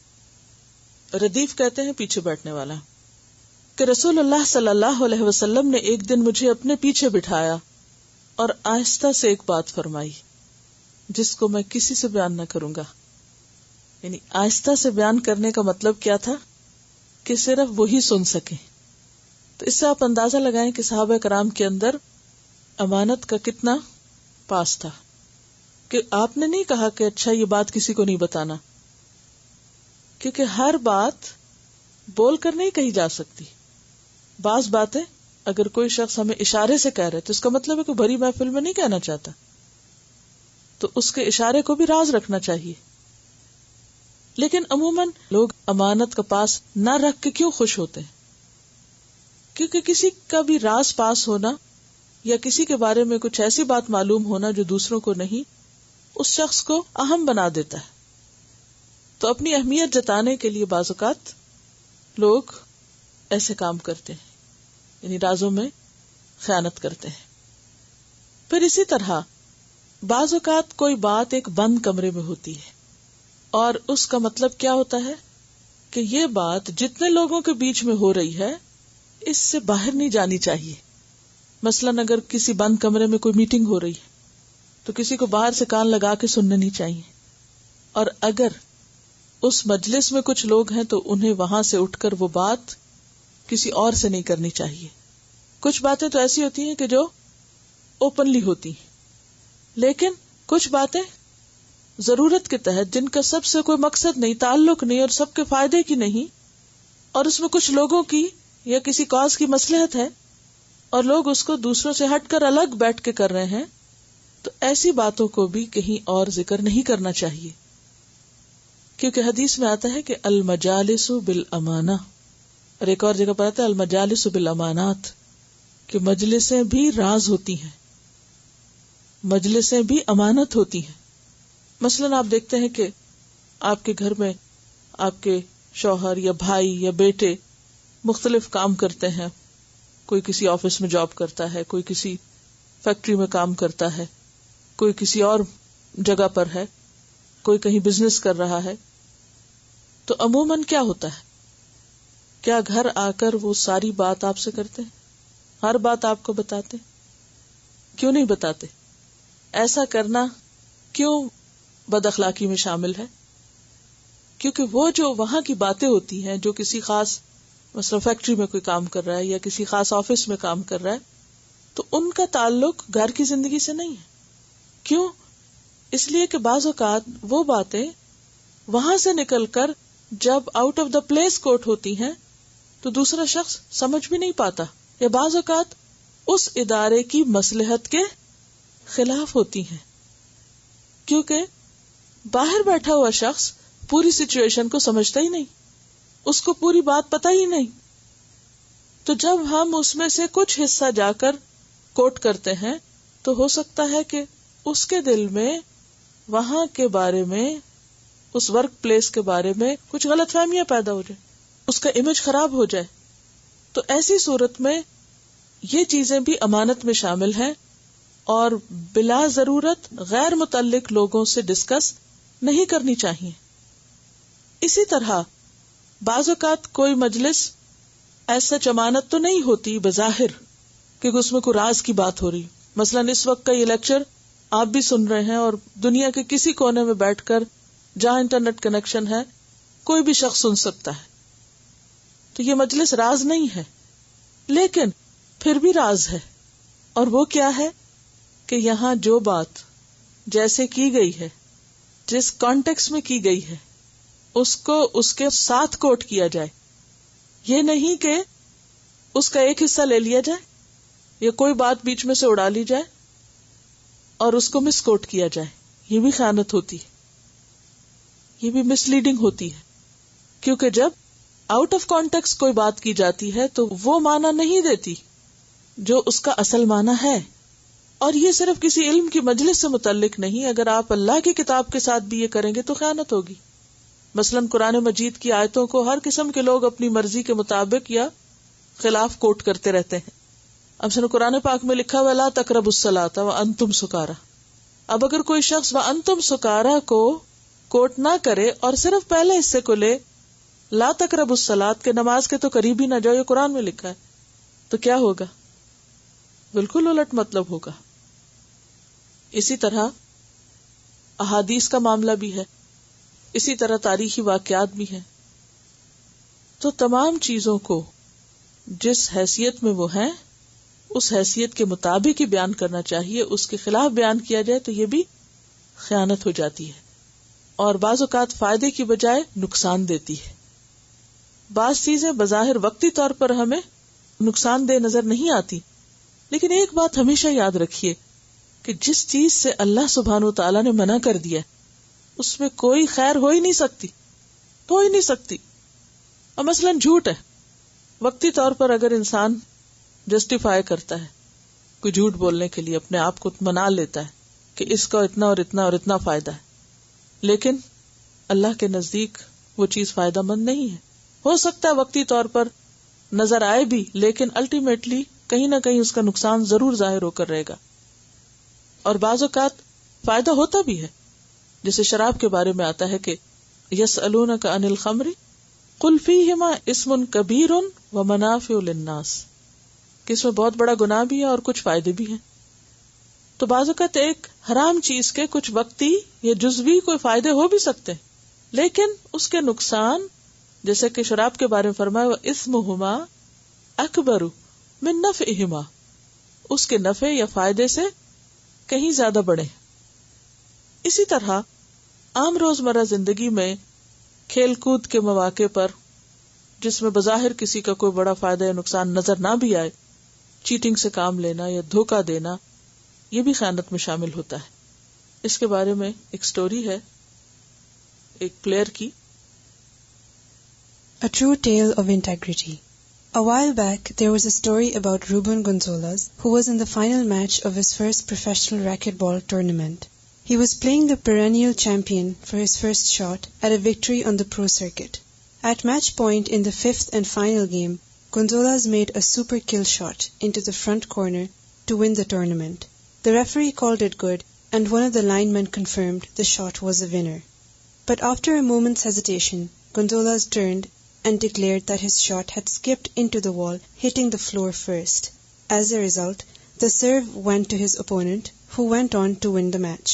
ردیف کہتے ہیں پیچھے بیٹھنے والا. کہ رسول اللہ صلی اللہ علیہ وسلم نے ایک دن مجھے اپنے پیچھے بٹھایا اور آہستہ سے ایک بات فرمائی جس کو میں کسی سے بیان نہ کروں گا. یعنی آہستہ سے بیان کرنے کا مطلب کیا تھا کہ صرف وہی سن سکیں. تو اس سے آپ اندازہ لگائیں کہ صحابہ کرام کے اندر امانت کا کتنا پاس تھا، کہ آپ نے نہیں کہا کہ اچھا یہ بات کسی کو نہیں بتانا، کیونکہ ہر بات بول کر نہیں کہی جا سکتی. بعض باتیں اگر کوئی شخص ہمیں اشارے سے کہہ رہے تو اس کا مطلب ہے کہ بھری محفل میں نہیں کہنا چاہتا، تو اس کے اشارے کو بھی راز رکھنا چاہیے. لیکن عموماً لوگ امانت کا پاس نہ رکھ کے کیوں خوش ہوتے ہیں؟ کیونکہ کسی کا بھی راز پاس ہونا یا کسی کے بارے میں کچھ ایسی بات معلوم ہونا جو دوسروں کو نہیں، اس شخص کو اہم بنا دیتا ہے. تو اپنی اہمیت جتانے کے لیے بعض اوقات لوگ ایسے کام کرتے ہیں، یعنی رازوں میں خیانت کرتے ہیں. پھر اسی طرح بعض اوقات کوئی بات ایک بند کمرے میں ہوتی ہے اور اس کا مطلب کیا ہوتا ہے کہ یہ بات جتنے لوگوں کے بیچ میں ہو رہی ہے اس سے باہر نہیں جانی چاہیے. مثلاً اگر کسی بند کمرے میں کوئی میٹنگ ہو رہی ہے تو کسی کو باہر سے کان لگا کے سننا نہیں چاہیے، اور اگر اس مجلس میں کچھ لوگ ہیں تو انہیں وہاں سے اٹھ کر وہ بات کسی اور سے نہیں کرنی چاہیے. کچھ باتیں تو ایسی ہوتی ہیں کہ جو اوپنلی ہوتی ہیں، لیکن کچھ باتیں ضرورت کے تحت جن کا سب سے کوئی مقصد نہیں، تعلق نہیں اور سب کے فائدے کی نہیں، اور اس میں کچھ لوگوں کی یا کسی کاز کی مصلحت ہے اور لوگ اس کو دوسروں سے ہٹ کر الگ بیٹھ کے کر رہے ہیں، تو ایسی باتوں کو بھی کہیں اور ذکر نہیں کرنا چاہیے. کیونکہ حدیث میں آتا ہے کہ المجالس بالامانہ، اور ایک اور جگہ پر آتا ہے المجالس بالامانات، کہ مجلسیں بھی راز ہوتی ہیں، مجلسیں بھی امانت ہوتی ہیں. مثلاً آپ دیکھتے ہیں کہ آپ کے گھر میں آپ کے شوہر یا بھائی یا بیٹے مختلف کام کرتے ہیں. کوئی کسی آفس میں جاب کرتا ہے، کوئی کسی فیکٹری میں کام کرتا ہے، کوئی کسی اور جگہ پر ہے، کوئی کہیں بزنس کر رہا ہے. تو عموماً کیا ہوتا ہے، کیا گھر آ کر وہ ساری بات آپ سے کرتے ہیں؟ ہر بات آپ کو بتاتے؟ کیوں نہیں بتاتے؟ ایسا کرنا کیوں بد اخلاقی میں شامل ہے؟ کیونکہ وہ جو وہاں کی باتیں ہوتی ہیں، جو کسی خاص مثلا فیکٹری میں کوئی کام کر رہا ہے یا کسی خاص آفس میں کام کر رہا ہے، تو ان کا تعلق گھر کی زندگی سے نہیں ہے. کیوں؟ اس لیے کہ بعض اوقات وہ باتیں وہاں سے نکل کر جب آؤٹ آف دا پلیس کوٹ ہوتی ہیں تو دوسرا شخص سمجھ بھی نہیں پاتا، یا بعض اوقات اس ادارے کی مصلحت کے خلاف ہوتی ہیں، کیونکہ باہر بیٹھا ہوا شخص پوری سچویشن کو سمجھتا ہی نہیں، اس کو پوری بات پتہ ہی نہیں. تو جب ہم اس میں سے کچھ حصہ جا کر کوٹ کرتے ہیں تو ہو سکتا ہے کہ اس کے دل میں وہاں کے بارے میں، اس ورک پلیس کے بارے میں کچھ غلط فہمیاں پیدا ہو جائے، اس کا امیج خراب ہو جائے. تو ایسی صورت میں یہ چیزیں بھی امانت میں شامل ہیں اور بلا ضرورت غیر متعلق لوگوں سے ڈسکس نہیں کرنی چاہیے. اسی طرح بعض اوقات کوئی مجلس ایسا امانت تو نہیں ہوتی بظاہر کیونکہ اس میں کوئی راز کی بات ہو رہی. مثلاً اس وقت کا یہ لیکچر آپ بھی سن رہے ہیں اور دنیا کے کسی کونے میں بیٹھ کر جہاں انٹرنیٹ کنیکشن ہے کوئی بھی شخص سن سکتا ہے. تو یہ مجلس راز نہیں ہے، لیکن پھر بھی راز ہے. اور وہ کیا ہے کہ یہاں جو بات جیسے کی گئی ہے جس کانٹیکس میں کی گئی ہے اس کو اس کے ساتھ کوٹ کیا جائے. یہ نہیں کہ اس کا ایک حصہ لے لیا جائے یا کوئی بات بیچ میں سے اڑا لی جائے اور اس کو مس کوٹ کیا جائے. یہ بھی خیانت ہوتی ہے, یہ بھی مس لیڈنگ ہوتی ہے, کیونکہ جب آؤٹ آف کانٹیکس کوئی بات کی جاتی ہے تو وہ معنی نہیں دیتی جو اس کا اصل معنی ہے. اور یہ صرف کسی علم کی مجلس سے متعلق نہیں, اگر آپ اللہ کی کتاب کے ساتھ بھی یہ کریں گے تو خیانت ہوگی. مثلاً قرآن مجید کی آیتوں کو ہر قسم کے لوگ اپنی مرضی کے مطابق یا خلاف کوٹ کرتے رہتے ہیں. اب سنو, قرآن پاک میں لکھا ہوا لا تقربوا الصلاۃ وانتم سکارا. اب اگر کوئی شخص وانتم سکارا کو کوٹ نہ کرے اور صرف پہلے حصے کو لے, لا تقربوا الصلاۃ کے نماز کے تو قریب ہی نہ جاؤ, یہ قرآن میں لکھا ہے, تو کیا ہوگا؟ بالکل الٹ مطلب ہوگا. اسی طرح احادیث کا معاملہ بھی ہے, اسی طرح تاریخی واقعات بھی ہیں. تو تمام چیزوں کو جس حیثیت میں وہ ہیں اس حیثیت کے مطابق ہی بیان کرنا چاہیے. اس کے خلاف بیان کیا جائے تو یہ بھی خیانت ہو جاتی ہے, اور بعض اوقات فائدے کی بجائے نقصان دیتی ہے. بعض چیزیں بظاہر وقتی طور پر ہمیں نقصان دہ نظر نہیں آتی, لیکن ایک بات ہمیشہ یاد رکھیے کہ جس چیز سے اللہ سبحانہ وتعالی نے منع کر دیا اس میں کوئی خیر ہو ہی نہیں سکتی, ہو ہی نہیں سکتی. اور مثلاً جھوٹ ہے, وقتی طور پر اگر انسان جسٹیفائی کرتا ہے, کوئی جھوٹ بولنے کے لیے اپنے آپ کو منا لیتا ہے کہ اس کا اتنا اور اتنا اور اتنا فائدہ ہے, لیکن اللہ کے نزدیک وہ چیز فائدہ مند نہیں ہے. ہو سکتا ہے وقتی طور پر نظر آئے بھی, لیکن الٹیمیٹلی کہیں نہ کہیں اس کا نقصان ضرور ظاہر ہو کر رہے گا. اور بعض اوقات فائدہ ہوتا بھی ہے, جیسے شراب کے بارے میں آتا ہے کہ یسألونک عن الخمر قل فیہما اسم کبیر ومنافع للناس, کہ اس میں بہت بڑا گناہ بھی ہے اور کچھ فائدے بھی ہیں. تو بعض اوقات ایک حرام چیز کے کچھ وقتی یا جزوی کوئی فائدے ہو بھی سکتے ہیں, لیکن اس کے نقصان, جیسے کہ شراب کے بارے میں فرمایا وَإِثْمُهُمَا أَكْبَرُ مِن نَفْعِهِمَا, اس کے نفع یا فائدے سے کہیں زیادہ بڑے. اسی طرح عام روزمرہ زندگی میں کھیل کود کے مواقع پر جس میں بظاہر کسی کا کوئی بڑا فائدہ یا نقصان نظر نہ بھی آئے, چیٹنگ سے کام لینا یا دھوکہ دینا, یہ بھی خیانت میں شامل ہوتا ہے. اس کے بارے میں ایک سٹوری ہے ایک پلیئر کی. A true tale of integrity. A while back, there was a story about Ruben Gonzalez, who was in the final match of his first professional racquetball tournament. He was playing the perennial champion for his first shot at a victory on the pro circuit. At match point in the fifth and final game, Gonzalez made a super kill shot into the front corner to win the tournament. The referee called it good, and one of the linemen confirmed the shot was a winner. But after a moment's hesitation, Gonzalez turned and declared that his shot had skipped into the wall, hitting the floor first. As a result, the serve went to his opponent, who went on to win the match.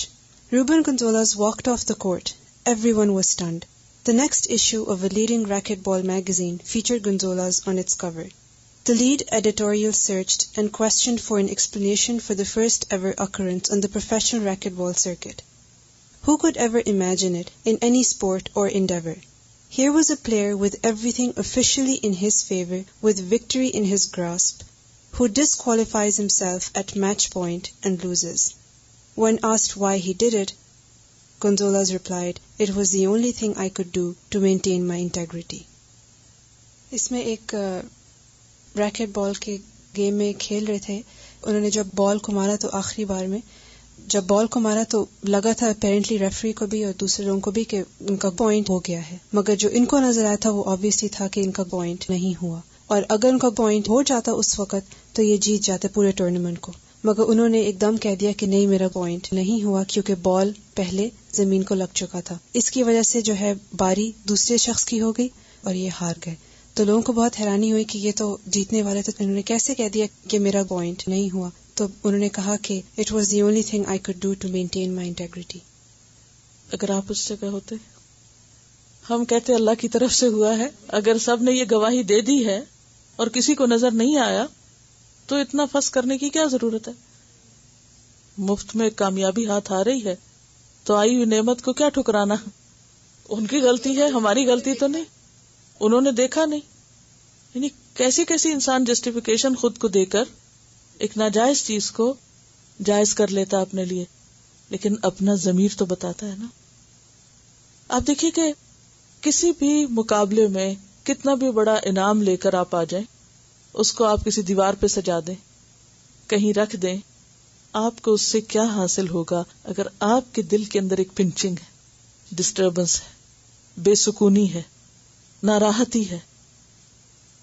Ruben Gonzalez walked off the court. Everyone was stunned. The next issue of a leading racquetball magazine featured Gonzalez on its cover. The lead editorial searched and questioned for an explanation for the first ever occurrence on the professional racquetball circuit. Who could ever imagine it in any sport or endeavor? Here was a player with everything officially in his favor, with victory in his grasp, who disqualifies himself at match point and loses. When asked why he did it, Gonzalez replied, "It was the only thing I could do to maintain my integrity." اس میں ایک racket بال کے game میں کھیل رہے تھے. انہوں نے جب بال کو مارا تو آخری بار میں جب بال کو مارا تو لگا تھا اپیرنٹلی ریفری کو بھی اور دوسرے لوگوں کو بھی کہ ان کا پوائنٹ ہو گیا ہے, مگر جو ان کو نظر آیا تھا وہ آبویسلی تھا کہ ان کا پوائنٹ نہیں ہوا, اور اگر ان کا پوائنٹ ہو جاتا اس وقت تو یہ جیت جاتے پورے ٹورنامنٹ کو. مگر انہوں نے ایک دم کہہ دیا کہ نہیں, میرا پوائنٹ نہیں ہوا کیونکہ بال پہلے زمین کو لگ چکا تھا. اس کی وجہ سے جو ہے باری دوسرے شخص کی ہو گئی اور یہ ہار گئے. تو لوگوں کو بہت حیرانی ہوئی کہ یہ تو جیتنے والے تھے, انہوں نے کیسے کہہ دیا کہ میرا پوائنٹ نہیں ہوا. تو انہوں نے کہا کہ it was the only thing I could do to maintain my integrity. اگر آپ اس جگہ ہوتے, ہم کہتے اللہ کی طرف سے ہوا ہے, اگر سب نے یہ گواہی دے دی ہے اور کسی کو نظر نہیں آیا تو اتنا فس کرنے کی کیا ضرورت ہے؟ مفت میں کامیابی ہاتھ آ رہی ہے تو آئی ہوئی نعمت کو کیا ٹھکرانا؟ ان کی غلطی ہے، ہماری غلطی تو نہیں، انہوں نے دیکھا نہیں. یعنی کیسی کیسی انسان جسٹیفیکیشن خود کو دے کر ایک ناجائز چیز کو جائز کر لیتا اپنے لیے، لیکن اپنا ضمیر تو بتاتا ہے نا. آپ دیکھیے کہ کسی بھی مقابلے میں کتنا بھی بڑا انعام لے کر آپ آ جائیں، اس کو آپ کسی دیوار پہ سجا دیں، کہیں رکھ دیں، آپ کو اس سے کیا حاصل ہوگا اگر آپ کے دل کے اندر ایک پنچنگ ہے، ڈسٹربنس ہے، بے سکونی ہے، ناراحتی ہے.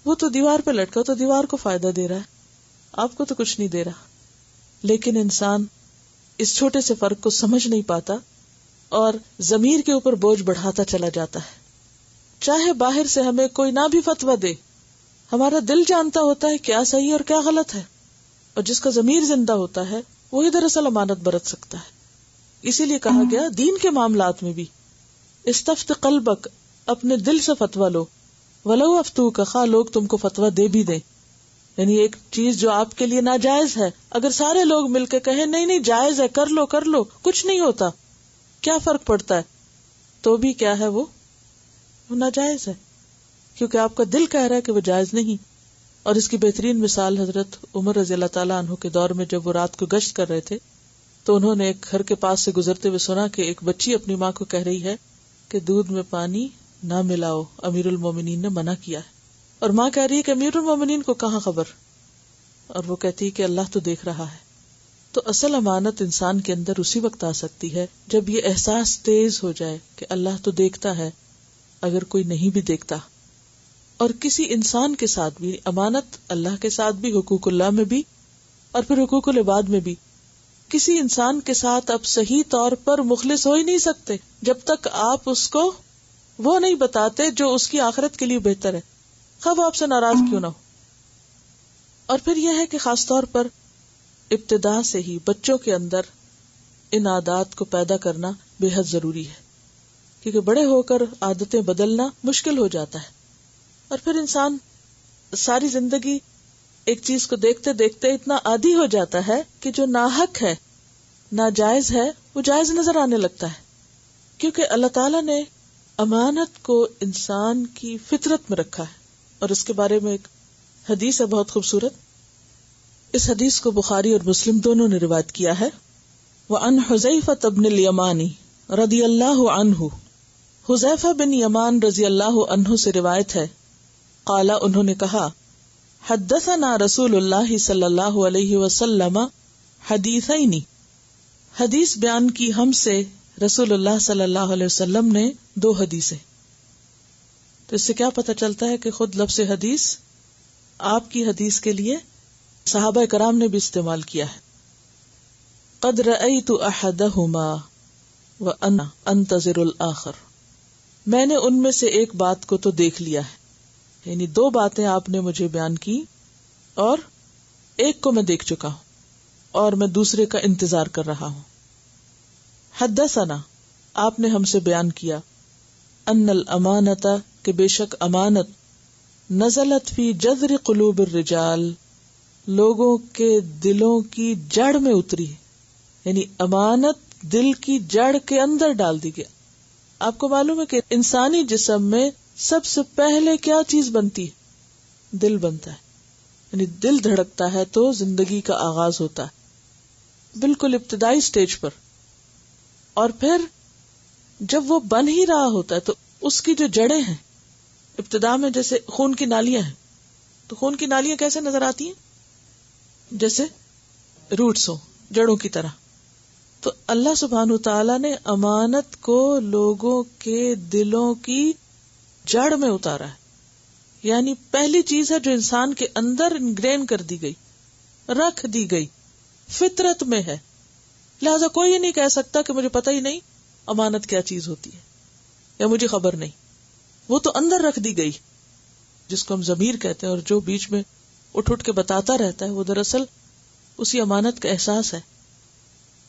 وہ تو دیوار پہ لٹکا تو دیوار کو فائدہ دے رہا ہے، آپ کو تو کچھ نہیں دے رہا. لیکن انسان اس چھوٹے سے فرق کو سمجھ نہیں پاتا اور ضمیر کے اوپر بوجھ بڑھاتا چلا جاتا ہے. چاہے باہر سے ہمیں کوئی نہ بھی فتویٰ دے، ہمارا دل جانتا ہوتا ہے کیا صحیح اور کیا غلط ہے، اور جس کا ضمیر زندہ ہوتا ہے وہی دراصل امانت برت سکتا ہے. اسی لیے کہا گیا دین کے معاملات میں بھی استفت قلبک، اپنے دل سے فتویٰ لو، ولو افتوک، خواہ لوگ تم کو فتویٰ دے بھی دیں. یعنی ایک چیز جو آپ کے لیے ناجائز ہے، اگر سارے لوگ مل کے کہیں نہیں جائز ہے، کر لو کچھ نہیں ہوتا، کیا فرق پڑتا ہے، تو بھی کیا ہے وہ ناجائز ہے، کیونکہ آپ کا دل کہہ رہا ہے کہ وہ جائز نہیں. اور اس کی بہترین مثال حضرت عمر رضی اللہ تعالیٰ عنہ کے دور میں جب وہ رات کو گشت کر رہے تھے تو انہوں نے ایک گھر کے پاس سے گزرتے ہوئے سنا کہ ایک بچی اپنی ماں کو کہہ رہی ہے کہ دودھ میں پانی نہ ملاؤ، امیر المومنین نے منع کیا ہے. اور ماں کہہ رہی ہے کہ امیر المومنین کو کہاں خبر، اور وہ کہتی ہے کہ اللہ تو دیکھ رہا ہے. تو اصل امانت انسان کے اندر اسی وقت آ سکتی ہے جب یہ احساس تیز ہو جائے کہ اللہ تو دیکھتا ہے اگر کوئی نہیں بھی دیکھتا. اور کسی انسان کے ساتھ بھی امانت، اللہ کے ساتھ بھی، حقوق اللہ میں بھی، اور پھر حقوق العباد میں بھی. کسی انسان کے ساتھ آپ صحیح طور پر مخلص ہو ہی نہیں سکتے جب تک آپ اس کو وہ نہیں بتاتے جو اس کی آخرت کے لیے بہتر ہے، خواہ وہ آپ سے ناراض کیوں نہ ہو. اور پھر یہ ہے کہ خاص طور پر ابتدا سے ہی بچوں کے اندر ان عادات کو پیدا کرنا بے حد ضروری ہے، کیونکہ بڑے ہو کر عادتیں بدلنا مشکل ہو جاتا ہے. اور پھر انسان ساری زندگی ایک چیز کو دیکھتے دیکھتے اتنا عادی ہو جاتا ہے کہ جو ناحق ہے، ناجائز ہے، وہ جائز نظر آنے لگتا ہے. کیونکہ اللہ تعالیٰ نے امانت کو انسان کی فطرت میں رکھا ہے. اور اس کے بارے میں ایک حدیث ہے بہت خوبصورت. اس حدیث کو بخاری اور مسلم دونوں نے روایت کیا ہے. وعن حذیفہ بن الیمان رضی اللہ عنہ، حذیفہ بن یمان رضی اللہ عنہ سے روایت ہے، قال، انہوں نے کہا، حدثنا رسول اللہ صلی اللہ علیہ وسلم حدیثین، حدیث بیان کی ہم سے رسول اللہ صلی اللہ علیہ وسلم نے 2 حدیثیں. تو اس سے کیا پتہ چلتا ہے کہ خود لفظ حدیث آپ کی حدیث کے لیے صحابہ کرام نے بھی استعمال کیا ہے. قد رأیت احدہما وانا انتظر الآخر، میں نے ان میں سے ایک بات کو تو دیکھ لیا ہے، یعنی 2 باتیں آپ نے مجھے بیان کی اور ایک کو میں دیکھ چکا ہوں اور میں دوسرے کا انتظار کر رہا ہوں. حدثنا، آپ نے ہم سے بیان کیا، ان الامانۃ، کہ بے شک امانت، نزلت فی جذر قلوب الرجال، لوگوں کے دلوں کی جڑ میں اتری ہے. یعنی امانت دل کی جڑ کے اندر ڈال دی گیا. آپ کو معلوم ہے کہ انسانی جسم میں سب سے پہلے کیا چیز بنتی ہے؟ دل بنتا ہے. یعنی دل دھڑکتا ہے تو زندگی کا آغاز ہوتا ہے، بالکل ابتدائی سٹیج پر. اور پھر جب وہ بن ہی رہا ہوتا ہے تو اس کی جو جڑیں ہیں، ابتدا میں جیسے خون کی نالیاں ہیں، تو خون کی نالیاں کیسے نظر آتی ہیں؟ جیسے روٹس ہو، جڑوں کی طرح. تو اللہ سبحانہ تعالیٰ نے امانت کو لوگوں کے دلوں کی جڑ میں اتارا ہے. یعنی پہلی چیز ہے جو انسان کے اندر انگرین کر دی گئی، رکھ دی گئی، فطرت میں ہے. لہذا کوئی یہ نہیں کہہ سکتا کہ مجھے پتہ ہی نہیں امانت کیا چیز ہوتی ہے یا مجھے خبر نہیں. وہ تو اندر رکھ دی گئی، جس کو ہم ضمیر کہتے ہیں، اور جو بیچ میں اٹھ اٹھ کے بتاتا رہتا ہے وہ دراصل اسی امانت کا احساس ہے.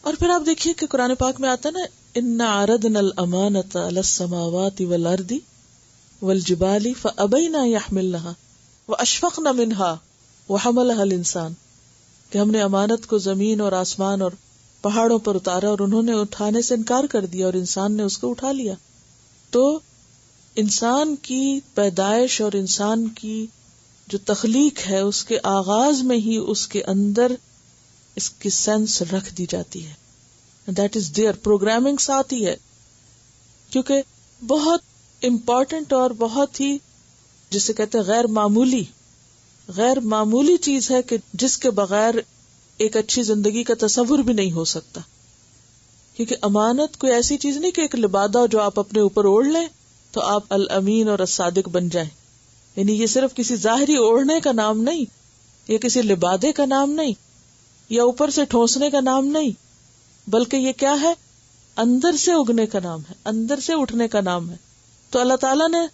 اور پھر آپ دیکھیے کہ قرآن پاک میں آتا ہے نا، اِنَّا عَرَضْنَا الْأَمَانَةَ عَلَى السَّمَاوَاتِ وَالْأَرْضِ وَالْجِبَالِ فَأَبَيْنَا يَحْمِلْنَهَا وَأَشْفَقْنَ مِنْهَا وَحَمَلَهَا الْإِنسَانُ، کہ ہم نے امانت کو زمین اور آسمان اور پہاڑوں پر اتارا اور انہوں نے اٹھانے سے انکار کر دیا اور انسان نے اس کو اٹھا لیا. تو انسان کی پیدائش اور انسان کی جو تخلیق ہے اس کے آغاز میں ہی اس کے اندر اس کی سینس رکھ دی جاتی ہے. دیٹ از دیئر، پروگرامنگ ساتھ ہی ہے، کیونکہ بہت امپورٹنٹ اور بہت ہی جسے کہتے ہیں غیر معمولی چیز ہے کہ جس کے بغیر ایک اچھی زندگی کا تصور بھی نہیں ہو سکتا. کیونکہ امانت کوئی ایسی چیز نہیں کہ ایک لبادہ جو آپ اپنے اوپر اوڑھ لیں تو آپ الامین اور الصادق بن جائیں. یعنی یہ صرف کسی ظاہری اوڑھنے کا نام نہیں، یہ کسی لبادے کا نام نہیں، یا اوپر سے ٹھونسنے کا نام نہیں، بلکہ یہ کیا ہے؟ اندر سے اگنے کا نام ہے، اندر سے اٹھنے کا نام ہے. تو اللہ تعالیٰ نے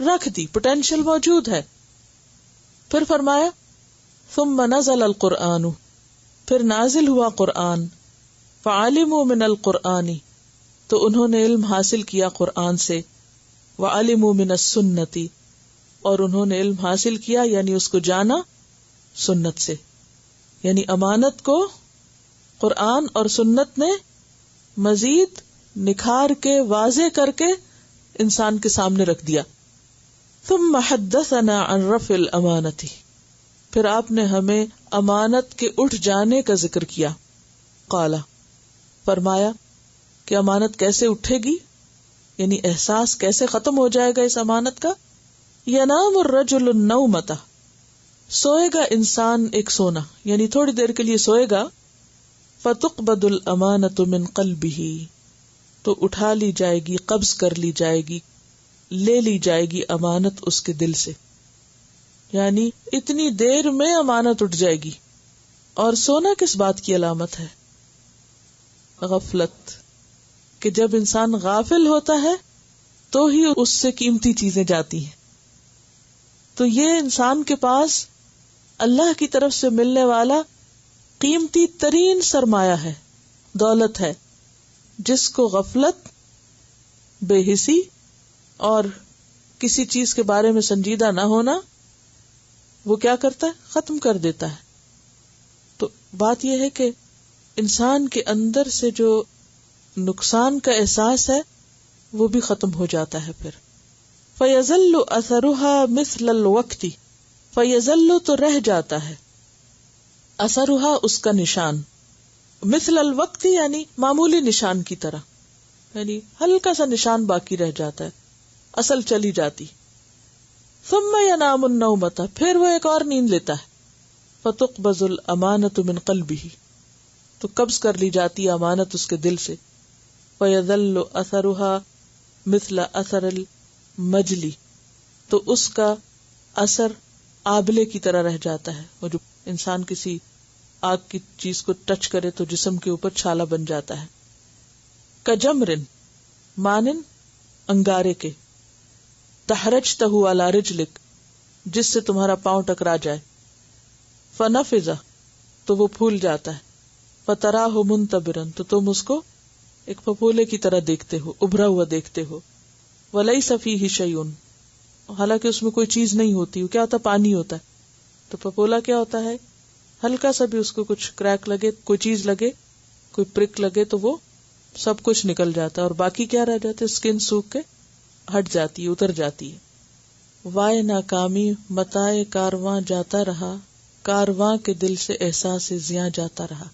رکھ دی، پوٹینشیل موجود ہے. پھر فرمایا ثم نزل القرآن، پھر نازل ہوا قرآن. فعلموا من القرآن، تو انہوں نے علم حاصل کیا قرآن سے. وعلموا من السنت، اور انہوں نے علم حاصل کیا یعنی اس کو جانا سنت سے. یعنی امانت کو قرآن اور سنت نے مزید نکھار کے واضح کر کے انسان کے سامنے رکھ دیا. ثم حدثنا عن رفع الامانتی، پھر آپ نے ہمیں امانت کے اٹھ جانے کا ذکر کیا. قال، فرمایا کہ امانت کیسے اٹھے گی، یعنی احساس کیسے ختم ہو جائے گا اس امانت کا. ینام الرجل النومۃ، سوئے گا انسان ایک سونا، یعنی تھوڑی دیر کے لیے سوئے گا. فتقبض الامانۃ من قلبہ، تو اٹھا لی جائے گی، قبض کر لی جائے گی، لے لی جائے گی امانت اس کے دل سے. یعنی اتنی دیر میں امانت اٹھ جائے گی. اور سونا کس بات کی علامت ہے؟ غفلت، کہ جب انسان غافل ہوتا ہے تو ہی اس سے قیمتی چیزیں جاتی ہیں. تو یہ انسان کے پاس اللہ کی طرف سے ملنے والا قیمتی ترین سرمایہ ہے، دولت ہے، جس کو غفلت، بے حسی اور کسی چیز کے بارے میں سنجیدہ نہ ہونا وہ کیا کرتا ہے؟ ختم کر دیتا ہے. تو بات یہ ہے کہ انسان کے اندر سے جو نقصان کا احساس ہے وہ بھی ختم ہو جاتا ہے. پھر فَيَظَلُّ أَثَرُهَا مِثْلَ الْوَقْتِ، فَيَظَلُّ تو رہ جاتا ہے، اثرها اس کا نشان، مثل الوقت یعنی معمولی نشان کی طرح، یعنی ہلکا سا نشان باقی رہ جاتا ہے، اصل چلی جاتی. ثم ينام النومۃ، پھر وہ ایک اور نیند لیتا ہے. فتقبض الامانۃ من قلبہ، تو قبض کر لی جاتی امانت اس کے دل سے. فیظل اثرها مثل اثر المجلی، تو اس کا اثر آبلے کی طرح رہ جاتا ہے. وہ جو انسان کسی آگ کی چیز کو ٹچ کرے تو جسم کے اوپر چھالا بن جاتا ہے. کجمرن، مانن انگارے کے، تحرجتہ علی رجلک، جس سے تمہارا پاؤں ٹکرا جائے. فنفذ، تو وہ پھول جاتا ہے. فتراہ منتبرن، تو تم اس کو ایک پھپھولے کی طرح دیکھتے ہو، ابھرا ہوا دیکھتے ہو. ولیس فیہ شیء، حالانکہ اس میں کوئی چیز نہیں ہوتی. وہ کیا ہوتا ہے؟ پانی ہوتا ہے. تو پھپھولا کیا ہوتا ہے؟ ہلکا سا بھی اس کو کچھ کریک لگے، کوئی چیز لگے، کوئی پرک لگے تو وہ سب کچھ نکل جاتا ہے، اور باقی کیا رہ جاتا ہے؟ اسکن سوکھ کے ہٹ جاتی ہے، اتر جاتی ہے. وائے ناکامی متائے کارواں جاتا رہا، کارواں کے دل سے احساس زیاں جاتا رہا.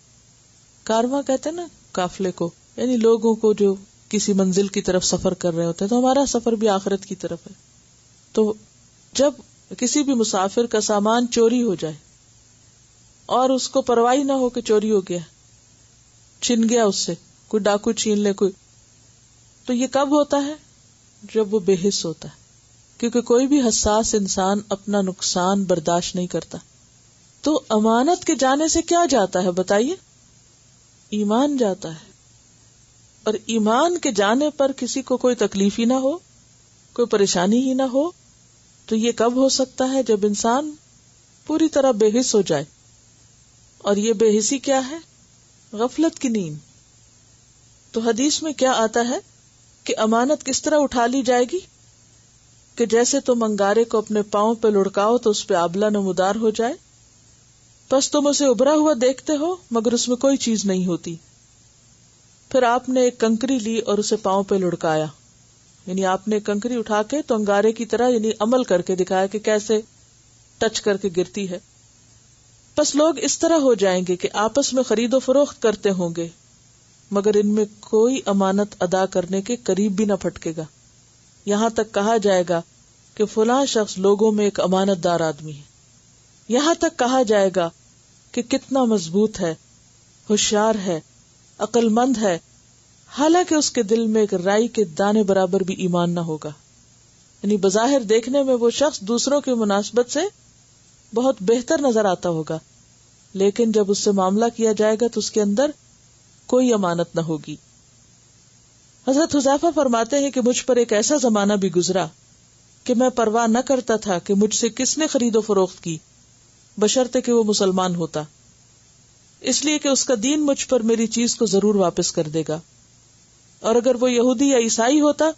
کارواں کہتے ہیں نا قافلے کو، یعنی لوگوں کو جو کسی منزل کی طرف سفر کر رہے ہوتے ہیں. تو ہمارا سفر بھی آخرت کی طرف ہے. تو جب کسی بھی مسافر کا سامان چوری ہو جائے اور اس کو پرواہ نہ ہو کہ چوری ہو گیا، چھن گیا اس سے، کوئی ڈاکو چھین لے کوئی، تو یہ کب ہوتا ہے؟ جب وہ بے حس ہوتا ہے. کیونکہ کوئی بھی حساس انسان اپنا نقصان برداشت نہیں کرتا. تو امانت کے جانے سے کیا جاتا ہے بتائیے؟ ایمان جاتا ہے. اور ایمان کے جانے پر کسی کو کوئی تکلیف ہی نہ ہو، کوئی پریشانی ہی نہ ہو. تو یہ کب ہو سکتا ہے؟ جب انسان پوری طرح بے حس ہو جائے. اور یہ بے حسی کیا ہے؟ غفلت کی نیند. تو حدیث میں کیا آتا ہے کہ امانت کس طرح اٹھا لی جائے گی؟ کہ جیسے تم انگارے کو اپنے پاؤں پہ لڑکاؤ تو اس پہ آبلہ نمودار ہو جائے، بس تم اسے ابھرا ہوا دیکھتے ہو مگر اس میں کوئی چیز نہیں ہوتی. پھر آپ نے ایک کنکری لی اور اسے پاؤں پہ لڑکایا، یعنی آپ نے کنکری اٹھا کے تو انگارے کی طرح یعنی عمل کر کے دکھایا کہ کیسے ٹچ کر کے گرتی ہے. بس لوگ اس طرح ہو جائیں گے کہ آپس میں خرید و فروخت کرتے ہوں گے مگر ان میں کوئی امانت ادا کرنے کے قریب بھی نہ پھٹکے گا. یہاں تک کہا جائے گا کہ فلاں شخص لوگوں میں ایک امانت دار آدمی ہے. یہاں تک کہا جائے گا کہ کتنا مضبوط ہے، ہوشیار ہے، عقل مند ہے، حالانکہ اس کے دل میں ایک رائی کے دانے برابر بھی ایمان نہ ہوگا. یعنی بظاہر دیکھنے میں وہ شخص دوسروں کی مناسبت سے بہت بہتر نظر آتا ہوگا، لیکن جب اس سے معاملہ کیا جائے گا تو اس کے اندر کوئی امانت نہ ہوگی. حضرت حذیفہ فرماتے ہیں کہ مجھ پر ایک ایسا زمانہ بھی گزرا کہ میں پرواہ نہ کرتا تھا کہ مجھ سے کس نے خرید و فروخت کی، بشرطے کہ وہ مسلمان ہوتا، اس لیے کہ اس کا دین مجھ پر میری چیز کو ضرور واپس کر دے گا، اور اگر وہ یہودی یا عیسائی ہوتا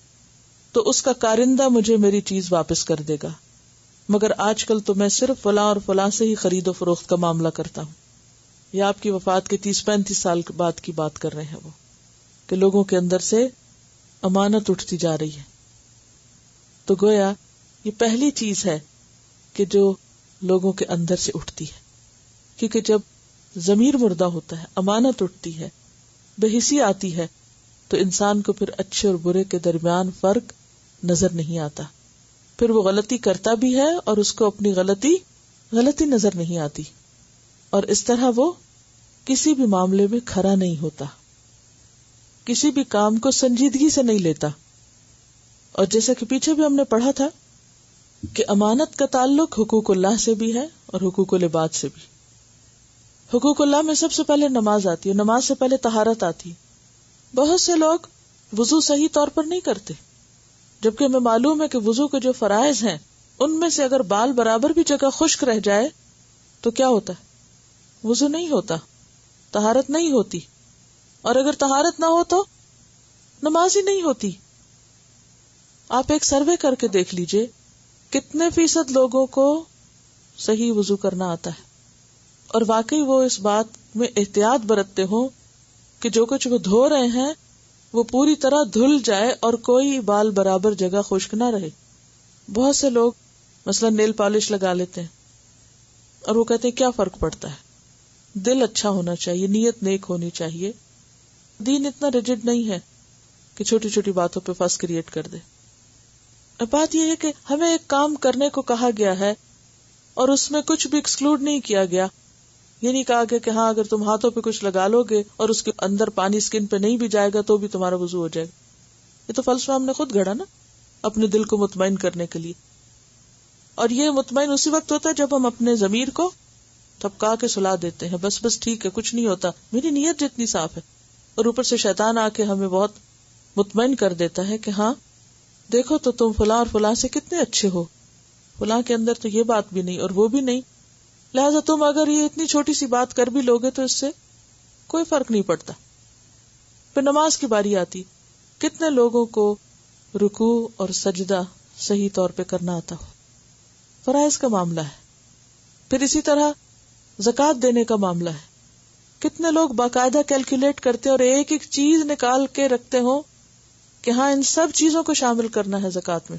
تو اس کا کارندہ مجھے میری چیز واپس کر دے گا. مگر آج کل تو میں صرف فلاں اور فلاں سے ہی خرید و فروخت کا معاملہ کرتا ہوں. یہ آپ کی وفات کے 30-35 سال بعد کی بات کر رہے ہیں وہ، کہ لوگوں کے اندر سے امانت اٹھتی جا رہی ہے. تو گویا یہ پہلی چیز ہے کہ جو لوگوں کے اندر سے اٹھتی ہے، کیونکہ جب ضمیر مردہ ہوتا ہے، امانت اٹھتی ہے، بے حسی آتی ہے، تو انسان کو پھر اچھے اور برے کے درمیان فرق نظر نہیں آتا. پھر وہ غلطی کرتا بھی ہے اور اس کو اپنی غلطی نظر نہیں آتی، اور اس طرح وہ کسی بھی معاملے میں کھرا نہیں ہوتا، کسی بھی کام کو سنجیدگی سے نہیں لیتا. اور جیسا کہ پیچھے بھی ہم نے پڑھا تھا کہ امانت کا تعلق حقوق اللہ سے بھی ہے اور حقوق العباد سے بھی. حقوق اللہ میں سب سے پہلے نماز آتی ہے، نماز سے پہلے طہارت آتی ہے. بہت سے لوگ وضو صحیح طور پر نہیں کرتے، جبکہ ہمیں معلوم ہے کہ وضو کے جو فرائض ہیں ان میں سے اگر بال برابر بھی جگہ خشک رہ جائے تو کیا ہوتا ہے؟ وضو نہیں ہوتا، طہارت نہیں ہوتی، اور اگر طہارت نہ ہو تو نماز ہی نہیں ہوتی. آپ ایک سروے کر کے دیکھ لیجئے کتنے فیصد لوگوں کو صحیح وضو کرنا آتا ہے، اور واقعی وہ اس بات میں احتیاط برتتے ہوں کہ جو کچھ وہ دھو رہے ہیں وہ پوری طرح دھل جائے اور کوئی بال برابر جگہ خشک نہ رہے. بہت سے لوگ مثلا نیل پالش لگا لیتے ہیں اور وہ کہتے ہیں کیا فرق پڑتا ہے، دل اچھا ہونا چاہیے، نیت نیک ہونی چاہیے. دین اتنا ریجڈ نہیں ہے کہ چھوٹی چھوٹی باتوں پہ فس کریٹ کر دے. بات یہ ہے کہ ہمیں ایک کام کرنے کو کہا گیا ہے اور اس میں کچھ بھی ایکسکلوڈ نہیں کیا گیا. یہ نہیں کہا گیا کہ ہاں اگر تم ہاتھوں پہ کچھ لگا لو گے اور اس کے اندر پانی اسکن پہ نہیں بھی جائے گا تو بھی تمہارا وضو ہو جائے گا. یہ تو فلسفہ ہم نے خود گھڑا نا اپنے دل کو مطمئن کرنے کے لیے. اور یہ مطمئن اسی وقت ہوتا ہے جب ہم اپنے ضمیر کو تھپکا کے سلا دیتے ہیں، بس ٹھیک ہے، کچھ نہیں ہوتا، میری نیت جتنی صاف ہے. اور اوپر سے شیطان آ کے ہمیں بہت مطمئن کر دیتا ہے کہ ہاں دیکھو تو تم فلاں اور فلاں سے کتنے اچھے ہو، فلاں کے اندر تو یہ بات بھی نہیں اور وہ بھی نہیں، لہذا تم اگر یہ اتنی چھوٹی سی بات کر بھی لوگے تو اس سے کوئی فرق نہیں پڑتا. پھر نماز کی باری آتی، کتنے لوگوں کو رکوع اور سجدہ صحیح طور پہ کرنا آتا ہو، فرائض کا معاملہ ہے. پھر اسی طرح زکوٰۃ دینے کا معاملہ ہے، کتنے لوگ باقاعدہ کیلکولیٹ کرتے اور ایک ایک چیز نکال کے رکھتے ہوں کہ ہاں ان سب چیزوں کو شامل کرنا ہے زکوٰۃ میں.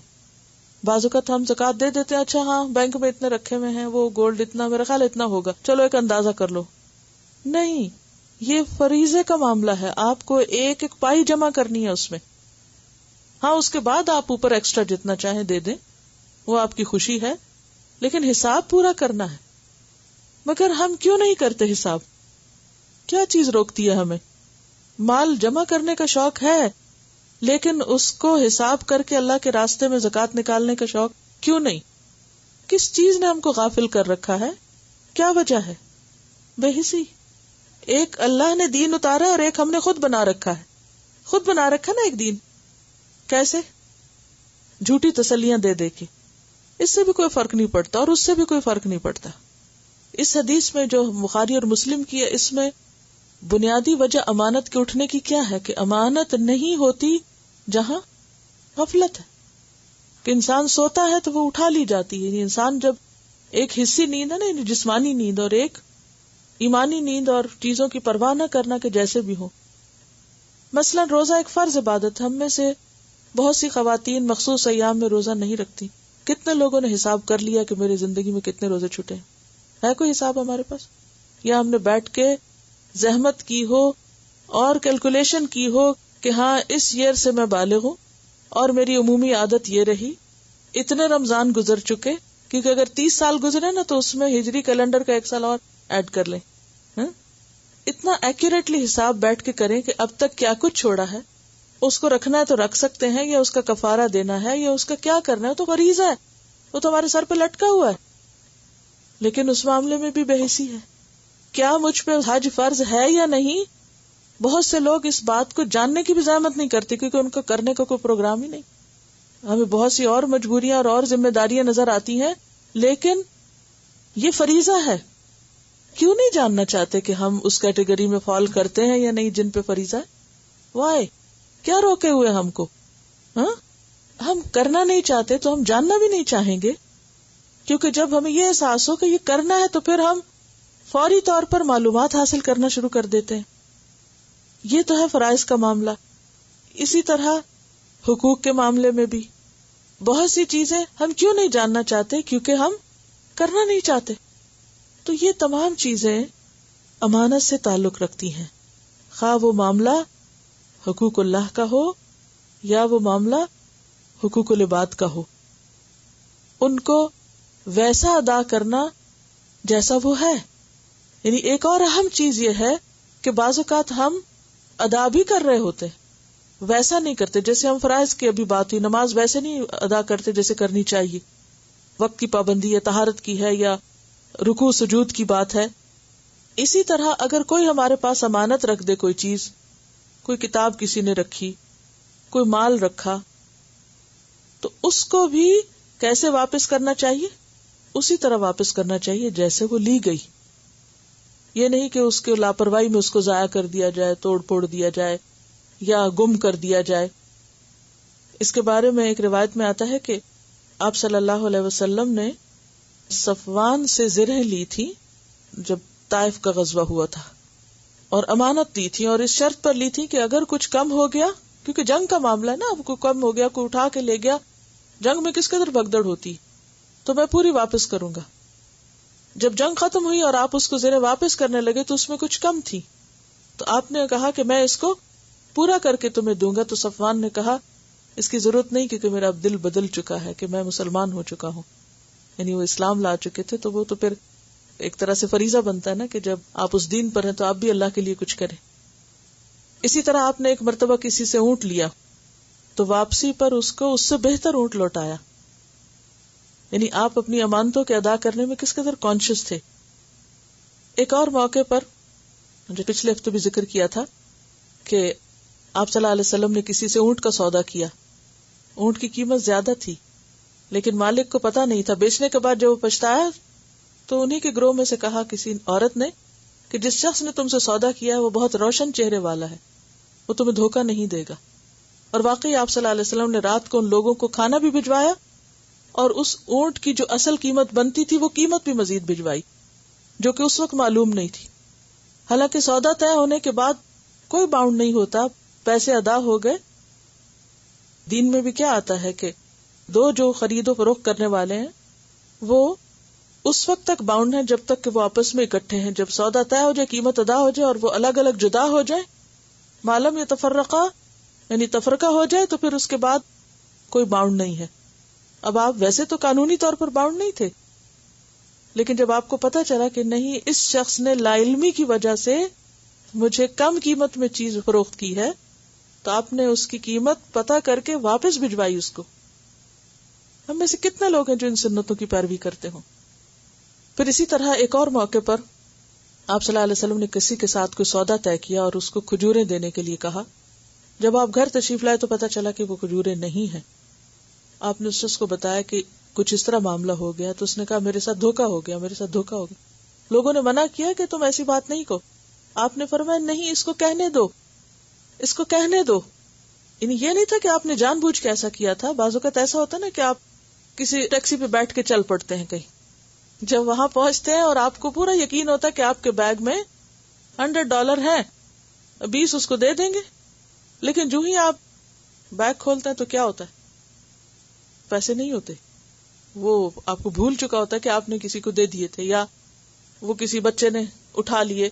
بعض اوقات ہم زکوٰۃ دے دیتے ہیں، اچھا ہاں بینک میں اتنے رکھے ہوئے ہیں، وہ گولڈ اتنا، میرا خیال اتنا ہوگا، چلو ایک اندازہ کر لو. نہیں، یہ فریضے کا معاملہ ہے، آپ کو ایک ایک پائی جمع کرنی ہے اس میں. ہاں اس کے بعد آپ اوپر ایکسٹرا جتنا چاہیں دے دیں، وہ آپ کی خوشی ہے، لیکن حساب پورا کرنا ہے. مگر ہم کیوں نہیں کرتے حساب؟ کیا چیز روکتی ہے ہمیں؟ مال جمع کرنے کا شوق ہے، لیکن اس کو حساب کر کے اللہ کے راستے میں زکوٰۃ نکالنے کا شوق کیوں نہیں؟ کس چیز نے ہم کو غافل کر رکھا ہے؟ کیا وجہ ہے؟ بے حسی. ایک اللہ نے دین اتارا اور ایک ہم نے خود بنا رکھا ہے. خود بنا رکھا نا ایک دین. کیسے؟ جھوٹی تسلیاں دے دے کے. اس سے بھی کوئی فرق نہیں پڑتا اور اس سے بھی کوئی فرق نہیں پڑتا. اس حدیث میں جو بخاری اور مسلم کی ہے، اس میں بنیادی وجہ امانت کے اٹھنے کی کیا ہے کہ امانت نہیں ہوتی جہاں غفلت ہے، کہ انسان سوتا ہے تو وہ اٹھا لی جاتی ہے. یعنی انسان جب ایک حصی نیند ہے نا، یعنی جسمانی نیند، اور ایک ایمانی نیند اور چیزوں کی پرواہ نہ کرنا کہ جیسے بھی ہو. مثلا روزہ ایک فرض عبادت، ہم میں سے بہت سی خواتین مخصوص ایام میں روزہ نہیں رکھتی. کتنے لوگوں نے حساب کر لیا کہ میری زندگی میں کتنے روزے چھوٹے ہیں؟ ہے کوئی حساب ہمارے پاس؟ یا ہم نے بیٹھ کے زحمت کی ہو اور کیلکولیشن کی ہو کہ ہاں اس ایئر سے میں بالغ ہوں اور میری عمومی عادت یہ رہی، اتنے رمضان گزر چکے، کیونکہ اگر 30 سال گزرے نا تو اس میں ہجری کیلنڈر کا 1 سال اور ایڈ کر لیں. اتنا ایکوریٹلی حساب بیٹھ کے کریں کہ اب تک کیا کچھ چھوڑا ہے، اس کو رکھنا ہے تو رکھ سکتے ہیں، یا اس کا کفارہ دینا ہے، یا اس کا کیا کرنا ہے، تو فریضہ ہے، وہ تو ہمارے سر پہ لٹکا ہوا ہے. لیکن اس معاملے میں بھی بے حسی ہے. کیا مجھ پہ حج فرض ہے یا نہیں؟ بہت سے لوگ اس بات کو جاننے کی بھی زحمت نہیں کرتے کیونکہ ان کو کرنے کا کوئی پروگرام ہی نہیں. ہمیں بہت سی اور مجبوریاں اور ذمہ داریاں نظر آتی ہیں، لیکن یہ فریضہ ہے. کیوں نہیں جاننا چاہتے کہ ہم اس کیٹیگری میں فال کرتے ہیں یا نہیں جن پہ فریضہ ہے؟ وائی؟ کیا روکے ہوئے ہم کو؟ ہم کرنا نہیں چاہتے تو ہم جاننا بھی نہیں چاہیں گے، کیونکہ جب ہمیں یہ احساس ہو کہ یہ کرنا ہے تو پھر ہم فوری طور پر معلومات حاصل کرنا شروع کر دیتے ہیں. یہ تو ہے فرائض کا معاملہ. اسی طرح حقوق کے معاملے میں بھی بہت سی چیزیں ہم کیوں نہیں جاننا چاہتے؟ کیونکہ ہم کرنا نہیں چاہتے. تو یہ تمام چیزیں امانت سے تعلق رکھتی ہیں، خواہ وہ معاملہ حقوق اللہ کا ہو یا وہ معاملہ حقوق العباد کا ہو. ان کو ویسا ادا کرنا جیسا وہ ہے. یعنی ایک اور اہم چیز یہ ہے کہ بعض اوقات ہم ادا بھی کر رہے ہوتے ویسا نہیں کرتے. جیسے ہم فرائض کی ابھی بات ہوئی، نماز ویسے نہیں ادا کرتے جیسے کرنی چاہیے، وقت کی پابندی ہے، طہارت کی ہے، یا رکوع سجود کی بات ہے. اسی طرح اگر کوئی ہمارے پاس امانت رکھ دے، کوئی چیز، کوئی کتاب کسی نے رکھی، کوئی مال رکھا، تو اس کو بھی کیسے واپس کرنا چاہیے؟ اسی طرح واپس کرنا چاہیے جیسے وہ لی گئی. یہ نہیں کہ اس کے لاپرواہی میں اس کو ضائع کر دیا جائے، توڑ پھوڑ دیا جائے یا گم کر دیا جائے. اس کے بارے میں ایک روایت میں آتا ہے کہ آپ صلی اللہ علیہ وسلم نے صفوان سے زرہیں لی تھی جب طائف کا غزوہ ہوا تھا، اور امانت دی تھی، اور اس شرط پر لی تھی کہ اگر کچھ کم ہو گیا، کیونکہ جنگ کا معاملہ ہے نا، اب کوئی کم ہو گیا، کوئی اٹھا کے لے گیا، جنگ میں کس قدر بھگدڑ ہوتی، تو میں پوری واپس کروں گا. جب جنگ ختم ہوئی اور آپ اس کو زریں واپس کرنے لگے تو اس میں کچھ کم تھی، تو آپ نے کہا کہ میں اس کو پورا کر کے تمہیں دوں گا. تو صفوان نے کہا اس کی ضرورت نہیں، کیونکہ میرا اب دل بدل چکا ہے کہ میں مسلمان ہو چکا ہوں. یعنی وہ اسلام لا چکے تھے، تو وہ تو پھر ایک طرح سے فریضہ بنتا ہے نا کہ جب آپ اس دین پر ہیں تو آپ بھی اللہ کے لیے کچھ کریں. اسی طرح آپ نے ایک مرتبہ کسی سے اونٹ لیا تو واپسی پر اس کو اس سے بہتر اونٹ لوٹایا. یعنی آپ اپنی امانتوں کے ادا کرنے میں کس قدر کانشیس تھے. ایک اور موقع پر جو پچھلے ہفتے بھی ذکر کیا تھا کہ آپ صلی اللہ علیہ وسلم نے کسی سے اونٹ کا سودا کیا. اونٹ کی قیمت زیادہ تھی لیکن مالک کو پتا نہیں تھا. بیچنے کے بعد جب وہ پچھتایا تو انہی کے گروہ میں سے کہا کسی عورت نے کہ جس شخص نے تم سے سودا کیا ہے وہ بہت روشن چہرے والا ہے، وہ تمہیں دھوکہ نہیں دے گا. اور واقعی آپ صلی اللہ علیہ وسلم نے رات کو ان لوگوں کو کھانا بھی بھجوایا اور اس اونٹ کی جو اصل قیمت بنتی تھی وہ قیمت بھی مزید بھجوائی، جو کہ اس وقت معلوم نہیں تھی. حالانکہ سودا طے ہونے کے بعد کوئی باؤنڈ نہیں ہوتا، پیسے ادا ہو گئے. دین میں بھی کیا آتا ہے کہ دو جو خرید و فروخت کرنے والے ہیں وہ اس وقت تک باؤنڈ ہیں جب تک کہ وہ آپس میں اکٹھے ہیں. جب سودا طے ہو جائے، قیمت ادا ہو جائے اور وہ الگ الگ جدا ہو جائے، معلوم یہ تفرقہ یعنی تفرقہ ہو جائے، تو پھر اس کے بعد کوئی باؤنڈ نہیں ہے. اب آپ ویسے تو قانونی طور پر باؤنڈ نہیں تھے، لیکن جب آپ کو پتا چلا کہ نہیں اس شخص نے لا علمی کی وجہ سے مجھے کم قیمت میں چیز فروخت کی ہے، تو آپ نے اس کی قیمت پتا کر کے واپس بھجوائی اس کو. ہم میں سے کتنے لوگ ہیں جو ان سنتوں کی پیروی کرتے ہوں. پھر اسی طرح ایک اور موقع پر آپ صلی اللہ علیہ وسلم نے کسی کے ساتھ کوئی سودا طے کیا اور اس کو کھجوریں دینے کے لیے کہا. جب آپ گھر تشریف لائے تو پتا چلا کہ وہ کھجوریں نہیں ہیں. آپ نے اس شخص کو بتایا کہ کچھ اس طرح معاملہ ہو گیا، تو اس نے کہا میرے ساتھ دھوکا ہو گیا، میرے ساتھ دھوکا ہو گیا. لوگوں نے منع کیا کہ تم ایسی بات نہیں کہو. آپ نے فرمایا نہیں، اس کو کہنے دو، اس کو کہنے دو. یعنی یہ نہیں تھا کہ آپ نے جان بوجھ کے ایسا کیا تھا. بعض اوقات ایسا ہوتا نا کہ آپ کسی ٹیکسی پہ بیٹھ کے چل پڑتے ہیں کہیں، جب وہاں پہنچتے ہیں اور آپ کو پورا یقین ہوتا ہے کہ آپ کے بیگ میں $100 ہیں، 20 اس کو دے دیں گے، لیکن جو ہی آپ بیگ کھولتے ہیں تو کیا ہوتا ہے؟ پیسے نہیں ہوتے، وہ آپ کو بھول چکا ہوتا ہے کہ آپ نے کسی کو دے دیے تھے، یا وہ کسی بچے نے اٹھا لیے،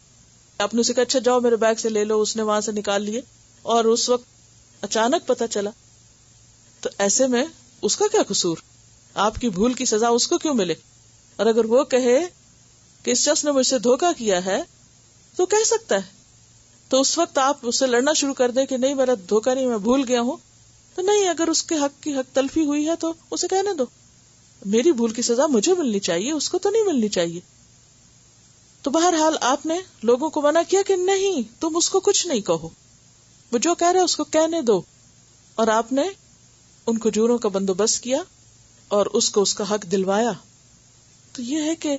آپ نے اسے کہا اچھا جاؤ میرے بیگ سے لے لو، اس نے وہاں سے نکال لیے اور اس وقت اچانک پتہ چلا، تو ایسے میں اس کا کیا قصور؟ آپ کی بھول کی سزا اس کو کیوں ملے؟ اور اگر وہ کہے کہ اس شخص نے مجھ سے دھوکا کیا ہے تو کہہ سکتا ہے، تو اس وقت آپ اس سے لڑنا شروع کر دیں کہ نہیں میرا دھوکا نہیں، میں بھول گیا ہوں، تو نہیں، اگر اس کے حق کی حق تلفی ہوئی ہے تو اسے کہنے دو، میری بھول کی سزا مجھے ملنی چاہیے، اس کو تو نہیں ملنی چاہیے. تو بہرحال آپ نے لوگوں کو منع کیا کہ نہیں تم اس کو کچھ نہیں کہو، وہ جو کہہ رہے اس کو کہنے دو، اور آپ نے ان کو جوروں کا بندوبست کیا اور اس کو اس کا حق دلوایا. تو یہ ہے کہ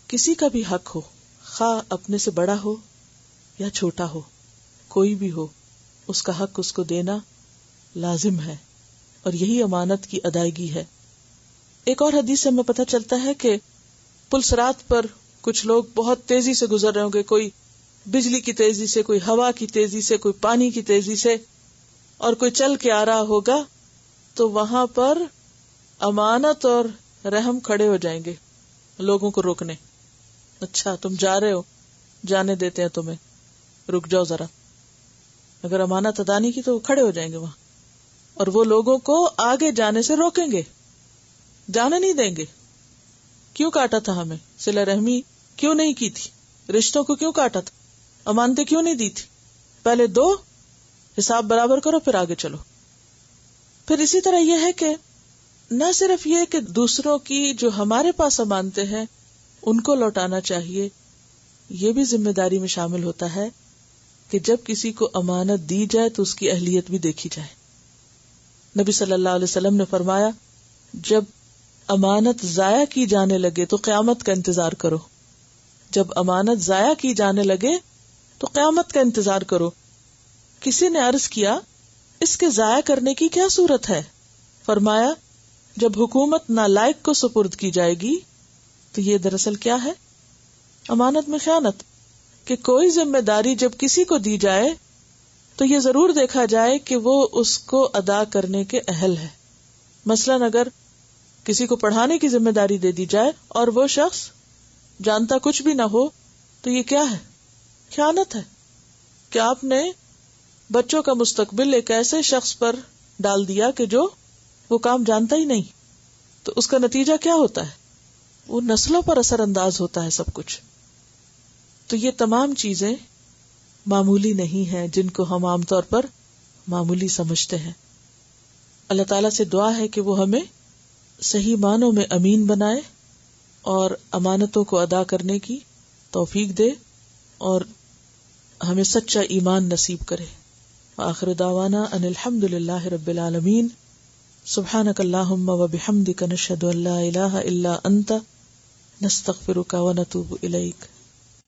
کسی کا بھی حق ہو، خواہ اپنے سے بڑا ہو یا چھوٹا ہو، کوئی بھی ہو، اس کا حق اس کو دینا لازم ہے، اور یہی امانت کی ادائیگی ہے. ایک اور حدیث سے ہمیں پتہ چلتا ہے کہ پل صراط پر کچھ لوگ بہت تیزی سے گزر رہے ہوں گے، کوئی بجلی کی تیزی سے، کوئی ہوا کی تیزی سے، کوئی پانی کی تیزی سے، اور کوئی چل کے آ رہا ہوگا، تو وہاں پر امانت اور رحم کھڑے ہو جائیں گے لوگوں کو روکنے. اچھا تم جا رہے ہو، جانے دیتے ہیں تمہیں، رک جاؤ ذرا. اگر امانت ادا نہیں کی تو وہ کھڑے ہو جائیں گے وہاں، اور وہ لوگوں کو آگے جانے سے روکیں گے، جانے نہیں دیں گے. کیوں کاٹا تھا ہمیں؟ صلہ رحمی کیوں نہیں کی تھی؟ رشتوں کو کیوں کاٹا تھا؟ امانتیں کیوں نہیں دی تھی؟ پہلے دو، حساب برابر کرو، پھر آگے چلو. پھر اسی طرح یہ ہے کہ نہ صرف یہ کہ دوسروں کی جو ہمارے پاس امانتیں ہیں ان کو لوٹانا چاہیے، یہ بھی ذمہ داری میں شامل ہوتا ہے کہ جب کسی کو امانت دی جائے تو اس کی اہلیت بھی دیکھی جائے. نبی صلی اللہ علیہ وسلم نے فرمایا جب امانت ضائع کی جانے لگے تو قیامت کا انتظار کرو. جب امانت ضائع کی جانے لگے تو قیامت کا انتظار کرو. کسی نے عرض کیا اس کے ضائع کرنے کی کیا صورت ہے؟ فرمایا جب حکومت نالائق کو سپرد کی جائے گی تو یہ دراصل کیا ہے؟ امانت میں خیانت. کہ کوئی ذمہ داری جب کسی کو دی جائے تو یہ ضرور دیکھا جائے کہ وہ اس کو ادا کرنے کے اہل ہے. مثلاً اگر کسی کو پڑھانے کی ذمہ داری دے دی جائے اور وہ شخص جانتا کچھ بھی نہ ہو تو یہ کیا ہے؟ خیانت ہے. کہ آپ نے بچوں کا مستقبل ایک ایسے شخص پر ڈال دیا کہ جو وہ کام جانتا ہی نہیں، تو اس کا نتیجہ کیا ہوتا ہے؟ وہ نسلوں پر اثر انداز ہوتا ہے سب کچھ. تو یہ تمام چیزیں معمولی نہیں ہیں جن کو ہم عام طور پر معمولی سمجھتے ہیں. اللہ تعالیٰ سے دعا ہے کہ وہ ہمیں صحیح معنوں میں امین بنائے اور امانتوں کو ادا کرنے کی توفیق دے اور ہمیں سچا ایمان نصیب کرے. آخر دعوانا ان الحمد للہ رب العالمین. سبحانک اللہم و بحمدک نشہد ان لا الہ الا انت نستغفرک و نتوب الیک.